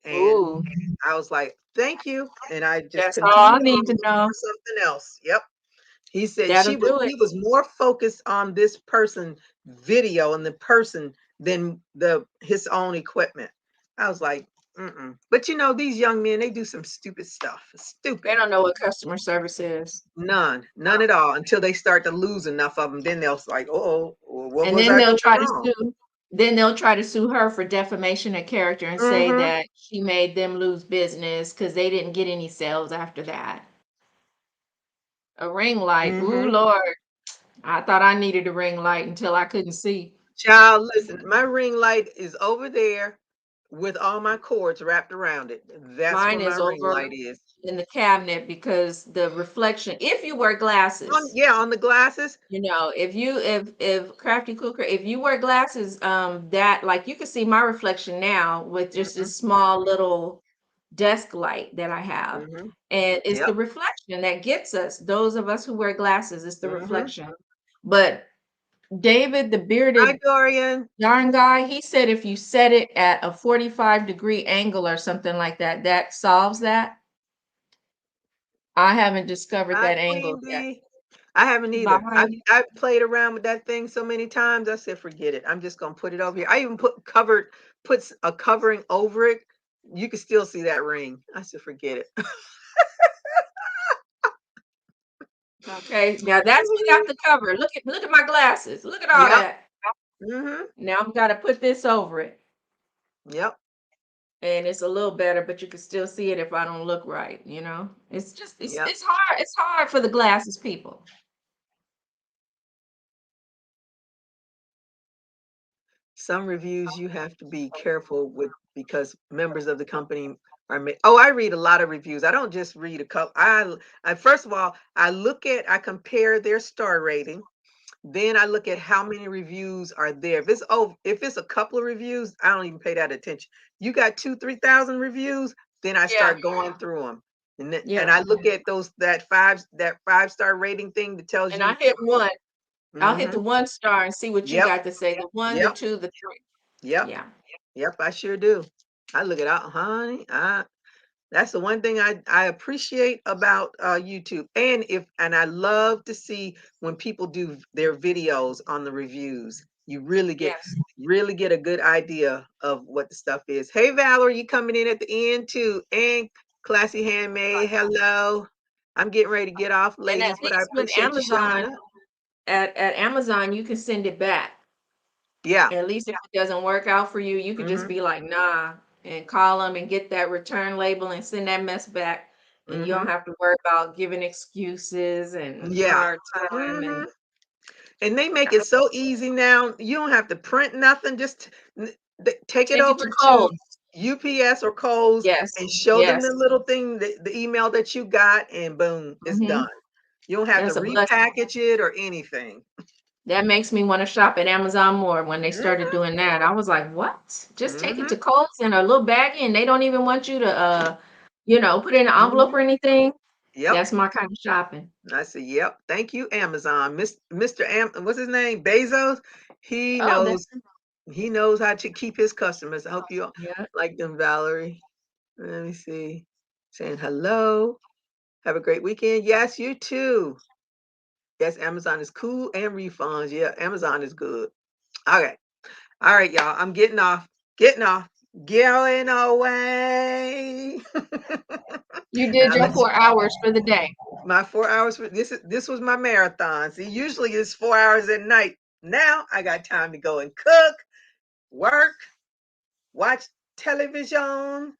And Ooh, I was like, thank you. And I just that's all I continued on need to looking know. for something else. Yep. He said That'll do it. he was more focused on this person video and the person than the his own equipment. I was like, mm-mm. But these young men, they do some stupid stuff. They Stupid. don't know what customer service is. None at all until they start to lose enough of them. Then they'll like, oh, what And was then I they'll doing try to wrong? sue then they'll try to sue her for defamation of character and say Mm-hmm. that she made them lose business because they didn't get any sales after that. A ring light. Ooh, Mm-hmm. Lord. I thought I needed a ring light until I couldn't see. Child, listen, my ring light is over there. with all my cords wrapped around it. That's where Mine my is ring over light is. in the cabinet because the reflection, if you wear On glasses, yeah, on the glasses. if Crafty Cooker, if you wear glasses, that like you can see my reflection now with just Mhm, this small little desk light that I have. mhm. And it's the Yep. reflection that gets us, those of us who wear glasses, it's the Mhm. reflection. But David, the Hi, bearded Dorian. yarn guy, he said if you set it at a 45-degree angle or something like that, that solves that. I haven't discovered Hi, that angle Queen yet. Bee. I haven't either. Bye. I've played around with that thing so many times. I said, forget it. I'm just gonna put it over here. I even puts a covering over it. You can still see that ring. I said, forget it. Okay, now that's without the cover. Look at my glasses. Look at all Yep. that. Mhm. Now I've got to put this over it. Yep. And it's a little better, but you can still see it if I don't look right, you know? It's just Yep. it's hard for the glasses people. Some reviews you have to be careful with because members of the company are oh, I read a lot of reviews. I don't just read a couple. I first of all, I compare their star rating. Then I look at how many reviews are there. If it's a couple of reviews, I don't even pay that attention. You got 3,000 reviews, then I Yeah, start going through them. And yeah. I look at that 5-star rating thing that tells And I you. hit one. I'll hit the Mhm. 1 star and see what you Yep. got to say. The one, the Yep. two, the three. Yep. Yeah. Yep, I sure do. I look it up, honey. That's the one thing I appreciate about YouTube, and I love to see when people do their videos on the reviews. You Yes. really get a good idea of what the stuff is. Hey Valerie, you coming in at the end too, and Classy Handmade. Hello, I'm getting ready to get off, And at ladies, but I least with appreciate you showing Amazon, up. at Amazon, you can send it back. Yeah. At least if it doesn't work out for you, you could just Mhm. be like, nah, and call them and get that return label and send that mess back. And you don't Mhm. have to worry about giving excuses and Yeah. hard time and Mhm. And they make it so easy now. You don't have to print nothing. Just take it take it to over to Kohl's. UPS or Kohl's Yes, and show them the yes. little thing, the email that you got, and boom, it's Hmm. done. You don't have to That's a blessing. repackage it or anything. That makes me want to shop at Amazon more when they started Mhm, doing that. I was like, what? Just take it mhm, to Kohl's in a little baggie and they don't even want you to put it in an envelope or mhm. anything. Yep. That's my kind of shopping. I said, yep. Thank you, Amazon. Mr. What's his name? Bezos. He Oh, knows. He knows how to keep his customers. I hope you all yeah. like them, Valerie. Let me see. Saying hello. Have a great weekend. Yes, you too. Yes, Amazon is cool and refunds. Yeah, Amazon is good. Okay. All right, y'all. I'm getting off. Getting off. Going away. You And did I'll your let you 4 hours for the day. my 4 hours for this was my marathon. See, usually it's 4 hours at night. Now I got time to go and cook, work, watch television,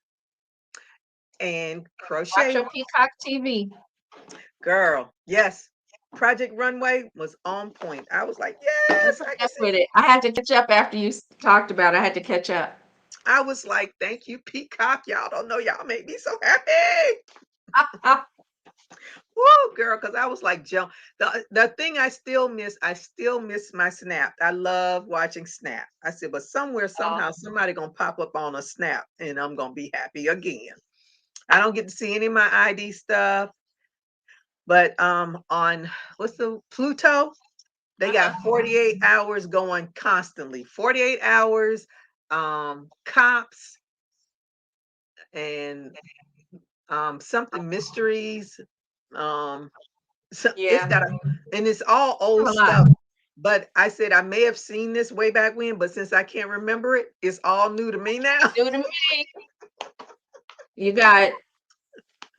and Watch crochet. your Peacock TV. Girl, yes. Project Runway was on point. I was like, Keep yes, I can up see. with it. I had to catch up after you talked about it. I had to catch up. I was like, thank you, Peacock. Y'all don't know. Y'all make me so happy. Woo, girl, because I was like, Joe. The thing I still miss my Snap. I love watching Snap. I said, but somewhere, Oh, somehow, somebody gonna pop up on a Snap, and I'm gonna be happy again. I don't get to see any of my ID stuff, but on what's the Pluto? They got uh-huh. 48 hours going constantly. 48 hours, cops and something mysteries. Um, so it's Yeah. got and it's all A old lot. stuff. But I said I may have seen this way back when, but since I can't remember it, it's all new to me now. New to me. You got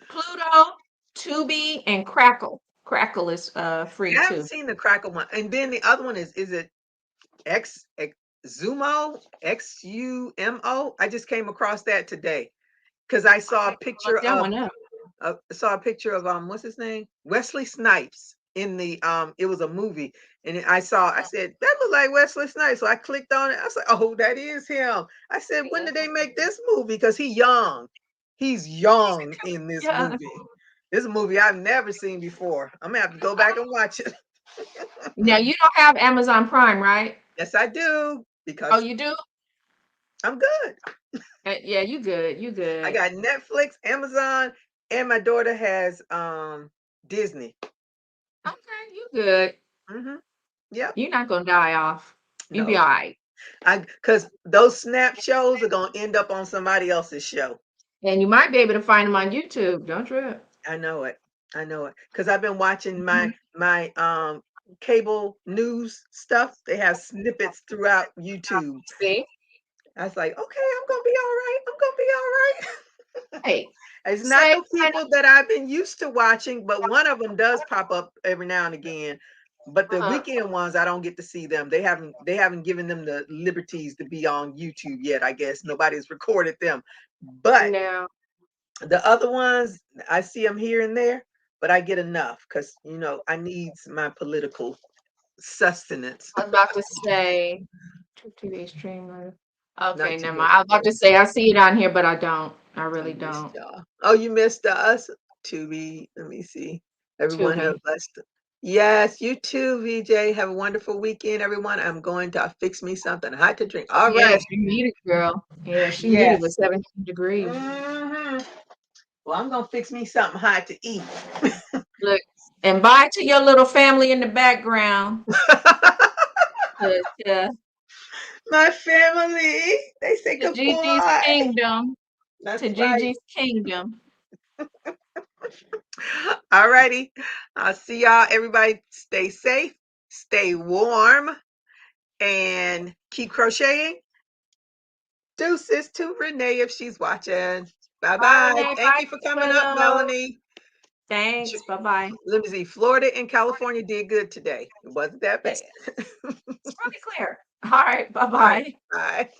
Pluto, Tubi, and Crackle. Crackle is free I haven't too. seen the Crackle one. And then the other one is it X Zumo? XUMO? I just came across that today because I I saw a have to look picture that of one up. what's his name? Wesley Snipes. in the it was a movie, and I said that looked like Wesley Snipes. So I clicked on it. I was like, oh, that is him. I said, when Yeah. did they make this movie? Because he's young in this Yeah. movie. This is a movie I've never seen before. I'm gonna have to go back and watch it. Now you don't have Amazon Prime, right? Yes, I do, Oh, because you do? I'm good. Yeah, you good. You I good. got Netflix, Amazon, and my daughter has Disney. Okay, you good. Hmm. Yep. You're not gonna die off. You be No, all right. I because those snap shows are gonna end up on somebody else's show. And you might be able to find them on YouTube. Don't trip. I know it. I know it because I've been watching Mhm. my cable news stuff. They have snippets throughout YouTube. See? I was like, okay, I'm gonna be all right. I'm gonna be all right. Hey, It's not save the money. people that I've been used to watching, but one of them does pop up every now and again. But the Uh-huh. weekend ones, I don't get to see them. They haven't given them the liberties to be on YouTube yet. I guess nobody's recorded them. But No. the other ones, I see them here and there, but I get enough because I needs my political sustenance. I was about to say TV streamer. Not Okay, too never much mind. I was about to political. say I see it on here, but I don't. I I really missed don't. y'all. Oh, you missed us. To be, let me see. Everyone have Tubi. a blessed. Yes, you too, VJ. Have a wonderful weekend, everyone. I'm going to fix me something hot to drink. All Yes, right. you need it, girl. Yeah, she needed with Yes. 17 degrees. Hmm. Well, I'm gonna fix me something hot to eat. Look, and bye to your little family in the background. 'Cause, My family, they say to Gigi's goodbye. kingdom. To That's right. Gigi's kingdom. All righty. I'll see y'all. Everybody stay safe, stay warm, and keep crocheting. Deuces to Renee if she's watching. Bye Bye, bye. Renee. Thank Bye, you for Miss coming up, Willow. Melanie. Thanks. Bye-bye. Let me see. Florida and California did good today. It wasn't that bad. Yes, it's really clear. All right. All right. Bye-bye. Bye.